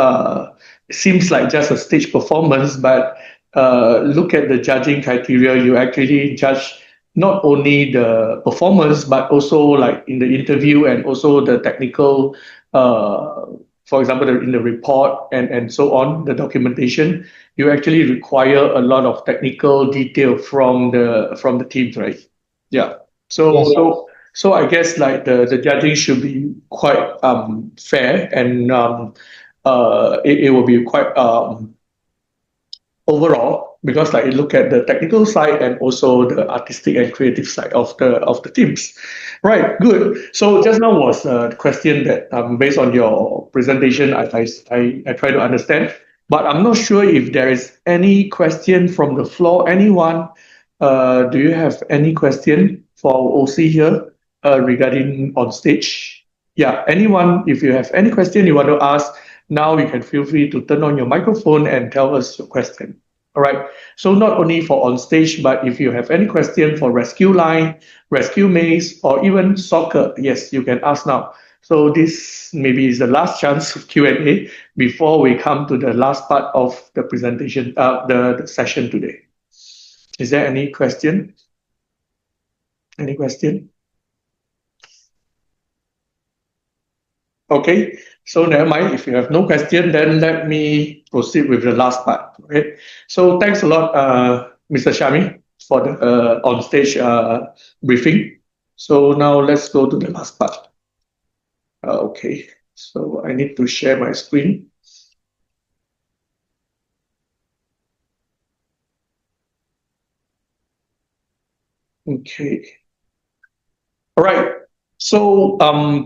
seems like just a stage performance, but look at the judging criteria, you actually judge not only the performance, but also like in the interview and also the technical, for example, in the report and so on, the documentation, you actually require a lot of technical detail from the teams, right? Yeah. So I guess like the judging should be quite fair and it will be quite overall, because like you look at the technical side and also the artistic and creative side of the teams. Right, good. So just now was a question that based on your presentation, I try to understand, but I'm not sure if there is any question from the floor. Anyone, do you have any question for OC here regarding on stage? Yeah, anyone, if you have any question you want to ask, now you can feel free to turn on your microphone and tell us your question. All right. So not only for on stage, but if you have any question for rescue line, rescue maze, or even soccer, yes, you can ask now. So this maybe is the last chance of Q&A before we come to the last part of the presentation, the session today. Is there any question? Any question? Okay, so never mind. If you have no question, then let me proceed with the last part. Okay, so thanks a lot, Mr. Shami, for the on-stage briefing. So now let's go to the last part. Okay, so I need to share my screen. Okay. All right. So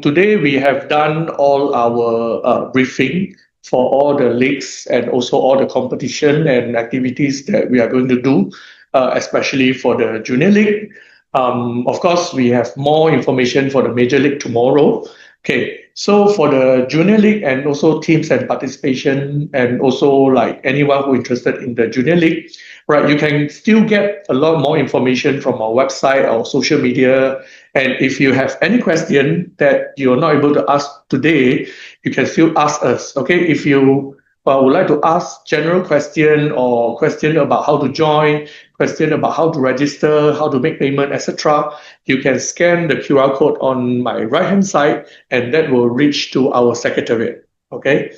today we have done all our briefing for all the leagues and also all the competition and activities that we are going to do, especially for the junior league. Of course, we have more information for the major league tomorrow. Okay, so for the junior league and also teams and participation and also like anyone who interested in the junior league, right, you can still get a lot more information from our website, our social media. And if you have any question that you're not able to ask today, you can still ask us. Okay, if you would like to ask general question or question about how to join, question about how to register, how to make payment, etc., you can scan the QR code on my right-hand side, and that will reach to our secretariat. Okay,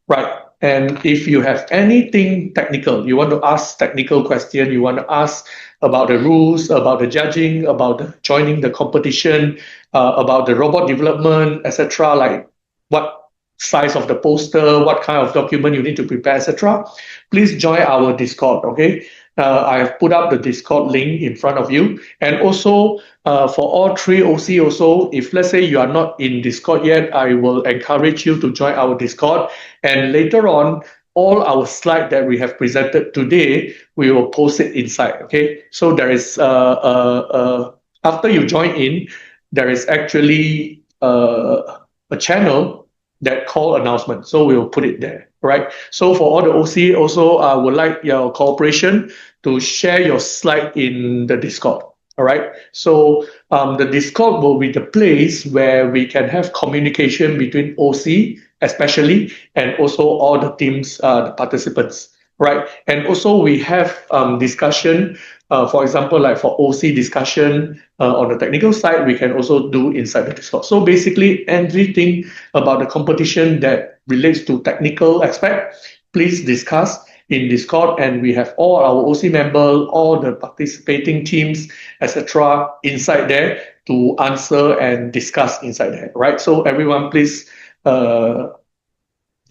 right. And if you have anything technical, you want to ask technical question, you want to ask about the rules, about the judging, about joining the competition, about the robot development, etc., like what size of the poster, what kind of document you need to prepare, etc., please join our Discord, okay? I have put up the Discord link in front of you. And also, for all three OC also, if let's say you are not in Discord yet, I will encourage you to join our Discord. And later on, all our slides that we have presented today, we will post it inside, okay? So there is, after you join in, there is actually a channel that call announcement. So we will put it there, right? So for all the OC also, I would like your cooperation to share your slide in the Discord. All right. So the Discord will be the place where we can have communication between OC, especially, and also all the teams, the participants. Right. And also we have discussion, for example, like for OC discussion on the technical side, we can also do inside the Discord. So basically everything about the competition that relates to technical aspect, please discuss in Discord, and we have all our OC members, all the participating teams, etc., inside there to answer and discuss inside there, right? So everyone, please join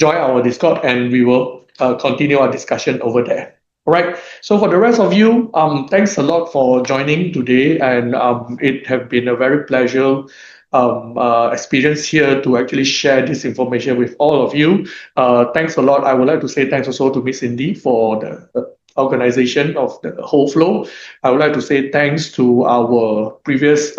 our Discord, and we will continue our discussion over there. All right. So for the rest of you, thanks a lot for joining today, and it has been a very pleasure experience here to actually share this information with all of you. Thanks a lot. I would like to say thanks also to Miss Cindy for the organization of the whole flow. I would like to say thanks to our previous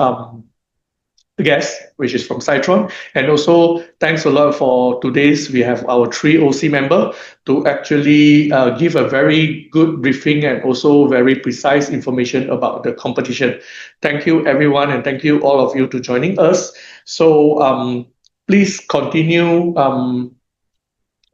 guest, which is from Cytron, and also thanks a lot for today's. We have our three OC member to actually give a very good briefing and also very precise information about the competition. Thank you everyone, and thank you all of you to joining us. So please continue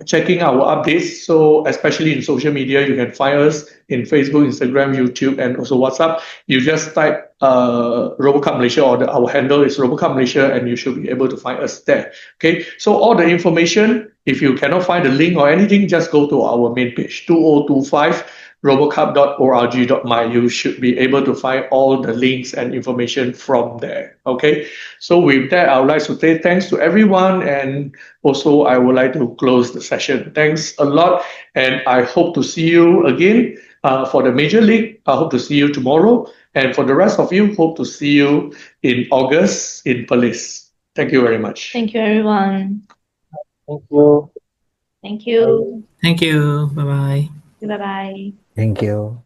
checking our updates. So especially in social media, you can find us in Facebook, Instagram, YouTube, and also WhatsApp. You just type RoboCup Malaysia, or our handle is RoboCup Malaysia, and you should be able to find us there. Okay, so all the information, if you cannot find the link or anything, just go to our main page, 2025 robocup.org.my. You should be able to find all the links and information from there. Okay, so with that, I would like to say thanks to everyone, and also I would like to close the session. Thanks a lot, and I hope to see you again for the Major League. I hope to see you tomorrow, and for the rest of you, hope to see you in August in Perlis. Thank you very much. Thank you, everyone. Thank you. Thank you. Thank you. Bye-bye. Bye-bye. Thank you.